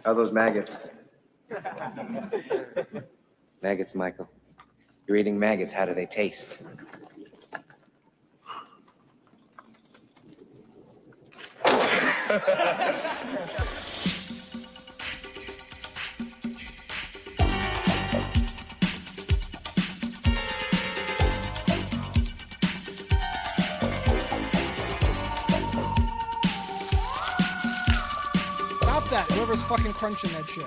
How are those maggots? Maggots, Michael. You're eating maggots. How do they taste? Stop that. Whoever's fucking crunching that shit.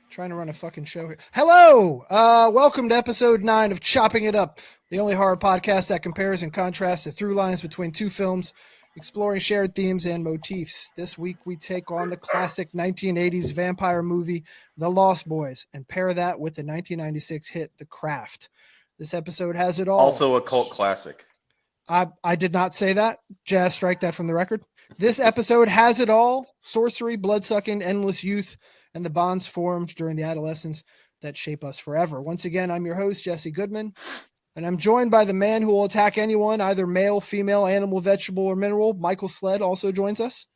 Trying to run a fucking show here. Hello. Welcome to episode 9 of Chopping It Up, the only horror podcast that compares and contrasts the through lines between two films, exploring shared themes and motifs. This week we take on the classic 1980s vampire movie, The Lost Boys, and pair that with the 1996 hit, The Craft. This episode has it all. Also a cult classic. I did not say that. Jazz, strike that from the record. This episode has it all: sorcery, bloodsucking, endless youth, and the bonds formed during the adolescence that shape us forever. Once again, I'm your host, Jesse Goodman, and I'm joined by the man who will attack anyone, either male, female, animal, vegetable, or mineral. Michael Sled also joins us.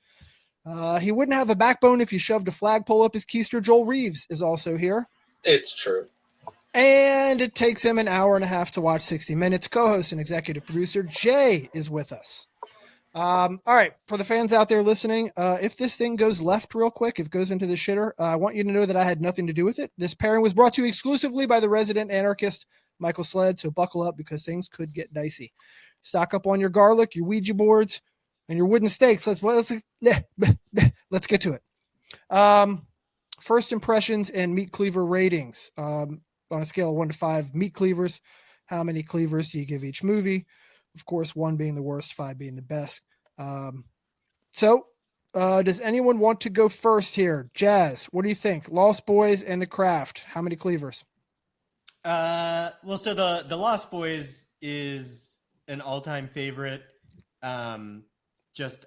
He wouldn't have a backbone if you shoved a flagpole up his keister. Joel Reeves is also here. It's true. And it takes him an hour and a half to watch 60 Minutes. Co-host and executive producer Jay is with us. All right, for the fans out there listening, if this thing goes left real quick, if it goes into the shitter, I want you to know that I had nothing to do with it. This pairing was brought to you exclusively by the resident anarchist, Michael Sled, so buckle up because things could get dicey. Stock up on your garlic, your Ouija boards, and your wooden stakes. Let's get to it. First impressions and meat cleaver ratings. On a scale of 1 to 5 meat cleavers, how many cleavers do you give each movie? Of course, 1 being the worst, 5 being the best. So does anyone want to go first here? Jazz, what do you think? Lost Boys and The Craft, how many cleavers? Well, so the Lost Boys is an all-time favorite. I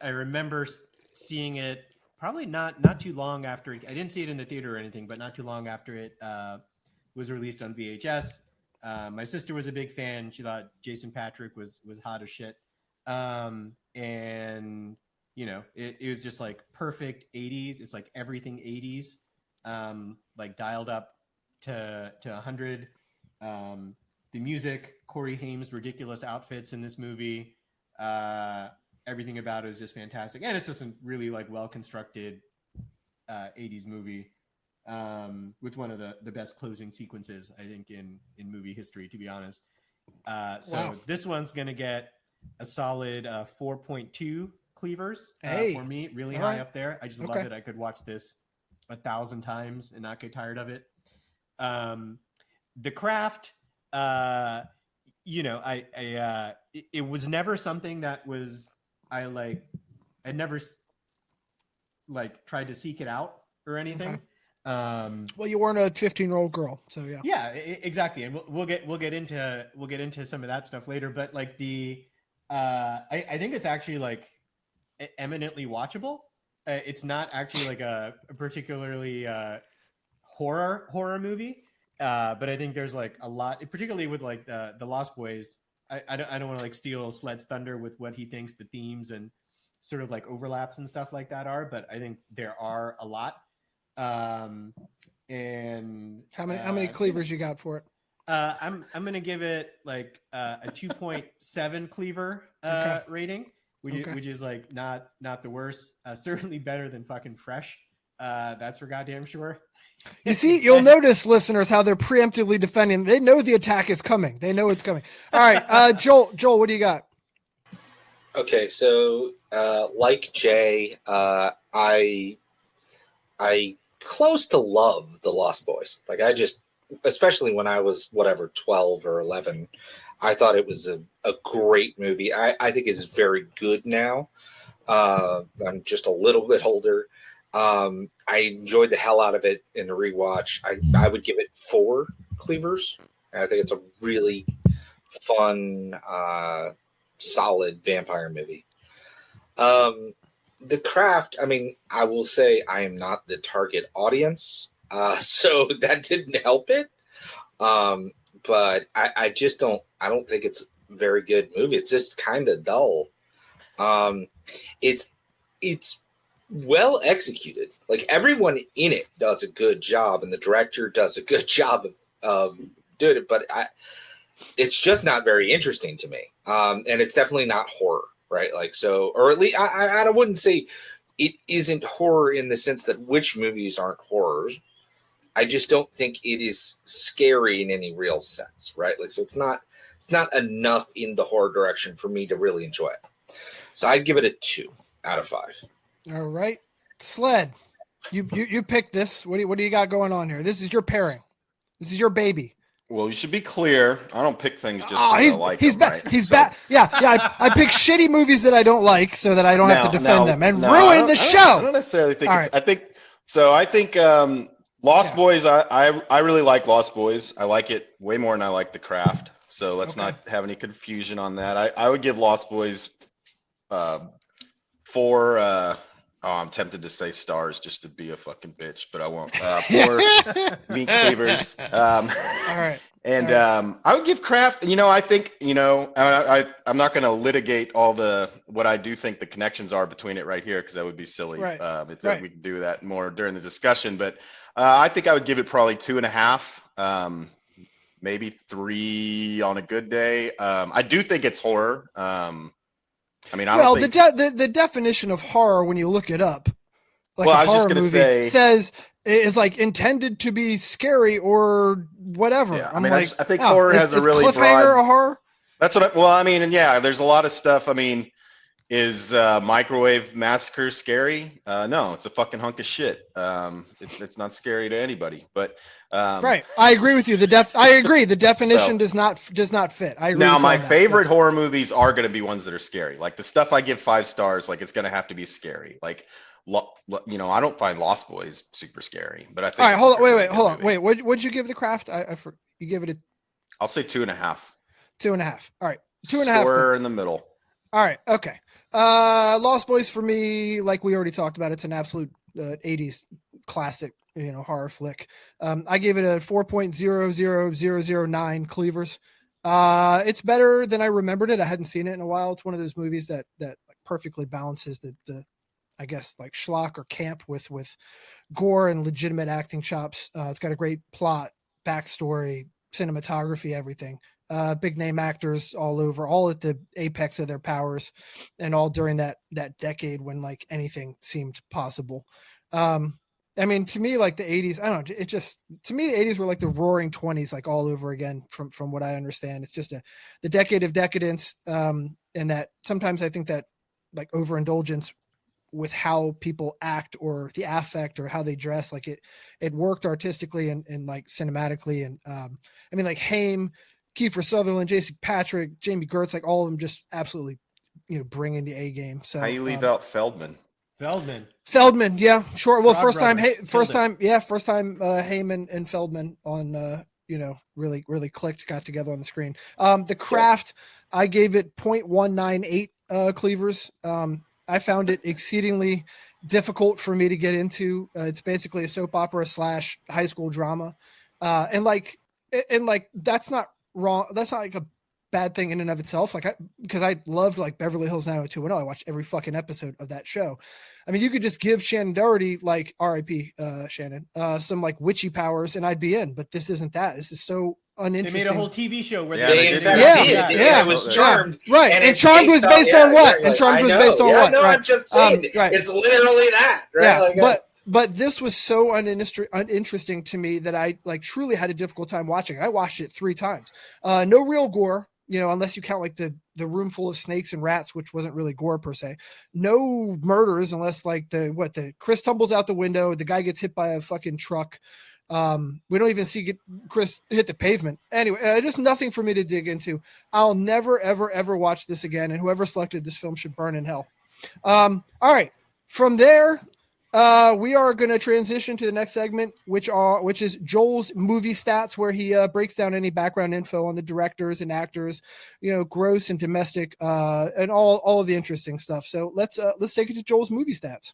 remember seeing it probably not too long after I didn't see it in the theater or anything, but not too long after it was released on VHS. My sister was a big fan. She thought Jason Patrick was hot as shit. And you know, it was just like perfect 80s. It's like everything 80s, like dialed up to 100. The music, Corey Haim's ridiculous outfits in this movie, everything about it is just fantastic. And it's just a really like well-constructed 80s movie. With one of the best closing sequences, I think, in movie history, to be honest. So This one's going to get a solid 4.2 cleavers for me, really high up there. I just love it. I could watch this 1,000 times and not get tired of it. The Craft, you know, it was never something that was, I never like tried to seek it out or anything. Okay. Well, you weren't a 15-year-old girl, so yeah. Yeah, exactly, and we'll get into some of that stuff later. But like I think it's actually like eminently watchable. It's not actually like a particularly horror movie, but I think there's like a lot, particularly with like the Lost Boys. I don't want to like steal Sled's thunder with what he thinks the themes and sort of like overlaps and stuff like that are, but I think there are a lot. And how many cleavers you got for it? I'm gonna give it like a 2.7 cleaver rating, which is like not the worst. Certainly better than fucking Fresh. That's for goddamn sure. You see, you'll notice, listeners, how they're preemptively defending. They know the attack is coming. They know it's coming. All right, Joel, what do you got? Okay, so like Jay, I close to love The Lost Boys. Like I just, especially when I was 12 or 11, I thought it was a great movie. I think it is very good now. I'm just a little bit older. I enjoyed the hell out of it in the rewatch. I would give it 4 cleavers. I think it's a really fun, solid vampire movie. The Craft, I mean, I will say I am not the target audience, so that didn't help it. But I just don't think it's a very good movie. It's just kind of dull. It's well executed. Like everyone in it does a good job, and the director does a good job of doing it. But it's just not very interesting to me, and it's definitely not horror, right? Like so, or at least I wouldn't say it isn't horror in the sense that witch movies aren't horrors. I just don't think it is scary in any real sense, right? Like so, it's not enough in the horror direction for me to really enjoy it. So I'd give it a 2 out of 5. All right, Sled, you picked this. What do you got going on here? This is your pairing. This is your baby. Well, you should be clear. I don't pick things just Oh, because I like he's them, back. right? He's So- back. Yeah. I pick shitty movies that I don't like so that I don't have to defend them and ruin the I show. don't necessarily think All it's. right. I think Lost Yeah. Boys. I really like Lost Boys. I like it way more than I like The Craft. So let's Okay. not have any confusion on that. I would give Lost Boys 4. I'm tempted to say stars just to be a fucking bitch, but I won't. 4 meat cleavers. All right. And All I would give Kraft. I think I'm not going to litigate all what I do think the connections are between it right here because that would be silly. Right. We can do that more during the discussion, but I think I would give it probably 2.5, maybe 3 on a good day. I do think it's horror. I don't think. the definition of horror when you look it up, like Well, a I was just horror gonna movie say- says is like intended to be scary or whatever. Yeah, I'm I like, think horror has a really cliffhanger broad. a horror. That's what and yeah, there's a lot of stuff. Is Microwave Massacre scary? No, it's a fucking hunk of shit. It's not scary to anybody. But Right, I agree with you. I agree. The definition does not fit. I agree. now with you my on that. favorite That's- horror movies are going to be ones that are scary. Like the stuff I give 5 stars, like it's going to have to be scary. Like, I don't find Lost Boys super scary, but I think. All right, it's hold a on. really Wait, good hold on. movie. Wait, what'd you give The Craft? You give it a I'll say 2.5. 2.5. All right, 2.5. Somewhere points. in the middle. All right. Okay. Lost Boys for me, like we already talked about, it's an absolute 80s classic, horror flick. I gave it a 4.00009 cleavers. It's better than I remembered it. I hadn't seen it in a while. It's one of those movies that like perfectly balances the I guess like schlock or camp with gore and legitimate acting chops. It's got a great plot, backstory, cinematography, everything. Big name actors all over, all at the apex of their powers, and all during that decade when like anything seemed possible. To me, like the 80s, I don't know, to me the 80s were like the roaring 20s, like all over again from what I understand. It's just the decade of decadence, and that sometimes I think that like overindulgence with how people act or the affect or how they dress, like it worked artistically and like cinematically. And like Haim, Kiefer Sutherland, J.C. Patrick, Jamie Gertz, like all of them just absolutely, bringing the A game. So How you leave out Feldman? Feldman, yeah, sure. Well, Rod first time Brothers Haim and Feldman on, really clicked, got together on the screen. The Craft, I gave it 0.198 cleavers. I found it exceedingly difficult for me to get into. It's basically a soap opera / high school drama. And that's not wrong. That's not like a bad thing in and of itself. Because I loved like Beverly Hills 90210. I watched every fucking episode of that show. You could just give Shannon Doherty, like R.I.P. Shannon, some like witchy powers and I'd be in, but this isn't that. This is so They uninteresting. made a whole TV show where Yeah, They they in did fact that. did. Yeah, Yeah, yeah. it was Charmed. Right. And it's Charmed was based on what? And like, Charmed I was know. based on Yeah, what? No, Right. I'm just saying. Right. It's literally that, right? Yeah, Like, but this was so uninteresting to me that I like truly had a difficult time watching it. I watched it 3 times. No real gore, unless you count like the room full of snakes and rats, which wasn't really gore per se. No murders unless like the Chris tumbles out the window, the guy gets hit by a fucking truck. We don't even see Chris hit the pavement. Anyway, just nothing for me to dig into. I'll never, ever, ever watch this again. And whoever selected this film should burn in hell. All right. From there, we are going to transition to the next segment, which is Joel's movie stats, where he breaks down any background info on the directors and actors, gross and domestic, and all of the interesting stuff. So let's take it to Joel's movie stats.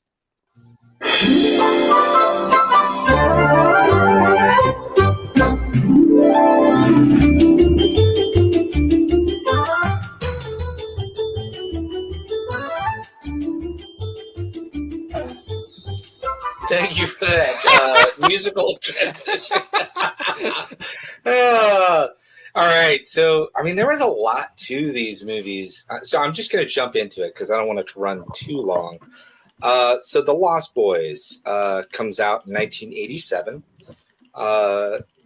Thank you for that musical transition. All right. So, I mean, there was a lot to these movies. So I'm just going to jump into it because I don't want it to run too long. So The Lost Boys comes out in 1987.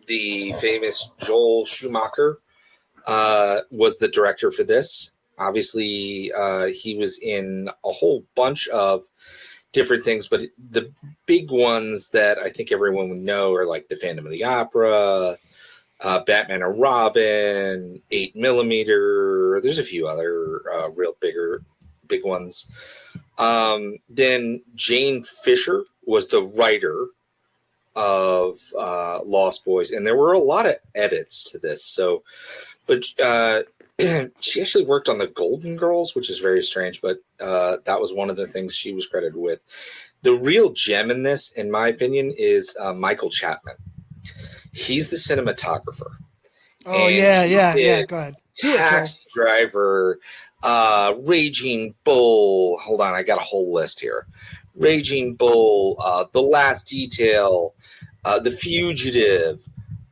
The famous Joel Schumacher was the director for this. Obviously, he was in a whole bunch of different things, but the big ones that I think everyone would know are like The Phantom of the Opera, Batman and Robin, 8mm. There's a few other real big ones. Then Jane Fisher was the writer of Lost Boys, and there were a lot of edits to this. So, but she actually worked on the Golden Girls, which is very strange, but that was one of the things she was credited with. The real gem in this, in my opinion, is Michael Chapman. He's the cinematographer. Oh, And yeah. Go ahead. Do it, Joel. Taxi Driver, Raging Bull. Hold on, I got a whole list here. Raging Bull, The Last Detail, The Fugitive.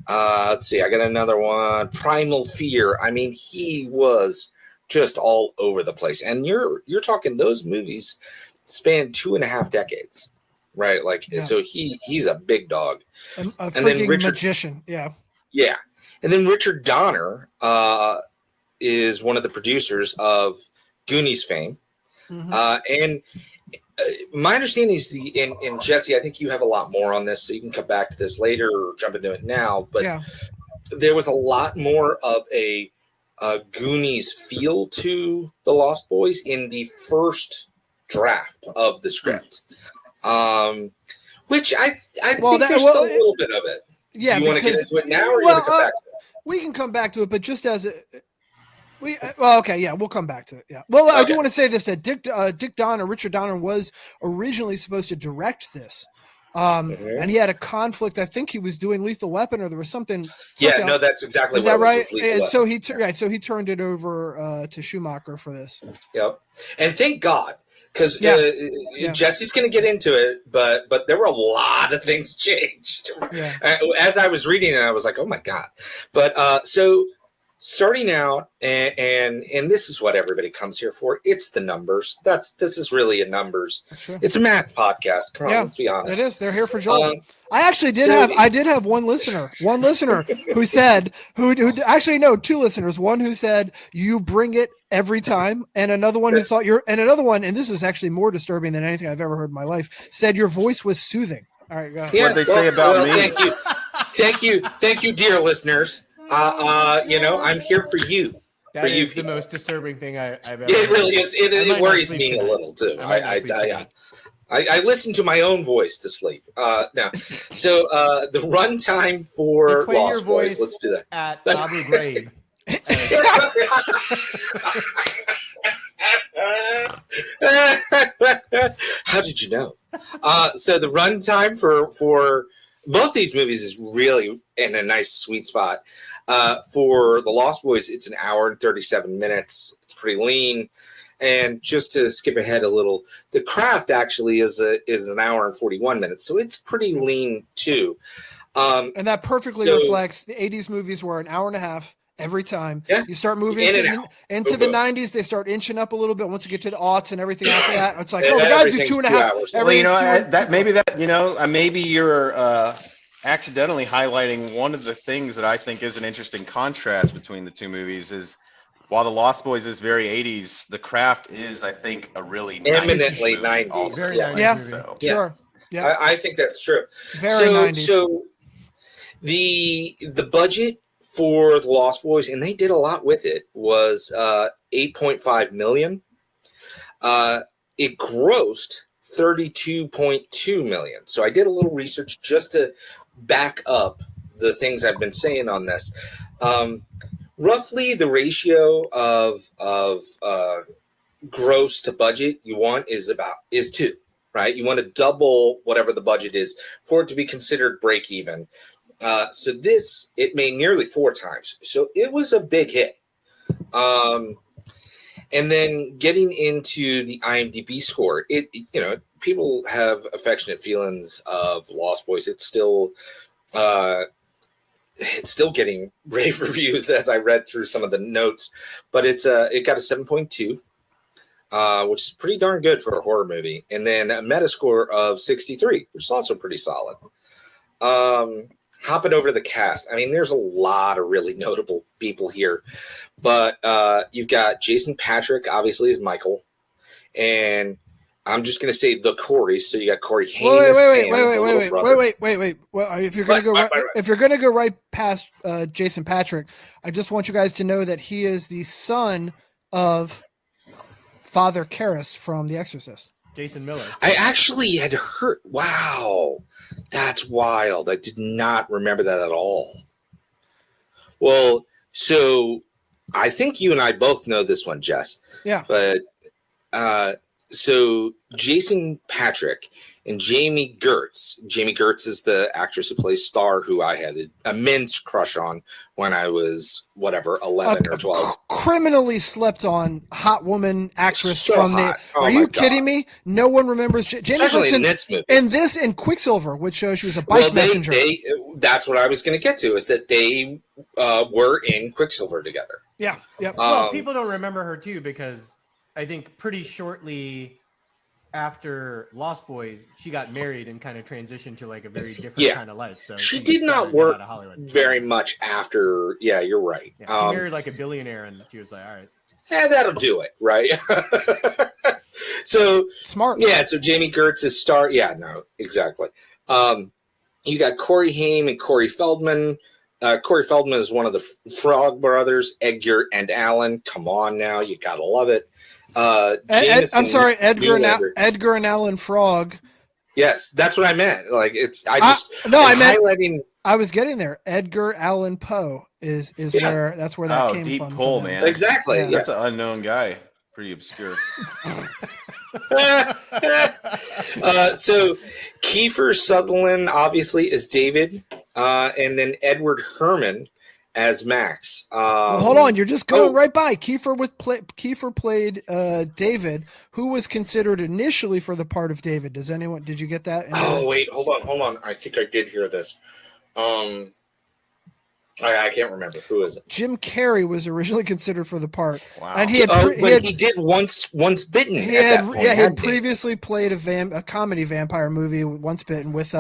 Let's see, I got another one. Primal Fear. I mean, he was just all over the place. And you're talking those movies span 2.5 decades, right? Like, Yeah. so he's a big dog. A And then freaking Richard- magician. Yeah. Yeah. And then Richard Donner is one of the producers of Goonies fame. Mhm. And my understanding is and Jesse, I think you have a lot more on this, so you can come back to this later or jump into it now. But Yeah. there was a lot more of a Goonies feel to The Lost Boys in the first draft of the script, which I Well, think there's still a little bit of it. Yeah. Do you want to get because- into it now, or you well, want to come back to it? we can come back to it, but just as okay, yeah, we'll come back to it. Yeah. Well, I do Okay. want to say this, that Richard Donner was originally supposed to direct this. Mhm. And he had a conflict. I think he was doing Lethal Weapon, or there was something. Yeah, something no, else. that's exactly Is what that it was, right? was Lethal And Weapon. so he turned it over to Schumacher for this. Yep. And thank God, because Yeah. Jesse's going to get into it, but there were a lot of things changed. Yeah. As I was reading it, I was like, oh my God. But so starting out, and this is what everybody comes here for. It's the numbers. This is really a numbers. That's true. It's a math podcast. Come on, Yeah, let's be honest. It is. They're here for Joel. Um, I actually did so- have one listener who said, who actually, no, two listeners, one who said you bring it every time, and another one who That's- thought and this is actually more disturbing than anything I've ever heard in my life, said your voice was soothing. All right, go ahead. What'd they say about me? Thank you, dear listeners. I'm here for you. That For you is the people. most disturbing thing I've ever It heard. really is. I might It not worries sleep me a tonight. little too. I might not sleep tonight. I listen to my own voice to sleep. Now, so the runtime for You play your Lost Boys. voice Let's do that. At Abu Ghraib. How did you know? So the runtime for both these movies is really in a nice sweet spot. For The Lost Boys, it's 1 hour and 37 minutes. It's pretty lean. And just to skip ahead a little, The Craft actually is 1 hour and 41 minutes, so it's pretty lean too. And that perfectly So- reflects the 80s movies were 1 hour and a half every time. Yeah. You start moving In and into the Boom. 90s, they start inching up a little bit. Once you get to the aughts and everything after that, it's like, oh, we got to do Everything's 2.5 2 hours. Well, everything's maybe you're accidentally highlighting one of the things that I think is an interesting contrast between the two movies is while The Lost Boys is very 80s, The Craft is, I think, a really 90s Eminently movie 90s. also. Very Yeah. 90s Yeah. movie. So, Yeah. Sure. Yeah. I think that's true. Very 90s. So the budget for The Lost Boys, and they did a lot with it, was $8.5 million. It grossed $32.2 million. So I did a little research just to back up the things I've been saying on this. Roughly the ratio of gross to budget you want is 2, right? You want to double whatever the budget is for it to be considered break even. So it made nearly 4 times. So it was a big hit. And then getting into the IMDb score, people have affectionate feelings of Lost Boys. It's still getting rave reviews as I read through some of the notes, but it got a 7.2, which is pretty darn good for a horror movie. And then a Metascore of 63, which is also pretty solid. Hopping over the cast, I mean, there's a lot of really notable people here, but you've got Jason Patrick, obviously, as Michael, and I'm just going to say the Corey. So you got Corey Haim. Wait. Well, if you're going to go right past Jason Patrick, I just want you guys to know that he is the son of Father Karras from The Exorcist. Jason Miller. I actually had heard. Wow, that's wild. I did not remember that at all. Well, so I think you and I both know this one, Jess. Yeah. But so Jason Patrick and Jamie Gertz. Jamie Gertz is the actress who plays Star, who I had an immense crush on when I was 11 or 12. Criminally slept on hot woman actress So from hot. the. Oh Are my you God. kidding me? No one remembers Jamie Especially Gertz in this movie. and this and Quicksilver, which shows she was a bike messenger. That's what I was going to get to, is that they were in Quicksilver together. Yeah. Yep. Well, people don't remember her too because I think pretty shortly after Lost Boys, she got married and kind of transitioned to like a very different kind of life. So she just did got not to get work out of Hollywood. very much after. Yeah, you're right. Yeah, she married like a billionaire, and she was like, "All right, That'll do it, right?" So Smart. yeah, so Jamie Gertz is Star. Yeah, no, exactly. You got Corey Haim and Corey Feldman. Corey Feldman is one of the Frog brothers, Edgar and Alan. Come on now, you gotta love it. I'm sorry, Edgar Mueller. and Alan Frog. Yes, that's what I meant. Like I meant highlighting. I was getting there. Edgar Allan Poe is where that's where that came deep from. pull, for them. man. Exactly. Yeah. Yeah. That's an unknown guy. Pretty obscure. So Kiefer Sutherland obviously is David, and then Edward Herman as Max. Well, hold on, you're just going right by Kiefer played David, who was considered initially for the part of David. Did you get that? Oh wait, hold on. I think I did hear this. I can't remember. Who is it? Jim Carrey was originally considered for the part, Wow. and He did once bitten. He had previously played a comedy vampire movie, Once Bitten, with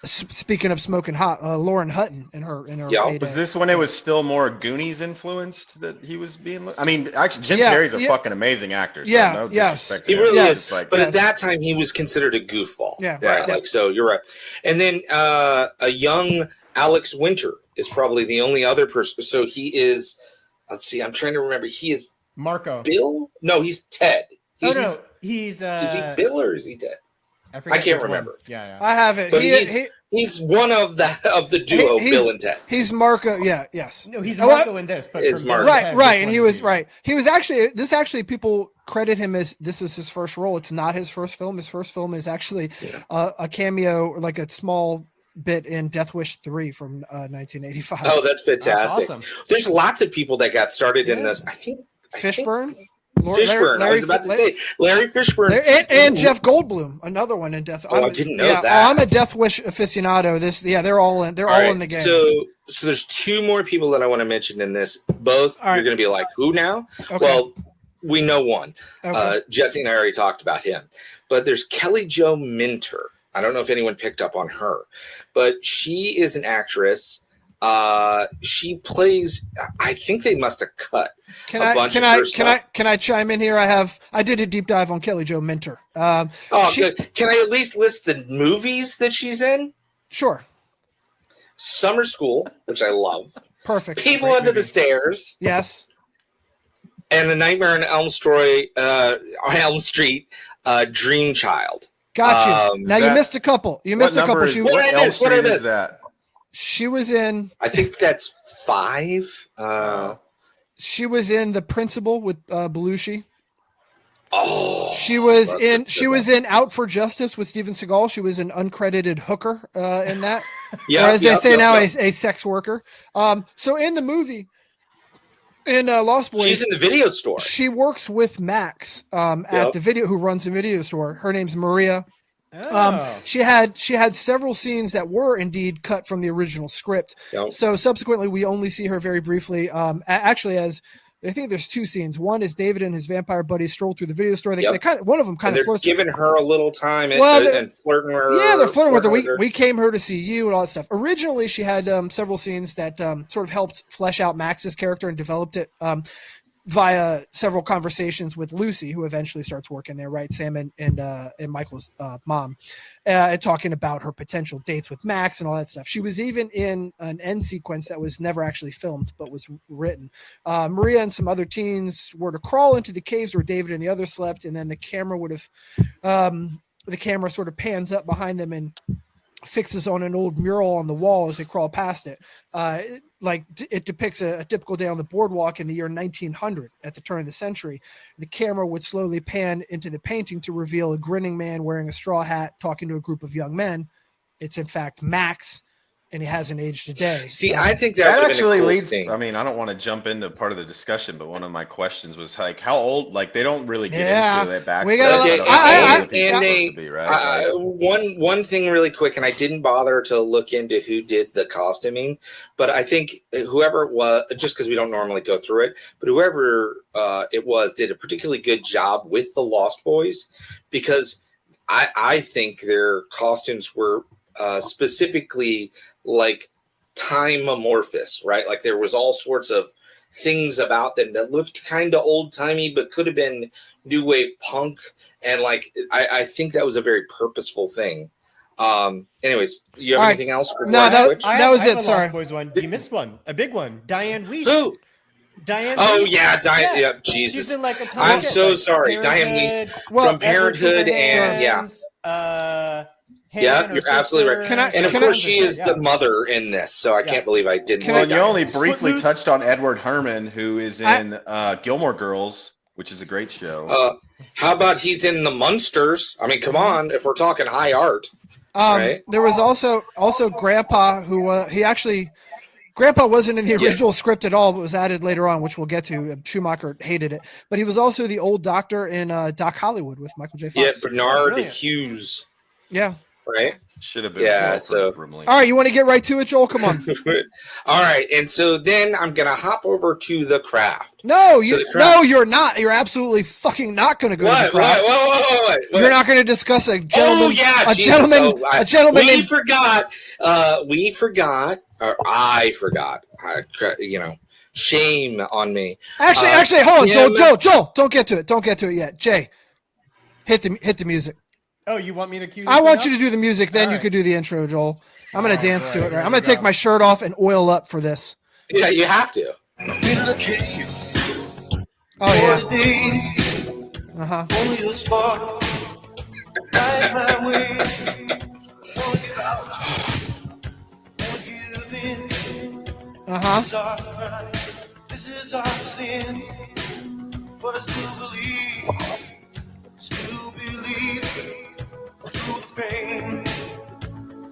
speaking of smoking hot, Lauren Hutton in her heyday. Was this when it was still more Goonies influenced that he was being? I mean, actually, Jim Carrey's a fucking amazing actor. So Yeah, no yes. disrespect He to him. really It's is. like, But at that time, he was considered a goofball. Yeah. Right. Yeah. Like, so you're right. And then a young Alex Winter is probably the only other person. So he is. Let's see. I'm trying to remember. He is Marco." Bill. No, he's Ted. He's he's Is he Bill or is he Ted? forget I can't which one. remember. Yeah. I have it. But he's one of the duo, Bill and Ted. He's Marco. Yeah. Yes. No, he's Oh, Marco in this, but Is for Marco. Bill and Ted, Right, which and one he is was right. He was actually people credit him as this was his first role. It's not his first film. His first film is actually a cameo, like a small bit in Death Wish 3 from 1985. Oh, that's fantastic. That's awesome. There's lots of people that got started in Yeah. this. I think Fishburne. Fishburne. I was about to say Larry Fishburne and Jeff Goldblum, another one in Death. Oh, I didn't know that. I'm a Death Wish aficionado. They're all in. They're all in the game. So there's two more people that I want to mention in this. Both All right. you're going to be like, who now? Okay. Well, we know one. Okay. Jesse and I already talked about him. But there's Kelly Jo Minter. I don't know if anyone picked up on her, but she is an actress. She plays. I think they must have cut. Can I chime in here? I did a deep dive on Kelly Jo Minter. Good. Can I at least list the movies that she's in? Sure. Summer School, which I love. Perfect. People Under the Stairs. Yes. And A Nightmare on Elm Street, Dream Child. Got you. Now you missed a couple. You missed a couple. What is that? She was in. I think that's 5. She was in The Principal with Belushi. Oh, she was in Out for Justice with Steven Seagal. She was an uncredited hooker in that. Or as they say now, a sex worker. So in the movie, In Lost Boys, She's in the video store. she works with Max at Yep. the video, who runs the video store. Her name's Maria. Oh. She had several scenes that were indeed cut from the original script. Yep. So subsequently, we only see her very briefly. Actually, as I think there's two scenes. One is David and his vampire buddies stroll through the video store. They Yep. kind of, one of them And kind of they're flirts. giving her a little time Well, and flirting with her. Yeah, they're flirting with her. her. We came here to see you and all that stuff. Originally, she had several scenes that sort of helped flesh out Max's character and developed it via several conversations with Lucy, who eventually starts working there, right? Sam and Michael's mom, and talking about her potential dates with Max and all that stuff. She was even in an end sequence that was never actually filmed, but was written. Maria and some other teens were to crawl into the caves where David and the others slept, and then the camera would have, the camera sort of pans up behind them and fixes on an old mural on the wall as they crawl past it. It depicts a typical day on the boardwalk in the year 1900 at the turn of the century. The camera would slowly pan into the painting to reveal a grinning man wearing a straw hat talking to a group of young men. It's in fact Max, and he hasn't aged a day. See, I think That that would have actually been a cool leads. thing. I mean, I don't want to jump into part of the discussion, but one of my questions was like, how old? Like, they don't really get Yeah, into that back. we gotta- Okay, right? one thing really quick, and I didn't bother to look into who did the costuming, but I think whoever it was, just because we don't normally go through it, but whoever it was did a particularly good job with the Lost Boys, because I think their costumes were specifically like time amorphous, right? Like there was all sorts of things about them that looked kind of old timey, but could have been new wave punk. And like, I think that was a very purposeful thing. Anyways, you have All right. anything else? before No, I that- switch? that was I have it, a sorry. Lost Boys one. You missed one. A big one. Diane Weiss. Who? Diane Oh Weiss. yeah, Diane. Yeah. Yeah, She's Jesus. in like a ton I'm of shit, so like sorry. Diane Weiss Parenthood, Well, from Parenthood, and yeah. Yeah, you're absolutely right. Can I- And of can course, I- she is the mother in this, so I Yeah. can't believe I didn't Can say Well, you Diane. only briefly Footloose. touched on Edward Herman, who is in Gilmore Girls, which is a great show. How about he's in the Munsters? I mean, come on, if we're talking high art. Right. There was also Grandpa, who Grandpa wasn't in the Yeah. original script at all, but was added later on, which we'll get to. Schumacher hated it, but he was also the old doctor in Doc Hollywood with Michael J. Fox. Yeah, Bernard brilliant. Hughes, Yeah. right? Should have been. Yeah, Will so- Brimley. All right, you want to get right to it, Joel? Come on. All right, and so then I'm gonna hop over to The Craft. No, So The Craft- no, you're not. You're absolutely fucking not going to go to the What? crowd. What? You're not going to discuss a gentleman. Oh yeah, a Jesus. gentleman. Oh, a gentleman. We named- forgot. We forgot. Or I forgot. Shame on me. Actually, hold on, yeah, Joel. Don't get to it. Don't get to it yet. Jay, hit the music. Oh, you want me to cue? I want you to do the music, then All you right. could do the intro, Joel. I'm going to dance to it. Right? here I'm we going to take go. my shirt off and oil up for this. Yeah, you have to. Oh yeah. Uh-huh. Uh-huh. This is our sin, but I still believe through the pain,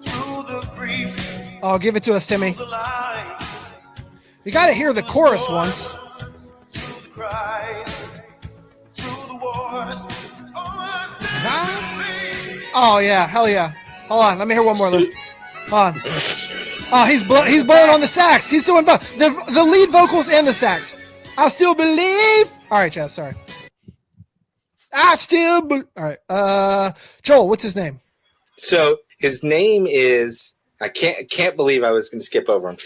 through the grief, Oh, give it to us, Timmy. the lie, You got to hear the chorus once. through the cries, through the wars. Oh, Oh yeah, hell yeah. Hold on, let me hear one more. Hold on. Oh, he's blowing on the sax. He's doing both the lead vocals and the sax. I still believe. All right, Chad. Sorry. All right. Joel, what's his name? So his name is, I can't believe I was going to skip over him.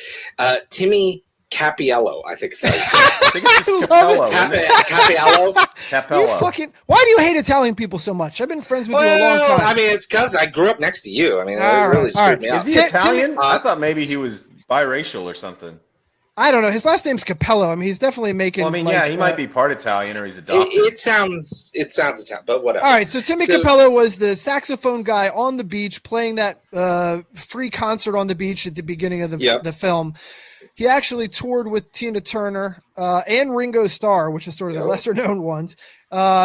Timmy Capiello, I think. I think it's just Capello. isn't it? Capiello. You Capello. fucking. Why do you hate Italian people so much? I've been friends with you a long Well, time. I mean, it's because I grew up next to you. I mean, All it really right, screwed all right. me up. Is he Timmy- Italian? I thought maybe he was biracial or something. I don't know. His last name's Capello. I mean, he's definitely making. Well, I mean, like, yeah, he might be part Italian or he's It, adopted. it sounds Italian, but whatever. All right, so Timmy So- Capello was the saxophone guy on the beach playing that free concert on the beach at the beginning of Yep. the film. he actually toured with Tina Turner and Ringo Starr, which is sort of the Yep. lesser known ones.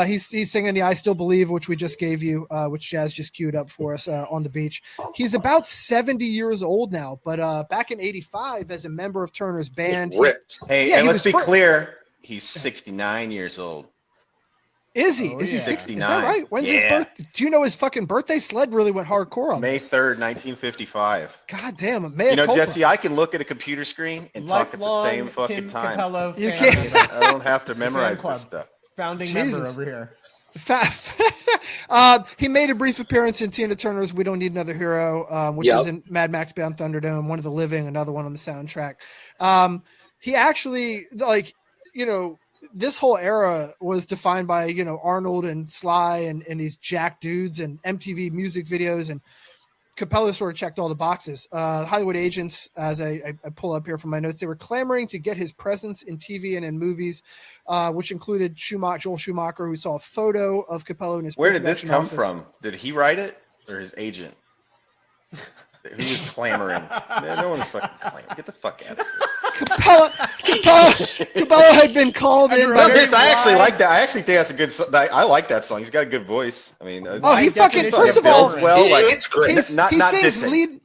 He's singing the "I Still Believe," which we just gave you, which Jazz just queued up for us on the beach. He's about 70 years old now, but back in '85, as a member of Turner's band, He's ripped. Hey, Yeah, and he let's was be fr- clear. He's 69 years old. is he? Oh, Is he yeah. 60? Is that 69. right? When's his Yeah. birthday? Do you know his fucking birthday? Sled really went hardcore on May this. 3rd, 1955. God damn, mea You know, culpa. Jesse, I can look at a computer screen and talk at the Lifelong same fucking Tim time. Capello You fan can't- member, I don't have to Fan memorize club. this stuff. founding Jesus. member over here. He made a brief appearance in Tina Turner's "We Don't Need Another Hero," which Yep. was in Mad Max Beyond Thunderdome, One of the Living, another one on the soundtrack. He actually, like, you know, this whole era was defined by, you know, Arnold and Sly and these jack dudes and MTV music videos, and Capello sort of checked all the boxes. Hollywood agents, as I pull up here from my notes, they were clamoring to get his presence in TV and in movies, which included Joel Schumacher, who saw a photo of Capello in his Where did this pre-production come office. from? Did he write it or his agent? Who was clamoring? Man, no one's fucking clamoring. Get the fuck out of here. Capello had been called in. No, By this, I actually wide- like that. I actually think that's a good. I like that song. He's got a good voice. I mean, Oh, he By fucking, definition, first it of all, builds well. Like It's great. he not sings dissing, lead.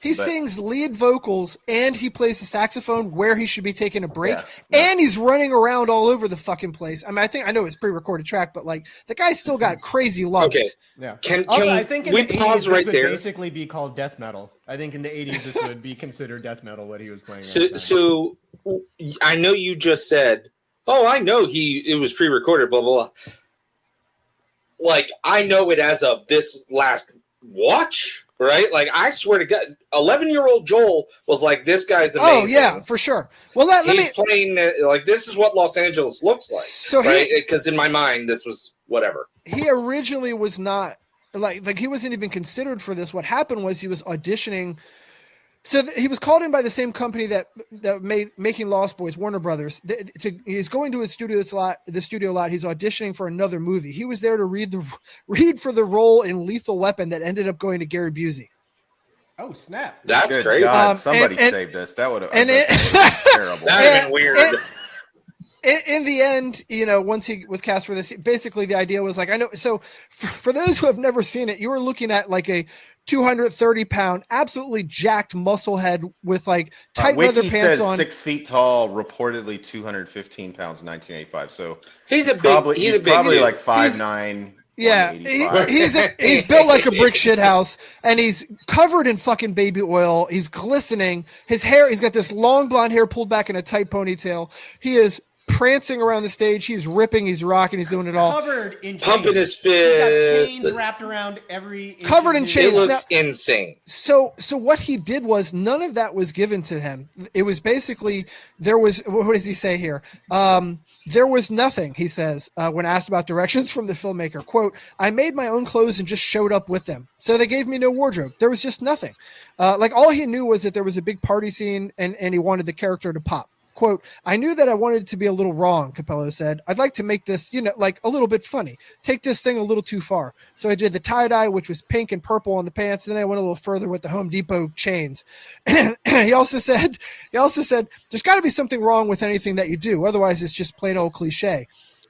He but- sings lead vocals and he plays the saxophone where he should be taking a break. Yeah. And he's running around all over the fucking place. I mean, I know it's pre-recorded track, but like the guy's still got crazy lungs. Okay. Yeah. Can Also, I think in we the 80s, pause this right would there? basically be called death metal. I think in the 80s this would be considered death metal what he was playing. So, at the time. so I know you just said, "Oh, I know it was pre-recorded." Blah blah blah. Like I know it as of this last watch, right? Like I swear to God, 11-year-old Joel was like, "This guy's amazing." Oh yeah, for sure. Well, let me. He's playing like this is what Los Angeles looks like, So right? Because in my mind, this was whatever. he originally was not like he wasn't even considered for this. What happened was he was auditioning. So he was called in by the same company that made Making Lost Boys, Warner Brothers. He's going to the studio a lot. He's auditioning for another movie. He was there to read for the role in Lethal Weapon that ended up going to Gary Busey. Oh snap! That's Good crazy. God, somebody and- saved us. That would have. and it- terrible. That would have been weird. In the end, you know, once he was cast for this, basically the idea was like, I know. So for those who have never seen it, you were looking at like a 230-pound, absolutely jacked muscle head with like tight leather Wiki pants says on. 6 feet tall, reportedly 215 pounds in 1985. So He's a big. probably he's a big. probably dude. like 5'9". Yeah, 185. he's built like a brick shit house, and he's covered in fucking baby oil. He's glistening. His hair, he's got this long blonde hair pulled back in a tight ponytail. He is prancing around the stage. He's ripping, he's rocking, he's doing it all. Covered in pumping chains. his He's got fist. chains wrapped around every inch Covered of in his- chains. It looks insane. So what he did was none of that was given to him. It was basically there was, what does he say here? There was nothing, he says, when asked about directions from the filmmaker. Quote, "I made my own clothes and just showed up with them. So they gave me no wardrobe. There was just nothing. Like all he knew was that there was a big party scene and he wanted the character to pop. Quote, I knew that I wanted it to be a little wrong," Capello said. "I'd like to make this, you know, like a little bit funny. Take this thing a little too far. So I did the tie-dye, which was pink and purple on the pants. Then I went a little further with the Home Depot chains." He also said, there's got to be something wrong with anything that you do. Otherwise, it's just plain old cliche.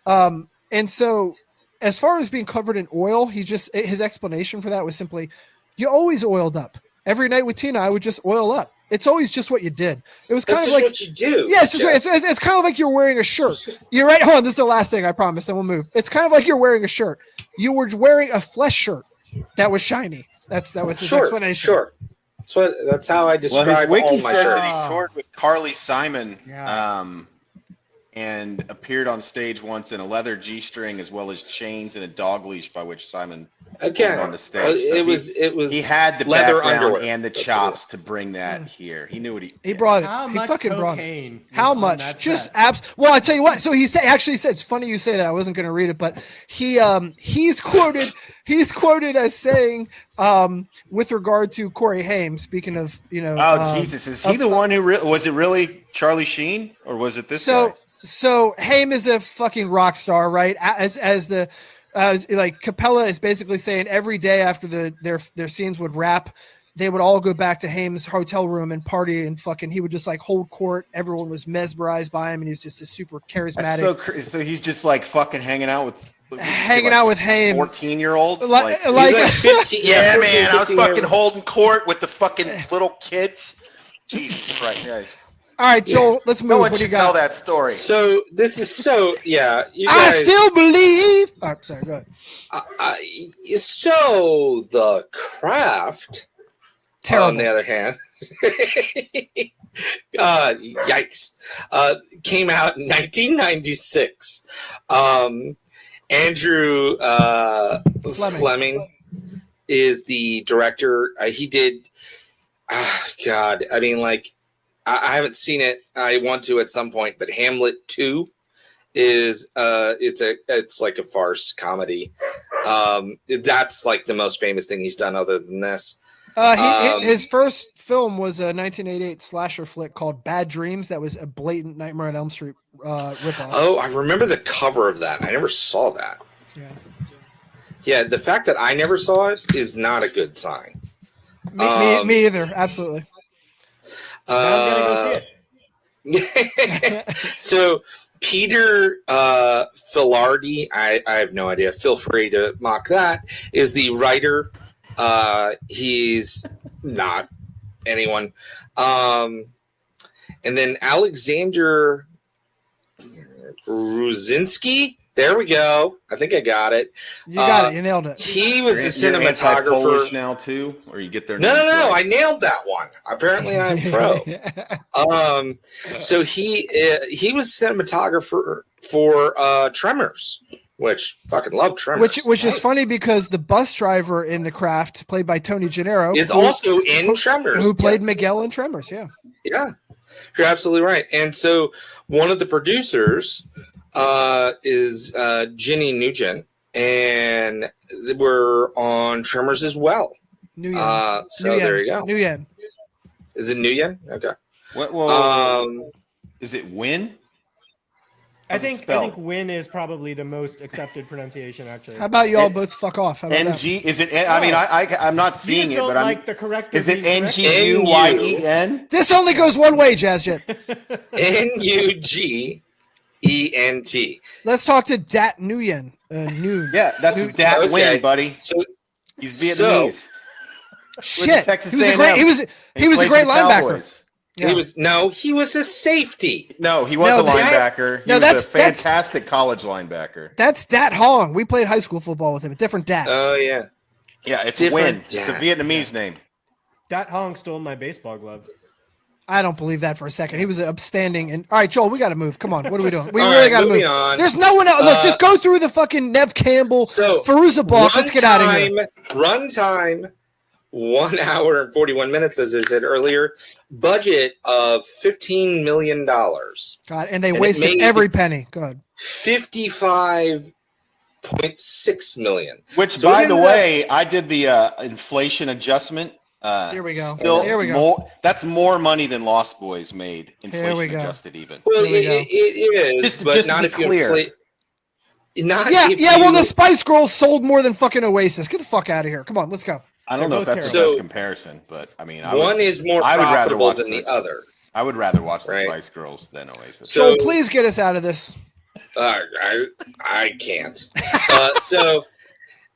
And so as far as being covered in oil, his explanation for that was simply, you always oiled up. Every night with Tina, I would just oil up. It's always just what you did. It was kind That's of just like, what you do. yeah, it's just Jeff. it's kind of like you're wearing a shirt. You're right. Hold on, this is the last thing I promise, and we'll move. It's kind of like you're wearing a shirt. You were wearing a flesh shirt that was shiny. That was his explanation. Sure. That's how I Well, describe his wiki all my says shirts. that he toured with Carly Simon, Yeah. and appeared on stage once in a leather G-string as well as chains and a dog leash by which Simon Again, on the stage. So it was he had the leather background underwear. and the That's what it chops to bring that here. He knew what He yeah. brought it. How He much fucking brought it. cocaine? How was on much? that Just set? Well, I tell you what. So he actually said, it's funny you say that. I wasn't going to read it, but he's quoted as saying, with regard to Corey Haim, speaking of, you know, Oh Jesus! Is he of- the one who was it really Charlie Sheen or was it this guy? So Haim is a fucking rock star, right? As like Capella is basically saying every day after their scenes would wrap, they would all go back to Haim's hotel room and party and fucking. He would just like hold court. Everyone was mesmerized by him, and he was just a super charismatic. That's so he's just like fucking hanging out with Haim. 14-year-olds. Like He's like 15, Yeah, 14, man, I was 15 fucking years- holding court with the fucking little kids. Jesus Christ. Yeah. all right, Joel, let's move. No one What do you should tell got? that story. So this is yeah. You I guys, still believe. Oh, sorry, go ahead. so the Craft. Terrible. On the other hand, yikes! Came out in 1996. Andrew Fleming is the director. He did. God, I mean, like, I haven't seen it. I want to at some point, but Hamlet 2 is it's like a farce comedy. That's like the most famous thing he's done other than this. His first film was a 1988 slasher flick called Bad Dreams. That was a blatant Nightmare on Elm Street ripoff. Oh, I remember the cover of that. I never saw that. Yeah, the fact that I never saw it is not a good sign. Me either. Absolutely. Now I'm gonna go see it. So Peter Filardi, I have no idea. Feel free to mock that. Is the writer. He's not anyone. And then Alexander Gruzinski. There we go. I think I got it. You got it. You nailed it. He was the You're anti-Polish cinematographer. now too, or you get their No, names no, no! right? I nailed that one. Apparently, I'm pro. So he was cinematographer for Tremors, which fucking love Tremors. Which is funny because the bus driver in The Craft, played by Tony Gennaro, is also in Tremors. who played Miguel in Tremors. Yeah. Yeah, you're absolutely right. And so one of the producers is Ginny Nugent, and we're on Tremors as well. Nguyen. So Nguyen. there you go. Nguyen. Is it Nguyen? Okay. Well, is it Win? I How's it think spelled? Win is probably the most accepted pronunciation. Actually, How about you all N- both fuck off? How about that? NG? Is it? I mean, I'm not you seeing just it, don't but I'm. like the correct. Is it being correct? NGUYEN? This only goes one way, Jazzjet. Nugent. Let's talk to Dat Nguyen. Nguyen. Yeah, that's Dude, Dat okay. Win, buddy. So He's Vietnamese. Shit. Texas He was a A&M. great. He was a played great for the linebacker. Cowboys. Yeah. he was a safety. No, he was No, a that- linebacker. He no, was that's- a fantastic college linebacker. That's Dat Hong. We played high school football with him. A different Dat. Oh yeah. Yeah, it's Different Win. It's a Dat. Vietnamese name. Dat Hong stole my baseball glove. I don't believe that for a second. He was an upstanding. And all right, Joel, we got to move. Come on, what are we doing? We All really right, got to moving move. on. There's no one else. Look, just go through the fucking Nev Campbell, So, Fairuza Balk. Let's get out of here. Runtime, 1 hour and 41 minutes, as I said earlier. Budget of $15 million. God, and they And it wasted made- every penny. Good. 55.6 million. Which, So it by the ended way, I did the inflation adjustment. Here we go. Still Here we go. that's more money than Lost Boys made. Here we Inflation go. adjusted, even. Well, Here we go. it is, Just but to not be if you clear. inflate. Not Yeah, if yeah. you, Well, the Spice Girls sold more than fucking Oasis. Get the fuck out of here. Come on, let's go. I don't They're know if both that's the terrible. best comparison, but I mean, one is more I would rather profitable watch than the other. I would rather watch the Right. Spice Girls than Oasis. So- Joel, please get us out of this. I can't. So,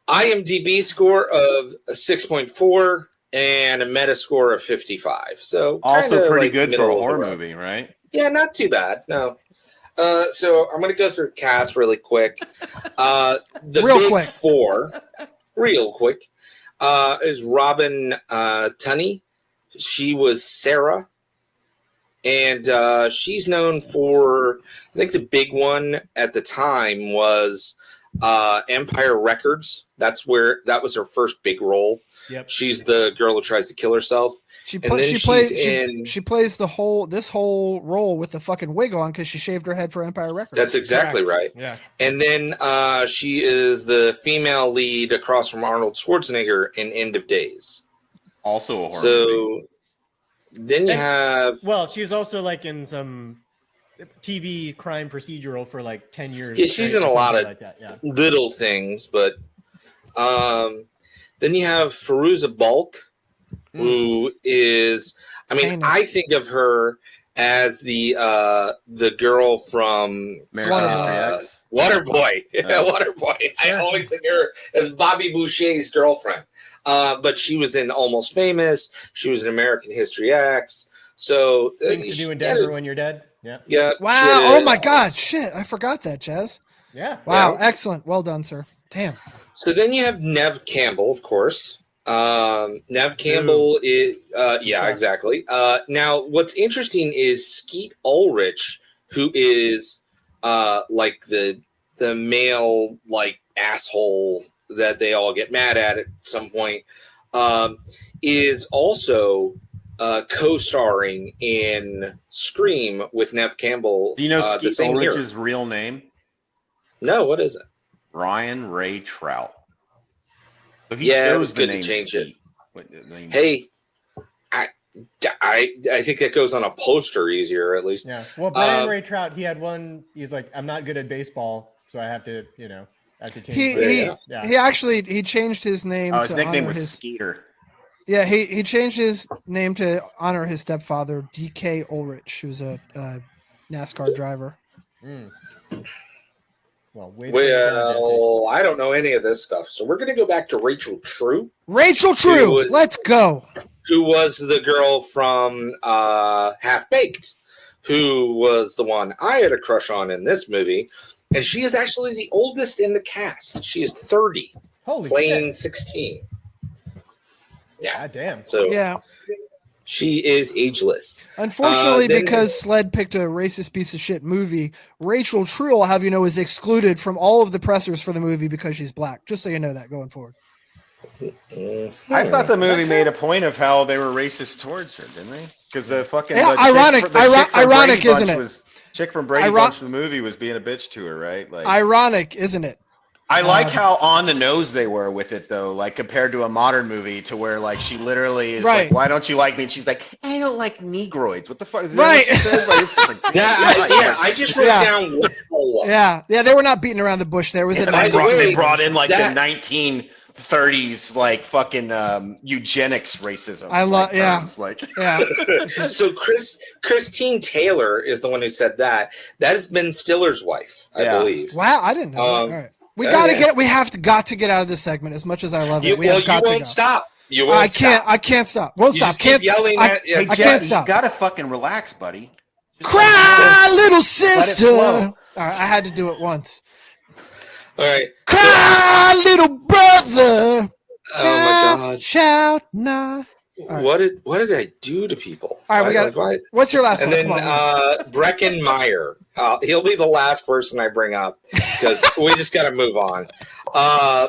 IMDb score of a 6.4 and a Meta score of 55. So Also kinda pretty like good for middle a of the horror road. movie, right? Yeah, not too bad. No. So I'm going to go through the cast really quick. The Real big quick. four, real quick, is Robin Tunney. She was Sarah. And she's known for, I think the big one at the time was Empire Records. That was her first big role. Yep. She's the girl who tries to kill herself. She And then she she's plays in- she plays this whole role with the fucking wig on because she shaved her head for Empire Records. That's exactly Correct. right. Yeah. And then she is the female lead across from Arnold Schwarzenegger in End of Days. Also a horror movie. So then you And- have Well, she was also like in some TV crime procedural for like 10 years. Yeah, she's straight in or a lot something of- like that. Yeah. little things, but then you have Fairuza Balk, who is, I mean, Heinous. I think of her as the girl from American History uh, X. Waterboy. Oh. Waterboy. I Sure. always think of her as Bobby Boucher's girlfriend. But she was in Almost Famous. She was in American History X. So Things to do in Denver when you're dead. Yeah. Yeah. Wow. she- Oh my God. Shit. I forgot that, Jazz. Yeah. Wow. Yeah. Excellent. Well done, sir. Damn. So then you have Nev Campbell, of course. Nev Campbell is, yeah, Sucks. exactly. Now, what's interesting is Skeet Ulrich, who is like the male like asshole that they all get mad at some point, is also co-starring in Scream with Nev Campbell. Do you know the Skeet same year. Ulrich's real name? No, what is it? Ryan Ray Trout. So he Yeah, it chose was the good to name change it. Skeet. Hey, I think that goes on a poster easier, at least. Yeah. Well, Brian Um, Ray Trout, he had one. He's like, I'm not good at baseball, so I have to, I have to change. He my name." he yeah. he actually he changed his name Oh, his to nickname honor was his. Skeeter. Yeah, he changed his name to honor his stepfather, D.K. Ulrich, who's a NASCAR driver. Mm. Well, way to put it down, Jesse. Well, I don't know any of this stuff, so we're going to go back to Rachel True, Rachel True, Who- let's go. who was the girl from Half Baked, who was the one I had a crush on in this movie, and she is actually the oldest in the cast. She is 30, Holy playing shit. 16. Yeah, God damn. so Yeah. she is ageless. Unfortunately, then- because Sled picked a racist piece of shit movie, Rachel True, I'll have you know, is excluded from all of the pressers for the movie because she's black. Just so you know that going forward. I thought the movie made a point of how they were racist towards her, didn't they? Because the fucking Yeah, the chick ironic- fr- the chick from ironic, Brady isn't Bunch it? Was, chick from Brady Iro- Bunch, the movie, was being a bitch to her, right? Like, Ironic, isn't it? I like Um, how on the nose they were with it though, like compared to a modern movie, to where like she literally is Right. like, "Why don't you like me?" And she's like, "I don't like Negroids." What the fuck? Is that Right. what she says? Like, it's just like, I just wrote Yeah. down. Yeah, they were not beating around the bush. There was a And By they the brought, way, they brought in like that- the 1930s like fucking eugenics racism. I like, yeah. terms, like Yeah, So Christine Taylor is the one who said that. That is Ben Stiller's wife, I Yeah. believe. wow, I didn't know. That. All right, we yeah, gotta yeah. get it. We have to get out of this segment. As much as I love it, You, we well, have you got to won't go. stop. You won't I can't. stop. I can't stop. Won't You stop. just keep Can't. yelling I, at. I Jess, can't stop. You gotta fucking relax, buddy. Just Cry, little it sister. flow. All right, I had to do it once. All right. Cry, little brother. Oh my God. Shout not. right. What did I do to people? All right, we got. Why- What's your last And one? then Come on, Brecken Meyer. He'll be the last person I bring up because we just got to move on.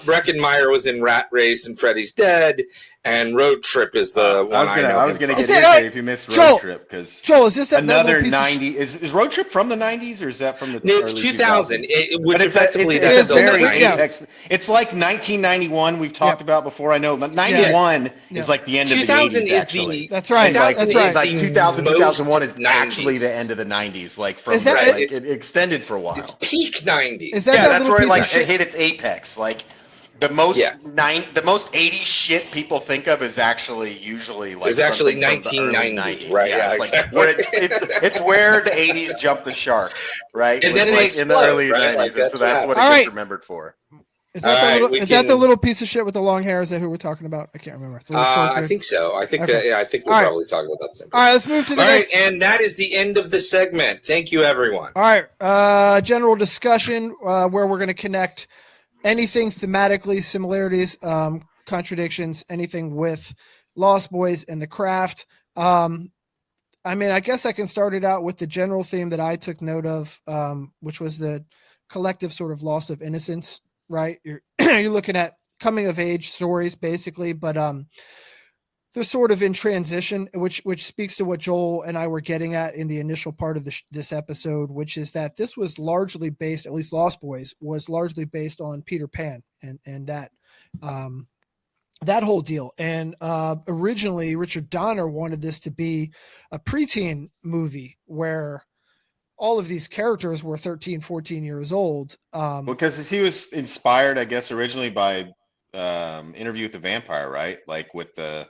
Brecken Meyer was in Rat Race and Freddy's Dead, and Road Trip is the one I know. I was him gonna from. get Is it- into it if you missed Road Joel, Trip because Joel, is this that another little piece of 90 is Road Trip from the 90s or is that from the No, it's early 2000, 2000s? which But effectively it's It that's is still the the very ni- yeah. 90s. it's like 1991 we've talked about before. I know, but 91 Yeah. is like the end of the 2000 80s. is Actually, the That's right. 2000 That's right. is like the 2000 most 2001 is actually the 90s. end of the 90s. Like from Is that- like, it's- it extended for a while. It's peak 90s. Is that Yeah, that that's little where it piece like of shit? it hit its apex. Like the most Yeah. the most 80s shit people think of is actually usually like It's actually something from the early 1990, 90s. right, yeah, it's exactly. like where it's where the 80s jumped the shark, right? And Was, then they like in the explode, early right? 90s, Like, and that's so that's what what it happened. gets All right. remembered for. Is that All the right, little? we Is that the can- little piece of shit with the long hair? Is that who we're talking about? I can't remember. The little short I dude? think so. I think Okay. I think we'll All right. probably talk about that soon. All right, let's move to the All right, next. and that is the end of the segment. Thank you, everyone. All right, general discussion where we're going to connect anything thematically, similarities, contradictions, anything with Lost Boys and The Craft. I mean, I guess I can start it out with the general theme that I took note of, which was the collective sort of loss of innocence, right? You're you're looking at coming of age stories basically, but they're sort of in transition, which speaks to what Joel and I were getting at in the initial part of this episode, which is that this was largely based, at least Lost Boys was largely based on Peter Pan and that that whole deal. And originally Richard Donner wanted this to be a preteen movie where all of these characters were 13, 14 years old. Because he was inspired, I guess, originally by Interview with the Vampire, right? Like with the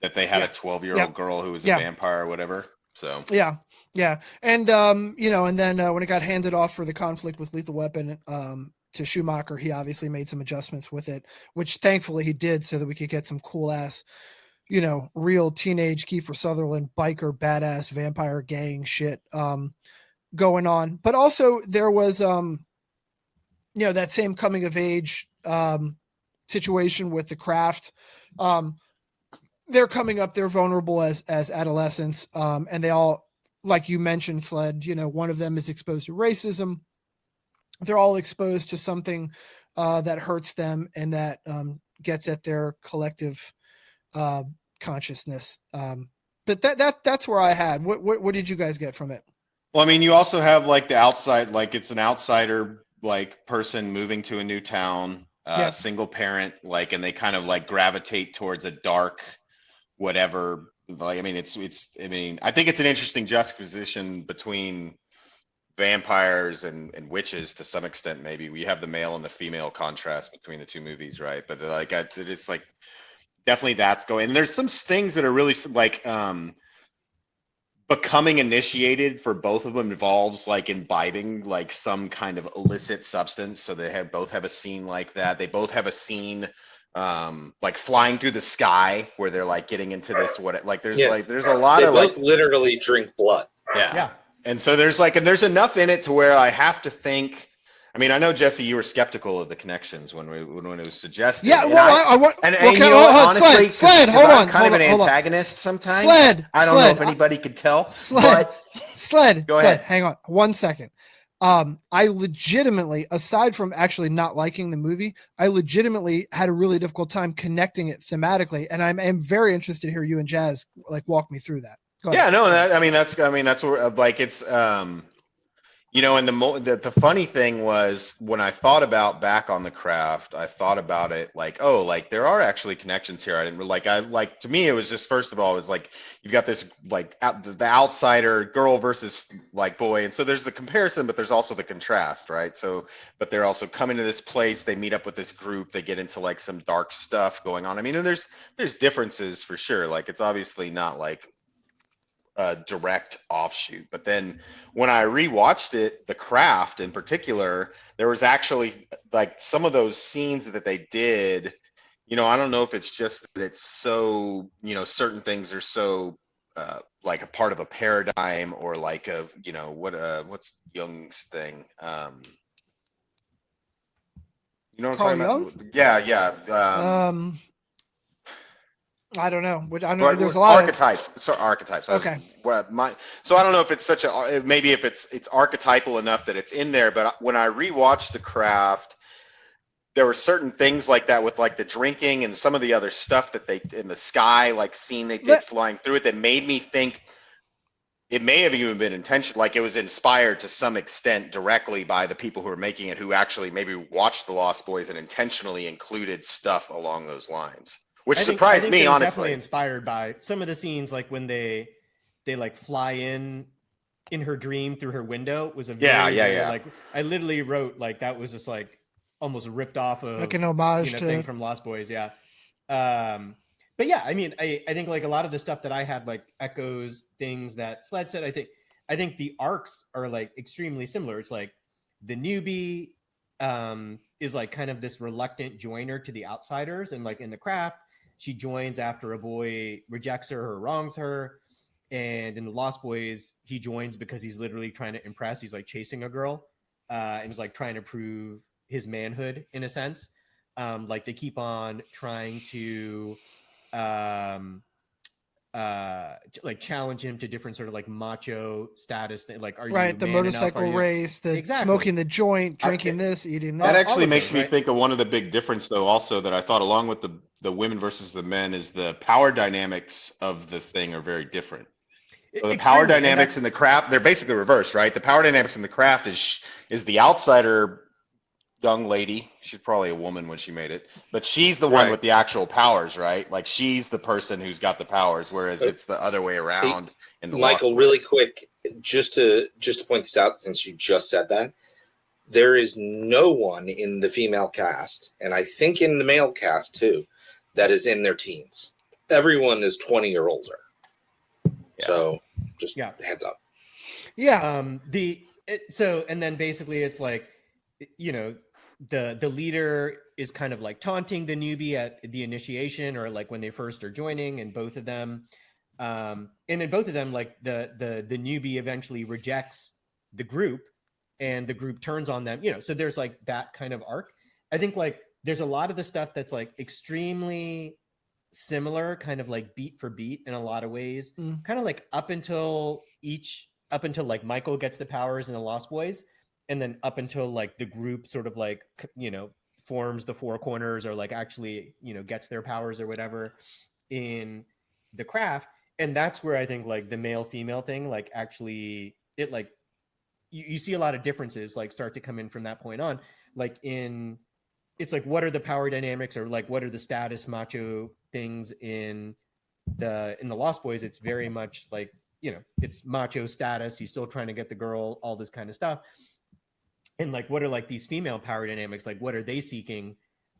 that they had Yeah. a 12-year-old girl who was a Yeah. vampire or whatever. So Yeah, yeah, and and then when it got handed off for the conflict with Lethal Weapon to Schumacher, he obviously made some adjustments with it, which thankfully he did, so that we could get some cool ass, real teenage Kiefer Sutherland biker badass vampire gang shit going on. But also there was that same coming of age situation with The Craft. They're coming up, they're vulnerable as adolescents, and they all, like you mentioned, Sled, one of them is exposed to racism. They're all exposed to something that hurts them and that gets at their collective consciousness. But that's where I had. What did you guys get from it? well, I mean, you also have like the outside, like it's an outsider like person moving to a new town, Yeah. single parent, like, and they kind of like gravitate towards a dark whatever. Like, I mean, I mean, I think it's an interesting juxtaposition between vampires and witches to some extent. Maybe we have the male and the female contrast between the two movies, right? But like, it's like definitely that's going. And there's some things that are really like becoming initiated for both of them involves like imbibing like some kind of illicit substance. So they both have a scene like that. They both have a scene like flying through the sky where they're like getting into this there's Yeah. there's a lot They of both like literally drink blood. Yeah. and so there's enough in it to where I have to think. I mean, I know, Jesse, you were skeptical of the connections when it was suggested. Yeah, and well, I want. and okay, you know what, hold on, honestly, Sled, 'cause hold I'm on, kind of an hold on. antagonist sometimes. Sled, I don't know if Sled, anybody could tell. Sled, But Go ahead. hang on 1 second. I legitimately, aside from actually not liking the movie, I legitimately had a really difficult time connecting it thematically, and I'm very interested to hear you and Jazz like walk me through that. Go ahead. Yeah, no, I mean that's where like it's and the funny thing was when I thought about Back on the Craft, I thought about it like, oh, like there are actually connections here. I didn't like to me it was just, first of all, it was like you've got this like the outsider girl versus like boy, and so there's the comparison, but there's also the contrast, right? So but they're also coming to this place, they meet up with this group, they get into like some dark stuff going on. I mean, and there's differences for sure. Like it's obviously not like a direct offshoot. But then when I rewatched it, The Craft in particular, there was actually like some of those scenes that they did, I don't know if it's just that it's so, certain things are so like a part of a paradigm or like a, what's Jung's thing? You know what I'm Carl talking about? Yeah. I don't know. I don't know. But There's a lot archetypes. So archetypes. Okay. So I don't know if it's maybe if it's archetypal enough that it's in there. But when I rewatched The Craft, there were certain things like that with like the drinking and some of the other stuff that they in the sky like scene they did flying through it that made me think it may have even been intentional, like it was inspired to some extent directly by the people who were making it, who actually maybe watched The Lost Boys and intentionally included stuff along those lines. Which surprised me, it was honestly. Definitely inspired by some of the scenes, like when they like fly in her dream through her window was a very, like I literally wrote like that was just like almost ripped off of like an homage to thing from Lost Boys, yeah. But yeah, I mean, I think like a lot of the stuff that I had like echoes things that Sled said. I think the arcs are like extremely similar. It's like the newbie is like kind of this reluctant joiner to the outsiders, and like in The Craft, she joins after a boy rejects her or wrongs her. And in The Lost Boys, he joins because he's literally trying to impress. He's like chasing a girl and is like trying to prove his manhood in a sense. Like they keep on trying to like challenge him to different sort of like macho status. Like, are you the motorcycle race, the smoking the joint, drinking this, eating that. That actually makes me think of one of the big difference, though, also that I thought along with the women versus the men is the power dynamics of the thing are very different. So the power dynamics in The Craft, they're basically reversed, right? The power dynamics in The Craft is the outsider young lady. She's probably a woman when she made it, but she's the one with the actual powers, right? Like she's the person who's got the powers, whereas it's the other way around. In the Michael, really quick, just to point this out, since you just said that, there is no one in the female cast, and I think in the male cast too, that is in their teens. everyone is 20 or older. Yeah. So just Yeah. heads up. Yeah. And then basically it's like, you know, the leader is kind of like taunting the newbie at the initiation or like when they first are joining, and both of them and in both of them, like the newbie eventually rejects the group and the group turns on them, you know. So there's like that kind of arc. I think like there's a lot of the stuff that's like extremely similar, kind of like beat for beat in a lot of ways, kind of like up until like Michael gets the powers in the Lost Boys, and then up until like the group sort of like, you know, forms the four corners or like actually, you know, gets their powers or whatever in the Craft. And that's where I think like the male female thing, like actually it like you see a lot of differences like start to come in from that point on. Like it's like, what are the power dynamics, or like what are the status macho things in the Lost Boys? It's very much like, you know, it's macho status, he's still trying to get the girl, all this kind of stuff. And like, what are like these female power dynamics, like what are they seeking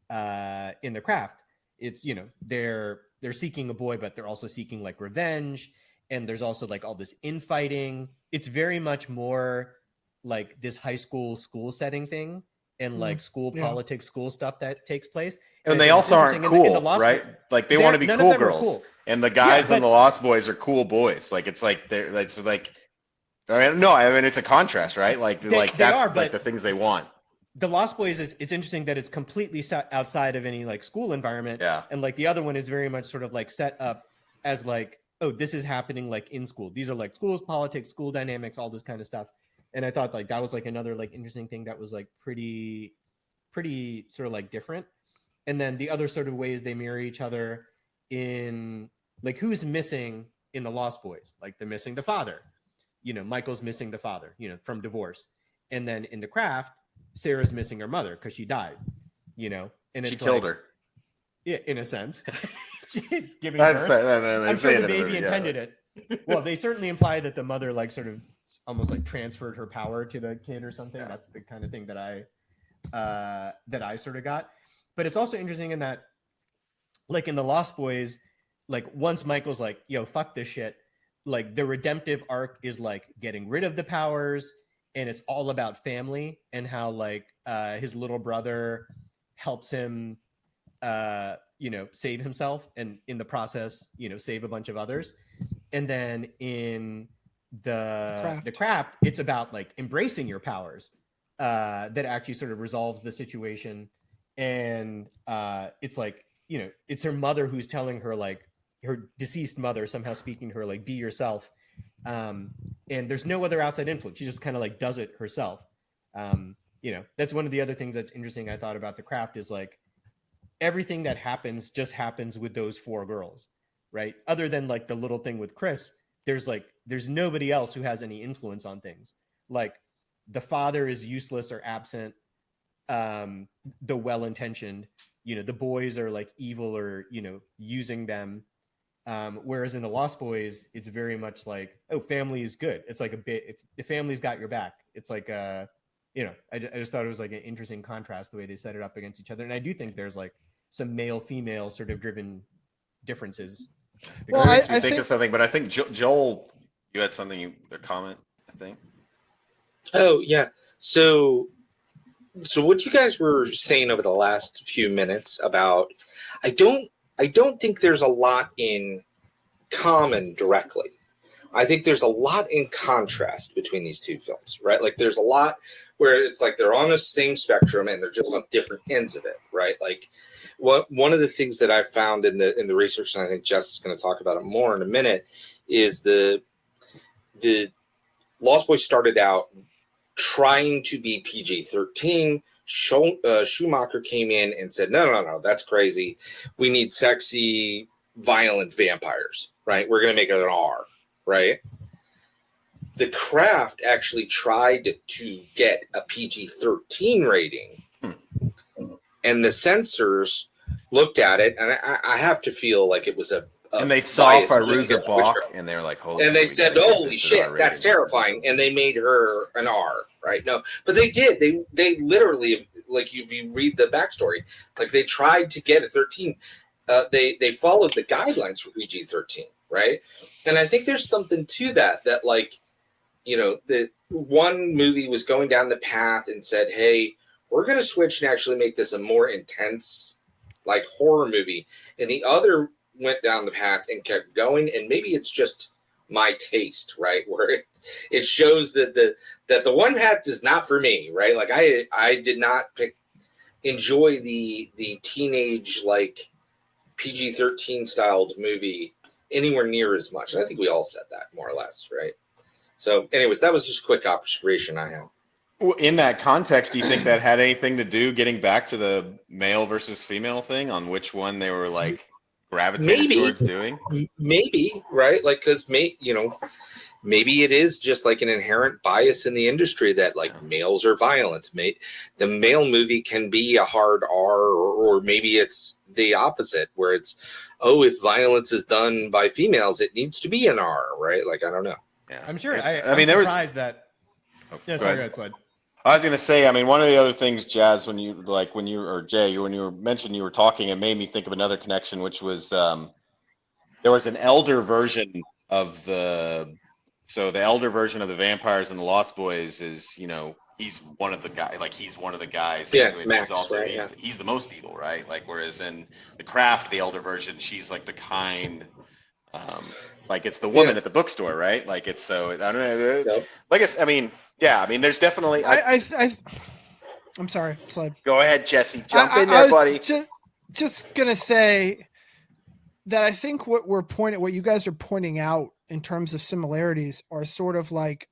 in the Craft? It's, you know, they're seeking a boy, but they're also seeking like revenge, and there's also like all this infighting. It's very much more like this high school setting thing, and like school politics, school stuff that takes place. And they also aren't cool, right? Like they want to be cool girls. Cool. And the guys in the Lost Boys are cool boys. Like it's like it's like, I mean, no, I mean it's a contrast, right? Like that's like the things they want. The Lost Boys it's interesting that it's completely outside of any like school environment. Yeah. And like the other one is very much sort of like set up as like, oh, this is happening like in school. These are like schools, politics, school dynamics, all this kind of stuff. And I thought like that was like another like interesting thing that was like pretty sort of like different. And then the other sort of ways they mirror each other in like who's missing in the Lost Boys. Like they're missing the father. You know, Michael's missing the father, you know, from divorce. And then in the Craft, Sarah's missing her mother because she died, you know, and she killed her. Yeah, in a sense. Giving I'm I'm sure the baby intended it. Well, they certainly imply that the mother like sort of almost like transferred her power to the kid or something. Yeah. That's the kind of thing that I sort of got. But it's also interesting in that, like in the Lost Boys, like once Michael's like, yo, fuck this shit, like the redemptive arc is like getting rid of the powers, and it's all about family and how like his little brother helps him you know, save himself, and in the process, you know, save a bunch of others. And then in the Craft, it's about like embracing your powers that actually sort of resolves the situation. And it's like, you know, it's her mother who's telling her, like her deceased mother somehow speaking to her, like, be yourself. And there's no other outside influence. She just kind of like does it herself. You know, that's one of the other things that's interesting I thought about the Craft is like everything that happens just happens with those four girls, right? Other than like the little thing with Chris, there's nobody else who has any influence on things. Like the father is useless or absent. The well-intentioned, you know, the boys are like evil or, you know, using them. Whereas in the Lost Boys, it's very much like, oh, family is good. It's like a bit, if the family's got your back, it's like, you know, I just thought it was like an interesting contrast the way they set it up against each other. And I do think there's like some male female sort of driven differences. Well, I think of something, but I think Joel, you had something, a comment, I think. Oh yeah. So what you guys were saying over the last few minutes about, I don't think there's a lot in common directly. I think there's a lot in contrast between these two films, right? Like there's a lot where it's like they're on the same spectrum and they're just on different ends of it, right? Like one of the things that I found in the research, and I think Jess is going to talk about it more in a minute, is the Lost Boys started out trying to be PG-13. Schumacher came in and said, no, that's crazy. We need sexy, violent vampires, right? We're going to make it an R, right? The Craft actually tried to get a PG-13 rating, and the censors looked at it, and I have to feel like it was a and they saw Fairuza Balk, and they were like, holy, and they said, holy shit, that's terrifying. And they made her an R, right? No, but they did. They literally, like, if you read the backstory, like they tried to get a 13. they followed the guidelines for PG-13, right? And I think there's something to that like, you know, the one movie was going down the path and said, hey, we're going to switch and actually make this a more intense, like, horror movie. And the other went down the path and kept going. And maybe it's just my taste, right? Where it shows that the one path is not for me, right? Like, I did not enjoy the teenage, like, PG-13 styled movie anywhere near as much. And I think we all said that, more or less, right? So, anyways, that was just a quick observation I had. Well, in that context, do you think that had anything to do getting back to the male versus female thing on which one they were like gravitated towards doing? Maybe, right? Like, because maybe it is just like an inherent bias in the industry that like males are violent. The male movie can be a hard R, or maybe it's the opposite where it's, oh, if violence is done by females, it needs to be an R, right? Like, I don't know. Yeah. I'm sure. I I'm mean, there was. surprised that. Oh, Yeah, go sorry, ahead. go ahead, Slide. I was gonna say, I mean, one of the other things, Jazz, when you or Jay, when you were mentioned you were talking, it made me think of another connection, which was there was an elder version of the elder version of the Vampires and the Lost Boys is, you know, he's one of the guys. Yeah, into it. Max, he's also right, he's the most evil, right? Like, whereas in the Craft, the elder version, she's like the kind. Like it's the woman at the bookstore, right? Like it's so I don't know. Yep. Like I mean, yeah, I mean, there's definitely. I'm sorry, Slide. Go ahead, Jesse. Jump in I there, was buddy. Just gonna say that I think what you guys are pointing out in terms of similarities are sort of like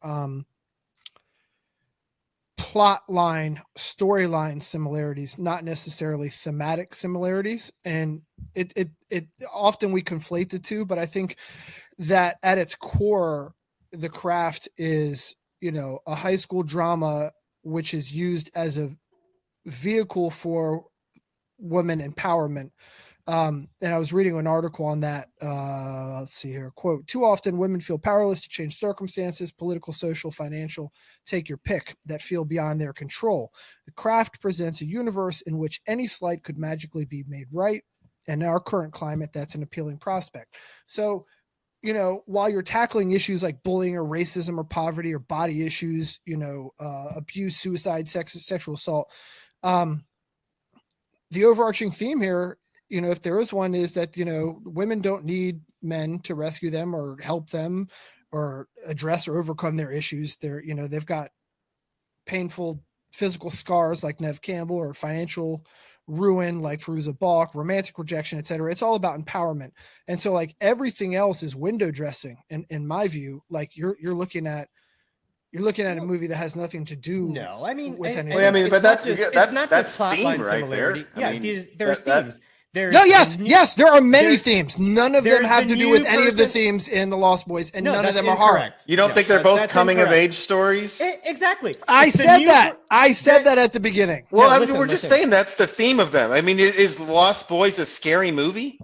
plot line, storyline similarities, not necessarily thematic similarities. And it often we conflate the two, but I think that at its core, The Craft is, you know, a high school drama which is used as a vehicle for women empowerment. And I was reading an article on that. Let's see here. Quote, too often women feel powerless to change circumstances, political, social, financial, take your pick, that feel beyond their control. The Craft presents a universe in which any slight could magically be made right. And in our current climate, that's an appealing prospect. So, you know, while you're tackling issues like bullying or racism or poverty or body issues, you know, abuse, suicide, sexual assault, the overarching theme here, you know, if there is one, is that, you know, women don't need men to rescue them or help them or address or overcome their issues. They're, you know, they've got painful physical scars like Nev Campbell, or financial ruin like Fairuza Balk, romantic rejection, etc. It's all about empowerment. And so like everything else is window dressing. And in my view, like you're looking at a movie that has nothing to do. No, I mean, with anything. Well, I mean, but that's not just plot theme line right similarity. there. I Yeah, mean, there's that- themes. There's No, yes, there are many there's- themes. None of them there's have the to do new with any of the person- themes in The Lost Boys, and No, none of that's them are hard. incorrect. You don't No, think they're both that's coming of incorrect. age stories? Exactly. I It's the said new that. per- I said that at the beginning. Well, No, I mean, listen, we're just listen. saying that's the theme of them. I mean, is Lost Boys a scary movie?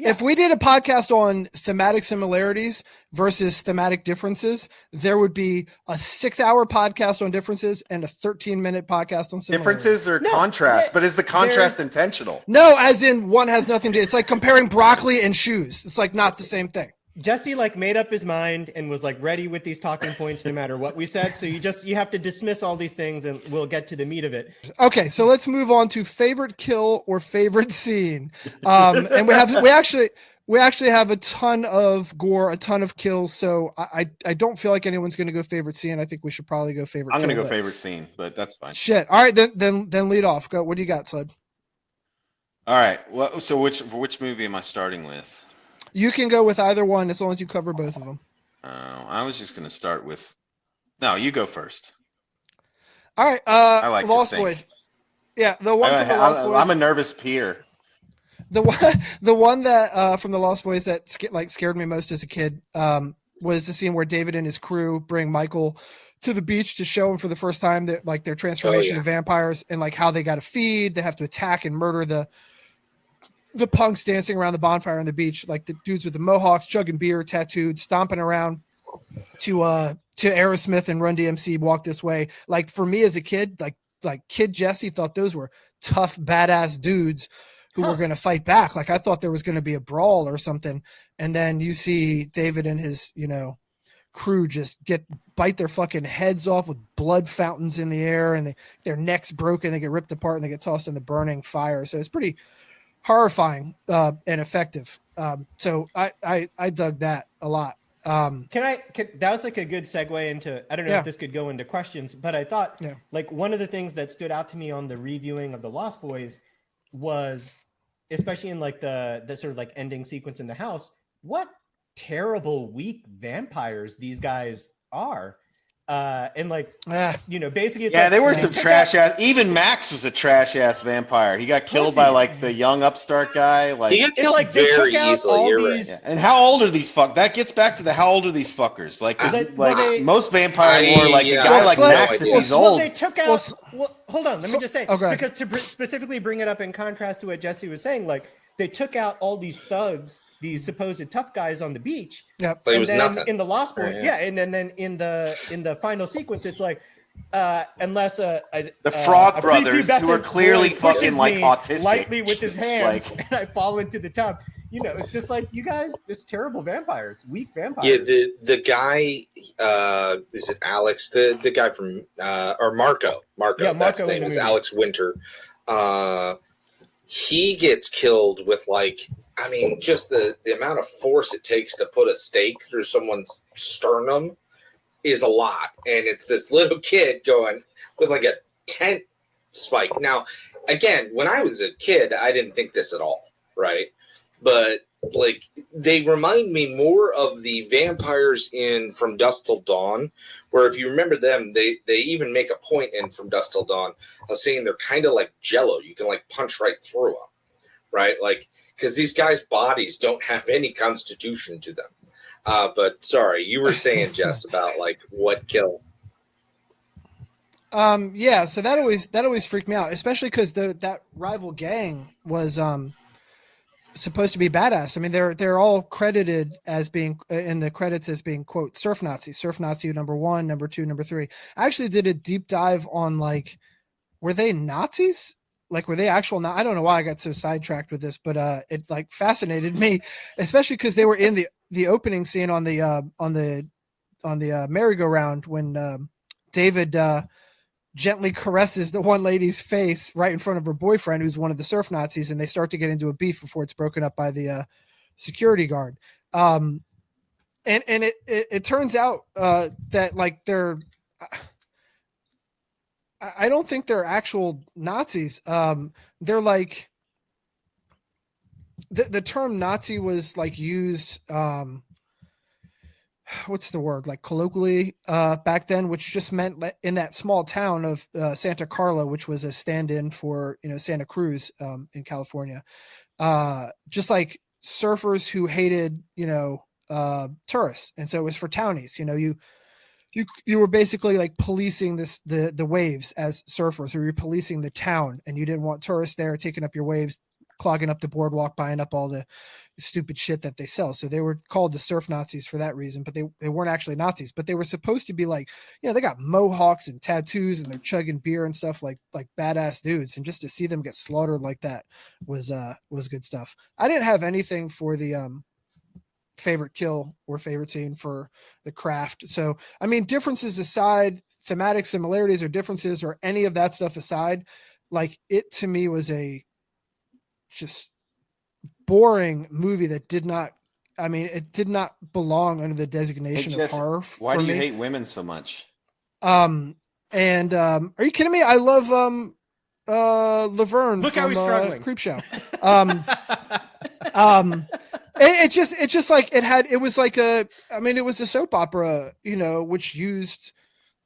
Yeah. If we did a podcast on thematic similarities versus thematic differences, there would be a 6-hour podcast on differences and a 13-minute podcast on similarities. Differences or No, contrast? yeah, But is the contrast there's- intentional? No, as in one has nothing to. It's like comparing broccoli and shoes. It's like not the same thing. Jesse like made up his mind and was like ready with these talking points no matter what we said. So you have to dismiss all these things and we'll get to the meat of it. Okay, so let's move on to favorite kill or favorite scene. And we actually have a ton of gore, a ton of kills. So I don't feel like anyone's going to go favorite scene. I think we should probably go favorite. I'm going to kill, go but- favorite scene, but that's fine. Shit. All right, then lead off. Go. What do you got, Sled? All right. Well, so which movie am I starting with? You can go with either one as long as you cover both of them. I was just going to start with. No, you go first. All right. I like to Lost think. Boys. Yeah, the one from the Lost Boys. I'm a nervous peer. The one that from the Lost Boys that scared me most as a kid was the scene where David and his crew bring Michael to the beach to show him for the first time that like their transformation to vampires and like how they got to feed. They have to attack and murder the punks dancing around the bonfire on the beach, like the dudes with the mohawks, chugging beer, tattooed, stomping around to Aerosmith and Run DMC, Walk This Way. Like for me as a kid, like kid Jesse thought those were tough, badass dudes who were going to fight back. Like I thought there was going to be a brawl or something. And then you see David and his, crew just bite their fucking heads off with blood fountains in the air, and their necks broken. They get ripped apart and they get tossed in the burning fire. So it's pretty horrifying and effective. So I dug that a lot. That was like a good segue into, I don't know Yeah. if this could go into questions, but I thought Yeah. like one of the things that stood out to me on the reviewing of the Lost Boys was, especially in like the sort of like ending sequence in the house, what terrible, weak vampires these guys are. And like, basically it's Yeah, like, there were they some took trash out- ass. Even Max was a trash ass vampire. He got killed by Pussies. like the young upstart guy. Like, He got It's killed like they very took out easily. all You're these- right. yeah. And how old are these fuck? That gets back to the how old are these fuckers? Like, 'cause, most vampire lore, like a yeah, guy well, like Sled- Max, if well, he's Sled- Well, old, they took out. Hold on. Let me just say, okay. because to specifically bring it up in contrast to what Jesse was saying, like they took out all these thugs, these supposed tough guys on the beach. Yep. But it And was then nothing. in the Lost Boy, Right, yeah, and then in the final sequence, it's like unless the Frog a Brothers, who are prepubescent clearly boy pushes fucking like me autistic, lightly with his hands, like- and I fall into the tub. It's just like you guys, it's terrible vampires, weak vampires. Yeah, the guy is it Alex? The guy from or Marco. Yeah, That's Marco the in name the is movie. Alex Winter. He gets killed with just the amount of force it takes to put a stake through someone's sternum is a lot. And it's this little kid going with like a tent spike. Now, again, when I was a kid, I didn't think this at all, right? But like they remind me more of the vampires in From Dusk Till Dawn, where if you remember them, they even make a point in From Dusk Till Dawn of saying they're kind of like Jello. You can like punch right through them, right? Like because these guys' bodies don't have any constitution to them. But sorry, you were saying, Jess, about like what kill. Yeah, so that always freaked me out, especially because that rival gang was supposed to be badass. I mean, they're all credited as being in the credits as being quote surf Nazi number 1, number 2, number 3. I actually did a deep dive on like, were they Nazis? Like, were they actual? I don't know why I got so sidetracked with this, but it like fascinated me, especially because they were in the opening scene on the merry-go-round when David gently caresses the one lady's face right in front of her boyfriend, who's one of the surf Nazis, and they start to get into a beef before it's broken up by the security guard. And it turns out that like they're, I don't think they're actual Nazis. They're like the term Nazi was like used. What's the word, like colloquially back then, which just meant in that small town of Santa Carla, which was a stand-in for Santa Cruz in California, just like surfers who hated tourists, and so it was for townies. You were basically like policing the waves as surfers, or you're policing the town, and you didn't want tourists there taking up your waves, clogging up the boardwalk, buying up all the stupid shit that they sell. So they were called the surf Nazis for that reason, but they weren't actually Nazis, but they were supposed to be like, they got mohawks and tattoos and they're chugging beer and stuff like badass dudes. And just to see them get slaughtered like that was good stuff. I didn't have anything for the favorite kill or favorite scene for The Craft. So, I mean, differences aside, thematic similarities or differences or any of that stuff aside, like it to me was a just boring movie that did not belong under the designation of horror why for do you me. hate women so much? Are you kidding me? I love Laverne Look from how he's struggling. Creepshow. It's just like it was a soap opera, which used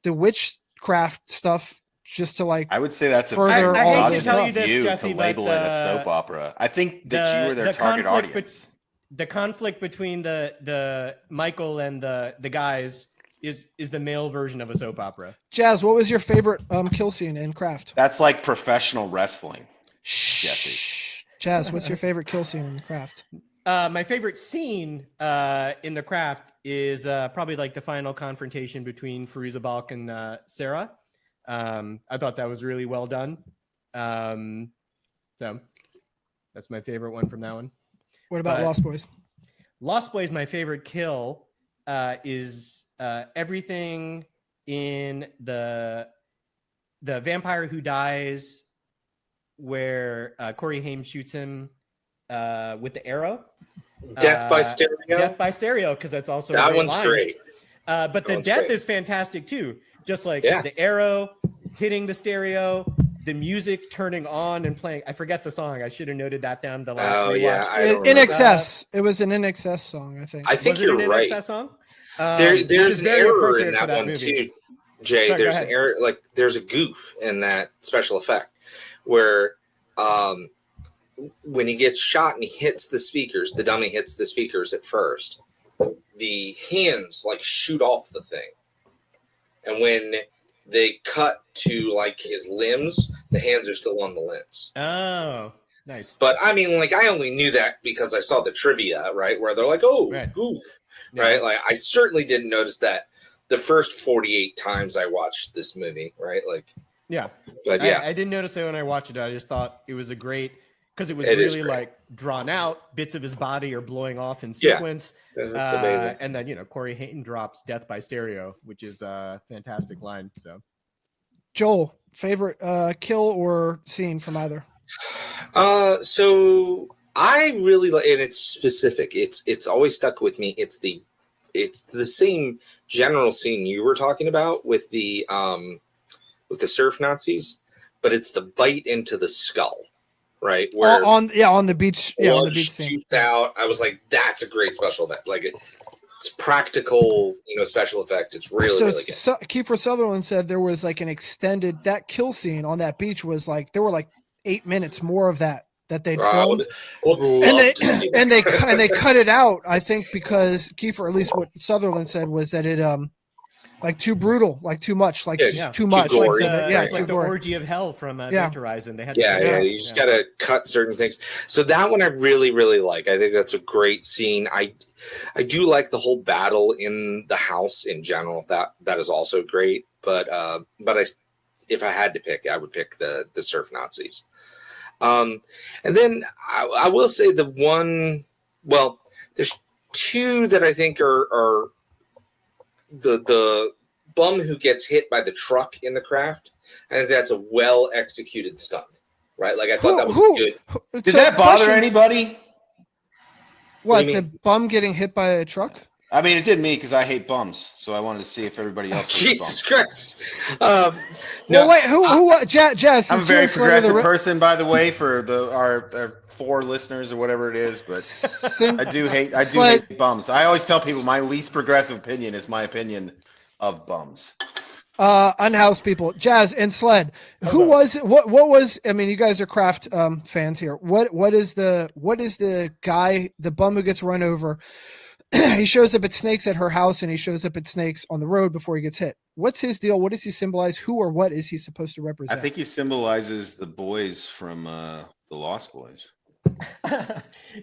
the witchcraft stuff just to like I would say that's a further very I hate to misogynistic tell you this, view Jesse, to but label it a soap opera. I think that you were their target audience. The conflict between the Michael and the guys is the male version of a soap opera. Jazz, what was your favorite kill scene in Craft? That's like professional wrestling. Shh. Jazz, what's your favorite kill scene in Craft? My favorite scene in The Craft is probably like the final confrontation between Fairuza Balk and Sarah. I thought that was really well done. So That's my favorite one from that one. What about But- Lost Boys? Lost Boys, my favorite kill is everything in the vampire who dies, where Corey Haim shoots him with the arrow. Death by Stereo. Death by stereo, because that's also a that great one's line. great. But That the one's death great. is fantastic too. Just like Yeah. the arrow hitting the stereo, the music turning on and playing. I forget the song. I should have noted that down the last Oh rewatch. yeah, I don't In remember. excess. It was an In Excess song, I think. I think Was it you're an right. NXS song? There, Which there's is an very error appropriate in for that one movie. too, Jay. Sorry, go There's an ahead. error, like there's a goof in that special effect where when he gets shot and he hits the speakers, the dummy hits the speakers at first. The hands like shoot off the thing, and when they cut to like his limbs, the hands are still on the limbs. Oh, nice. But I mean, like I only knew that because I saw the trivia, right? Where they're like, "Oh, Right. goof," Yeah. right? Like I certainly didn't notice that the first 48 times I watched this movie, right? Like, Yeah. but yeah, I didn't notice it when I watched it. I just thought it was a great, because it was It is really great. like drawn out. Bits of his body are blowing off in Yeah. sequence. it's amazing. And then, Corey Haim drops Death by Stereo, which is a fantastic line. So Joel, favorite kill or scene from either? So I really like, and it's specific. It's always stuck with me. It's the same general scene you were talking about with the surf Nazis, but it's the bite into the skull, right? Where On the beach. Yeah, on the blood beach scene. shoots out. I was like, that's a great special effect. Like it's practical, special effect. It's really So, really good. Kiefer Sutherland said there was like an extended, that kill scene on that beach was like, there were like 8 minutes more of that they'd I filmed. would love to see that. and they cut it out, I think, because Kiefer, at least what Sutherland said, was that it like too brutal, like too much, like Yeah, too too much. gory. Like, so that- yeah, it's too like the gory. orgy of hell from Yeah. Event Horizon. They had to Yeah, cut it yeah, out. you just gotta cut certain things. So that one I really, really like. I think that's a great scene. I do like the whole battle in the house in general. That is also great. But if I had to pick, I would pick the surf Nazis. And then I will say the one. Well, there's two that I think are the bum who gets hit by the truck in the craft. I think that's a well executed stunt, right? Like I thought that was good. Did that bother anybody? What, What do you the mean? bum getting hit by a truck? I mean, it did me because I hate bums, so I wanted to see if everybody else. hated Jesus bums. Christ! Well, No, wait, who Jazz? I'm a since very you're Slender the progressive Ri- person, by the way, for our 4 listeners or whatever it is. But sin- I do hate Sled- hate bums. I always tell people my least progressive opinion is my opinion of bums. unhoused people, Jazz and Sled. Who was it? What was? I mean, you guys are craft fans here. What is the guy, the bum who gets run over? He shows up at Snakes at her house, and he shows up at Snakes on the road before he gets hit. What's his deal? What does he symbolize? Who or what is he supposed to represent? I think he symbolizes the boys from the Lost Boys.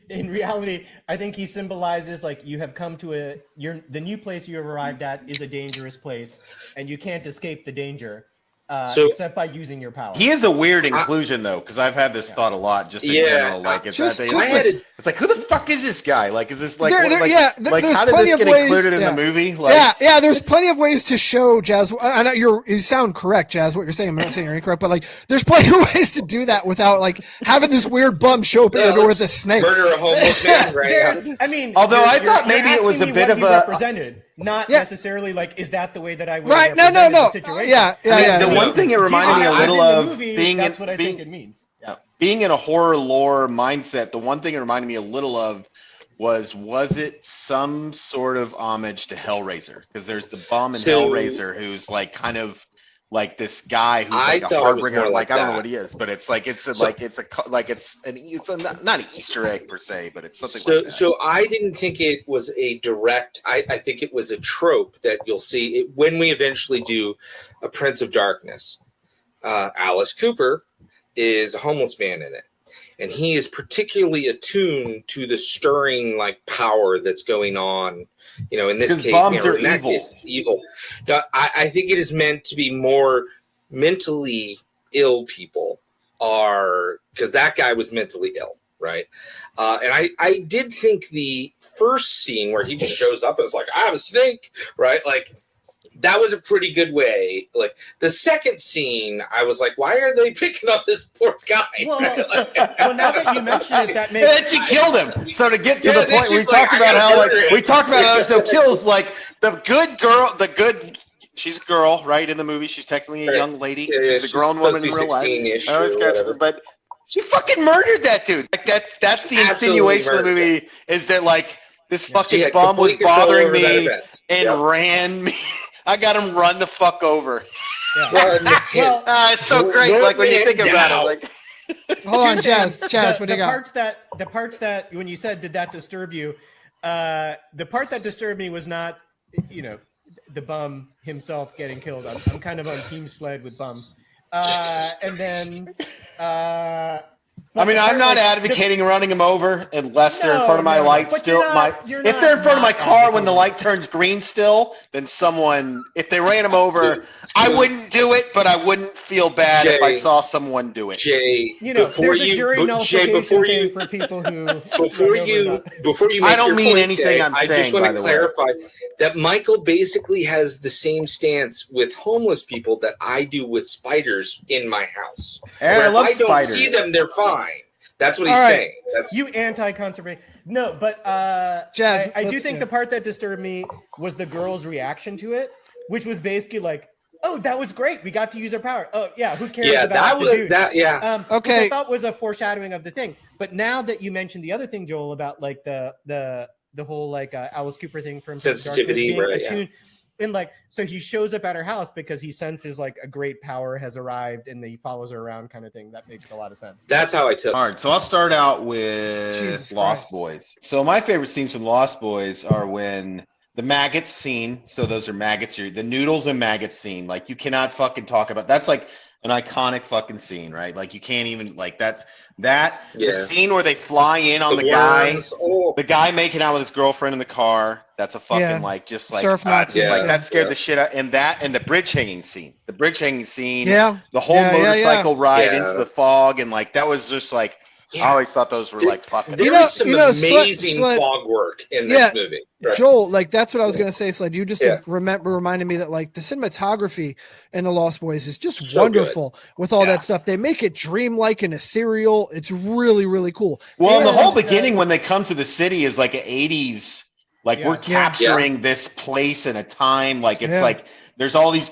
In reality, I think he symbolizes like you have come to the new place you have arrived at is a dangerous place, and you can't escape the danger except by using your power. He is a weird inclusion though, because I've had this thought a lot. Just in general, like it's it's like, who the fuck is this guy? Like, is this like, There's how did plenty this of get ways- included in yeah. the movie? Like, yeah. There's plenty of ways to show Jazz. I know you sound correct, Jazz. What you're saying, I'm not saying you're incorrect, but like, there's plenty of ways to do that without like having this weird bum show up at your door with a snake. Murder a homeless man, right? There's- I mean, Although I you're thought maybe it was asking a me bit what of he a- represented, not Yeah. necessarily like is that the way that I would Right? No. represent the situation. Yeah. the one thing it reminded me a As in little the of movie, being that's in, what I being, think it means. Yeah. being in a horror lore mindset. The one thing it reminded me a little of was it some sort of homage to Hellraiser? Because there's the bum in So- Hellraiser who's like kind of like this guy who's I like a thought it was more hardbringer. like Like I don't know that. what he is, but it's like it's not an Easter egg per se, but it's something So, like that. so I didn't think it was a direct. I think it was a trope that you'll see it, when we eventually do a Prince of Darkness. Alice Cooper is a homeless man in it, and he is particularly attuned to the stirring like power that's going on. In this 'Cause case, bombs or are in that evil. case, it's evil. Now, I think it is meant to be more mentally ill people are, because that guy was mentally ill. right? And I did think the first scene where he just shows up and is like, I have a snake, right? Like, that was a pretty good way. Like, the second scene, I was like, why are they picking up this poor guy? Well, well, now that you mention it, that And then makes she killed him. So to get to Yeah, the then point, we she's like, talked "I about gotta how like murder him." we talked about how there's no kills. Like the good girl, she's a girl, right? In the movie, she's technically a Right. young lady. Yeah, she's a grown supposed woman to in be real life. 16-ish I always or catch whatever. her, but she fucking murdered that dude. Like that's the Absolutely insinuation of the murdered movie is that like this Yeah, She fucking had bum was complete control bothering over that me event. and Yep. ran me. I got him run the fuck over. yeah. Well, Well, It's so Run great. Like when you man think about down. it, like Hold on, Here's Jazz. the- Jazz, the, what do you the got? parts that when you said did that disturb you, the part that disturbed me was not, you know, the bum himself getting killed. I'm kind of on team sled with bums. And then I mean, I'm not like, advocating running them over unless they're in No, front of my no, no. light. But Still, you're if they're in front of my not car when the advocating. light turns green, still, then if they ran them over, I wouldn't do it, but I wouldn't feel bad if I Jay- saw someone do it. Jay, You know, before there's a you, jury Jay, nullification before thing you, for people who before run over you, that. before you I make don't your mean point, anything Jay, I'm I just saying, want by to the way. clarify that Michael basically has the same stance with homeless people that I do with spiders in my house. And Where I if love I don't spiders. see them, they're fine. That's what he's All right. saying. That's You anti-conservation. No, but Jazz, I do let's- think yeah. the part that disturbed me was the girl's reaction to it, which was basically like, "Oh, that was great. We got to use our power. Oh, yeah. Who cares yeah, about that the was dude?" that. Yeah, Which Okay. I thought was a foreshadowing of the thing. But now that you mentioned the other thing, Joel, about like the whole like Alice Cooper thing from Sensitivity, Darkness being right, yeah. attuned. And like, so he shows up at her house because he senses like a great power has arrived, and he follows her around, kind of thing. That makes a lot of sense. that's how I took. All right, so I'll start out with Jesus Lost Christ. Boys. So my favorite scenes from Lost Boys are when the maggots scene. So those are maggots here. The noodles and maggots scene. Like you cannot fucking talk about. That's like an iconic fucking scene, right? Like you can't even like that. The Yeah. scene where they fly in on the guy. worms, oh, The guy making out with his girlfriend in the car. That's a fucking Yeah. like just like Surf Nazi, yeah. like that scared Yeah. the shit out. And the bridge hanging scene. The bridge hanging scene. Yeah. The whole Yeah, yeah, yeah. motorcycle ride Yeah. into the fog and like that was just like I yeah. always thought those were like fucking. There You know- is some you know, Sled- amazing Sled- fog work in Yeah. this movie. Right. Joel, like that's what I was gonna say, Sled. You just Yeah. reminded me that like the cinematography in the Lost Boys is just So wonderful with all Yeah. that stuff. They make it dreamlike and ethereal. It's really, really cool. Well, And, the whole beginning when they come to the city is like an 80s. Like Yeah. we're Yeah. capturing this place and a time. Like it's Yeah. like there's all these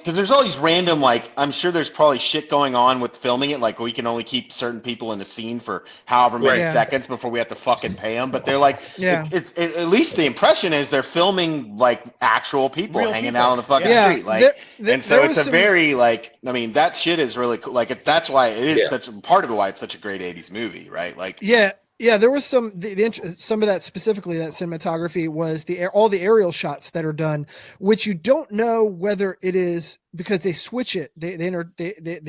random like I'm sure there's probably shit going on with filming it. Like we can only keep certain people in the scene for however many Right. Yeah. seconds before we have to fucking pay them. But they're like, Yeah. at least the impression is they're filming like actual people Real hanging people. out on the fucking Yeah. street. Like and so there it's was a some- very like I mean that shit is really cool. Like that's why it is Yeah. such a part of why it's such a great 80s movie, right? Like Yeah, there was some some of that specifically. That cinematography was all the aerial shots that are done, which you don't know whether it is because they switch it. The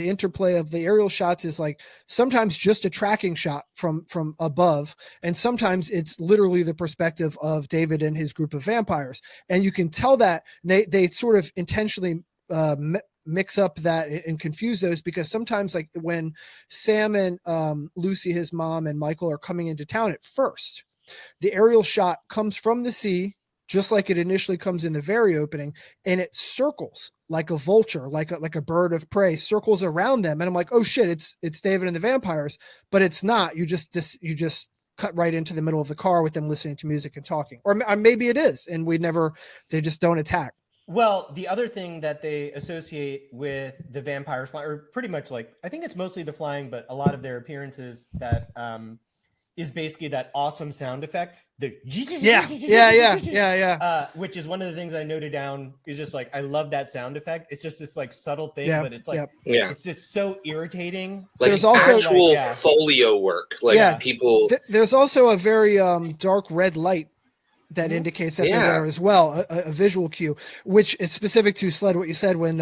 interplay of the aerial shots is like sometimes just a tracking shot from above, and sometimes it's literally the perspective of David and his group of vampires, and you can tell that they sort of intentionally mix up that and confuse those because sometimes like when Sam and Lucy, his mom, and Michael are coming into town at first, the aerial shot comes from the sea just like it initially comes in the very opening, and it circles like a vulture, like a bird of prey, circles around them, and I'm like, oh shit, it's David and the vampires, but it's not. You just cut right into the middle of the car with them listening to music and talking, or maybe it is, and they just don't attack. Well, the other thing that they associate with the vampires, or pretty much like, I think it's mostly the flying, but a lot of their appearances that is basically that awesome sound effect. The Yeah. which is one of the things I noted down is just like, I love that sound effect. It's just this like subtle thing, Yeah, but it's like, yeah. Yeah. it's just so irritating. Like There's also- actual Yeah. folio work. Like Yeah. people There's also a very dark red light that Mhm. indicates that Yeah. they're there as well, a visual cue, which is specific to Sled. What you said when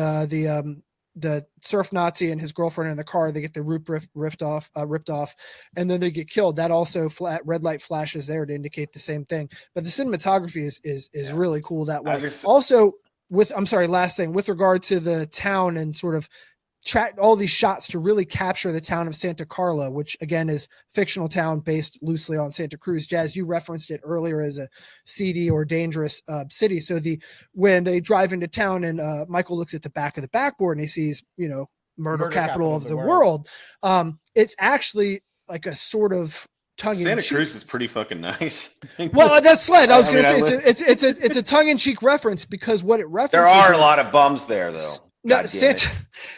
the surf Nazi and his girlfriend are in the car, they get the roof ripped off, and then they get killed. That also red light flashes there to indicate the same thing. But the cinematography is Yeah. really cool that way. As it's- Also, last thing with regard to the town and sort of all these shots to really capture the town of Santa Carla, which again is fictional town based loosely on Santa Cruz. Jazz, you referenced it earlier as a seedy or dangerous city. So when they drive into town and Michael looks at the back of the backboard and he sees, murder capital of the world. It's actually like a sort of Santa Cruz is pretty fucking nice. Well, that's Sled. I was going to say I it's a tongue-in-cheek reference because what it references. There are a lot of bums there, though. No,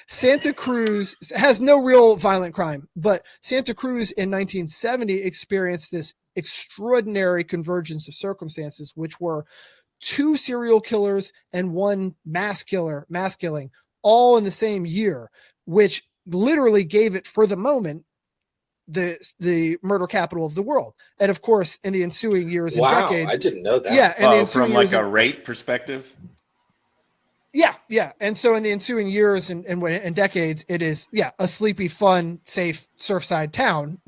Santa Cruz has no real violent crime, but Santa Cruz in 1970 experienced this extraordinary convergence of circumstances, which were 2 serial killers and 1 mass killing, all in the same year, which literally gave it, for the moment, the murder capital of the world. And of course, in the ensuing years and decades, I didn't know that. Yeah, and from like a rate perspective. Yeah. And so in the ensuing years and decades, it is a sleepy, fun, safe Surfside town.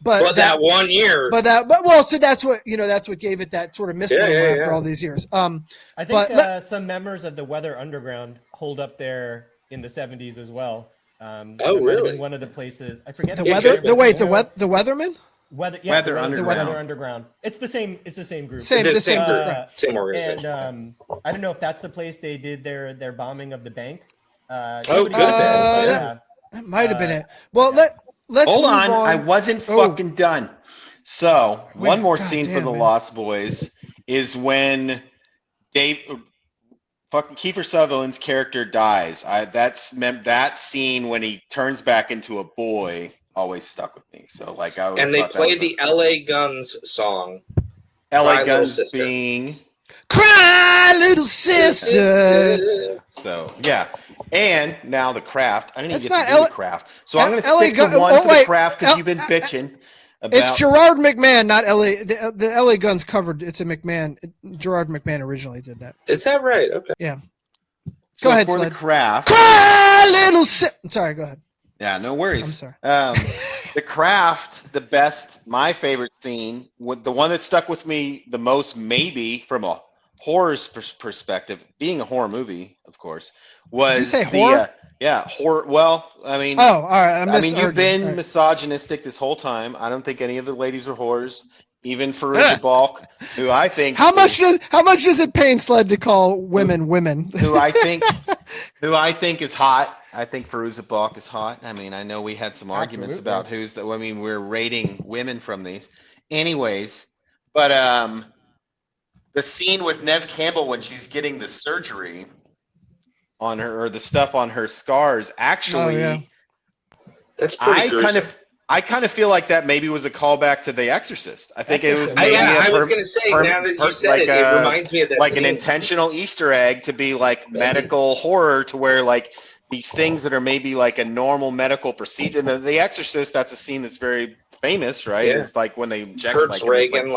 but that 1 year. So that's what that's what gave it that sort of misnomer after all these years. I think some members of the Weather Underground hold up there in the 70s as well. Really? One of the places I forget the Weathermen. Weather Underground. It's the same group. Same group. Same organization. And I don't know if that's the place they did their bombing of the bank. Could have been. That might have been it. Well, let's hold move on. I wasn't fucking done. So one more scene for the Lost Boys is when fucking Kiefer Sutherland's character dies. That scene when he turns back into a boy always stuck with me. So like I was, and they played the LA Guns song. LA Guns being Cry Little Sister. So yeah. And now The Craft. I didn't even get to do The Craft. So I'm gonna stick to one for The Craft because you've been bitching. It's Gerard McMahon, not LA. The LA Guns covered. It's a McMahon. Gerard McMahon originally did that. Is that right? Okay. Yeah. So go ahead, for Sled. The Craft. Cry Little Sister. Sorry, go ahead. Yeah, no worries. I'm sorry. The Craft, my favorite scene, the one that stuck with me the most, maybe from a horror perspective, being a horror movie, of course, was. Did you say horror? Horror. Well, I mean. Oh, all right. You've been misogynistic this whole time. I don't think any of the ladies are whores. Even Fairuza Balk, who I think. How much does it pain Sled to call women? Who I think is hot. I think Fairuza Balk is hot. I mean, I know we had some arguments about who's the. I mean, we're rating women from these, anyways. But the scene with Neve Campbell when she's getting the surgery on her, or the stuff on her scars, actually, that's pretty gruesome. I kind of feel like that maybe was a callback to The Exorcist. I think it was. Maybe I was going to say, now that you said it, it reminds me of that. Like scene. An intentional Easter egg to be like medical horror, to where like these things that are maybe like a normal medical procedure. And the Exorcist, that's a scene that's very famous, right? Yeah. It's like when they inject Kurtz Reagan,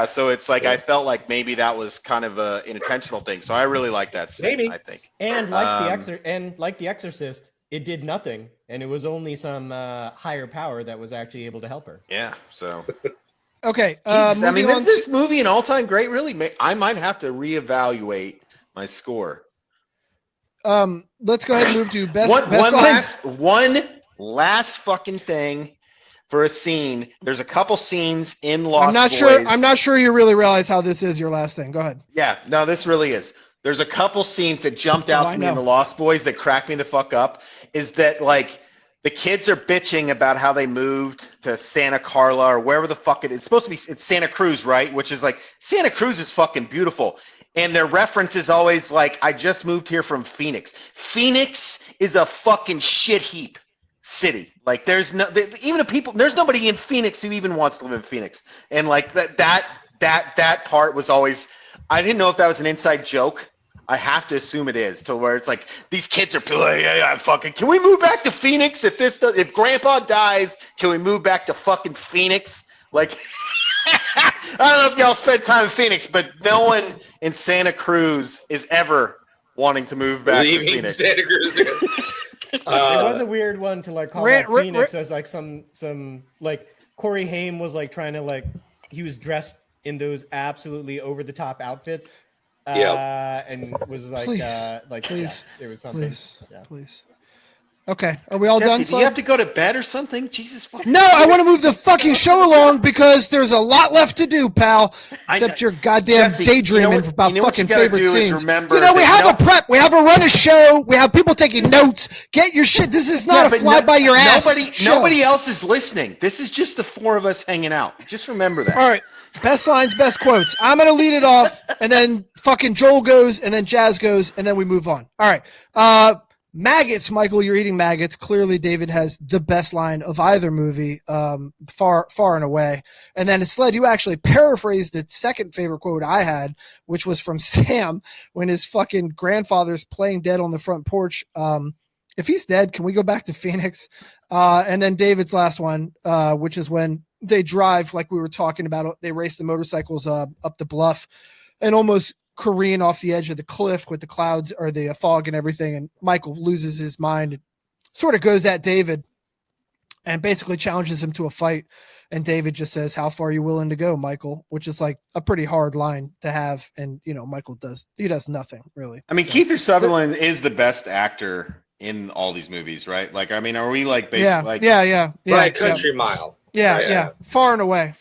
So it's like I felt like maybe that was kind of an intentional thing. So I really like that scene. Maybe. I think. And like the Exorcist, it did nothing, and it was only some higher power that was actually able to help her. Yeah. So. Okay. Jesus, I mean, is this movie an all-time great? Really, I might have to reevaluate my score. Let's go ahead and move to best one last fucking thing for a scene. There's a couple scenes in Lost Boys. I'm not sure you really realize how this is your last thing. Go ahead. Yeah, no, this really is. There's a couple scenes that jumped out to me in the Lost Boys that cracked me the fuck up. Is that like the kids are bitching about how they moved to Santa Carla or wherever the fuck it's supposed to be. It's Santa Cruz, right? Which is like Santa Cruz is fucking beautiful. And their reference is always like, I just moved here from Phoenix. Phoenix is a fucking shit heap city. Like there's nobody in Phoenix who even wants to live in Phoenix. And like that part was always, I didn't know if that was an inside joke. I have to assume it is, to where it's like these kids are like, yeah, fucking. Can we move back to Phoenix if Grandpa dies? Can we move back to fucking Phoenix? Like, I don't know if y'all spent time in Phoenix, but no one in Santa Cruz is ever wanting to move back to Phoenix. Santa Cruz. It was a weird one to like call out Phoenix as like some like Corey Haim was like trying to like, he was dressed in those absolutely over the top outfits. And was like, please, it was something. Please. Okay, are we all Jesse, done? do Sled? you have to go to bed or something? Jesus fucking. No, I want to move the fucking show along because there's a lot left to do, pal. Except your goddamn Jesse, daydreaming you know what- about you know what fucking you gotta favorite do is scenes. remember You know, we that have a prep. We have a run a show. We have people taking notes. Get your shit. This is not a but fly by your ass. Nobody, show. nobody else is listening. This is just the four of us hanging out. Just remember that. All right. Best lines, best quotes. I'm going to lead it off, and then fucking Joel goes, and then Jazz goes, and then we move on. All right. Maggots, Michael, you're eating maggots. Clearly, David has the best line of either movie, far and away. And then Sled, you actually paraphrased the second favorite quote I had, which was from Sam when his fucking grandfather's playing dead on the front porch. If he's dead, can we go back to Phoenix? And then David's last one, which is when they drive, like we were talking about, they race the motorcycles up the bluff and almost careen off the edge of the cliff with the clouds or the fog and everything. And Michael loses his mind and sort of goes at David and basically challenges him to a fight. And David just says, "How far are you willing to go, Michael?" Which is like a pretty hard line to have. And, you know, Michael does nothing really. I mean, So, Kiefer Sutherland is the best actor in all these movies, right? Like, I mean, are we like basically yeah, like? yeah. By a country mile. Yeah, Right, yeah. Far and away.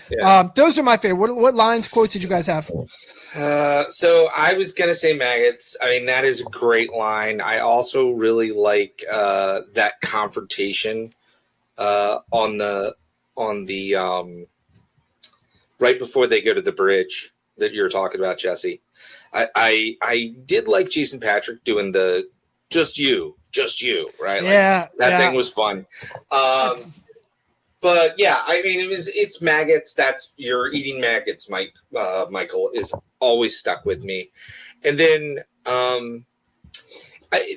Yeah. Those are my favorite. What lines, quotes did you guys have? So I was gonna say maggots. I mean, that is a great line. I also really like that confrontation on the right before they go to the bridge that you're talking about, Jesse. I did like Jason Patrick doing the just you, right? Like, Yeah, that thing was fun. But yeah, I mean, it's maggots. That's you're eating maggots, Michael is always stuck with me. And then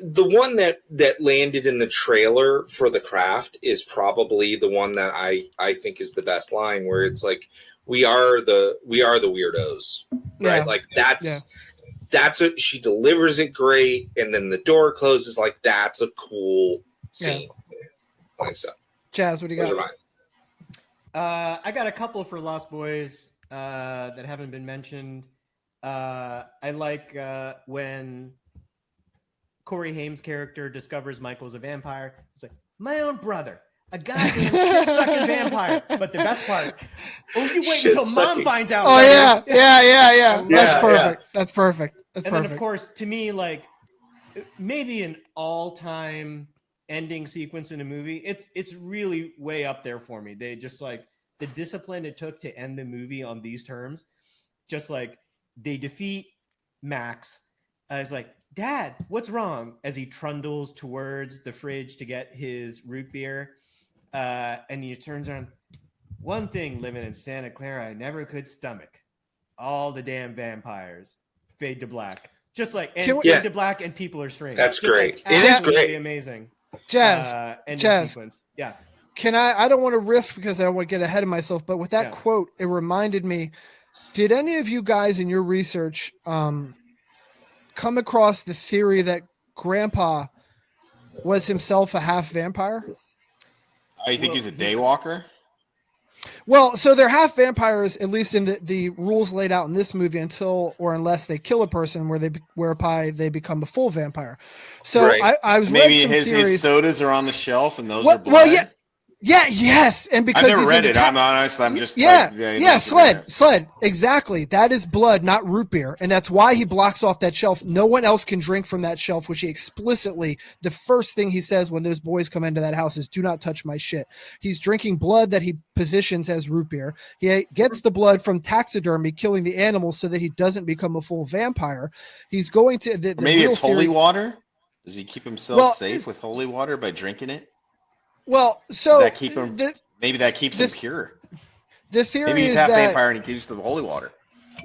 the one that landed in the trailer for The Craft is probably the one that I think is the best line, where it's like, we are the weirdos, right? Yeah. Like that's it. She delivers it great, and then the door closes. Like, that's a cool scene. Like, so. Jazz, what do you Those are got? mine. I got a couple for Lost Boys that haven't been mentioned. I like when Corey Haim's character discovers Michael's a vampire. He's like, my own brother, a goddamn shit-sucking vampire. But the best part, you wait until mom finds out. Oh, yeah. That's Yeah, perfect. That's perfect. That's And perfect. then, of course, to me, like, maybe an all-time ending sequence in a movie, it's really way up there for me. They just, like, the discipline it took to end the movie on these terms, just like they defeat Max. I was like, Dad, what's wrong? As he trundles towards the fridge to get his root beer. And he turns around. One thing living in Santa Clara I never could stomach. All the damn vampires. Fade to black. Just like, and fade to black and people are strange. That's just great. Like, It is absolutely great. Amazing. Jazz, Ending Jazz. sequence. Yeah. Can I don't want to riff because I don't want to get ahead of myself, but with that quote, it reminded me, did any of you guys in your research come across the theory that Grandpa was himself a half vampire? I think he's a daywalker. Well, so they're half vampires, at least in the rules laid out in this movie, until or unless they kill a person, whereby they become a full vampire. So Right. I was Maybe read some his theories. sodas are on the shelf and those Well- are blood. well, yeah. Yes, and because I've never he's read into it. I'm honest. I'm just yeah, like, sled. Exactly. That is blood, not root beer, and that's why he blocks off that shelf. No one else can drink from that shelf, which he explicitly, the first thing he says when those boys come into that house is, "Do not touch my shit." He's drinking blood that he positions as root beer. He gets the blood from taxidermy, killing the animals so that he doesn't become a full vampire. He's going to the Maybe real it's holy theory- water. Does he keep himself Well, safe with holy water by drinking it? Well, so Does that keep him? Maybe that keeps him the- pure. The theory Maybe he's is half that vampire and he keeps the holy water.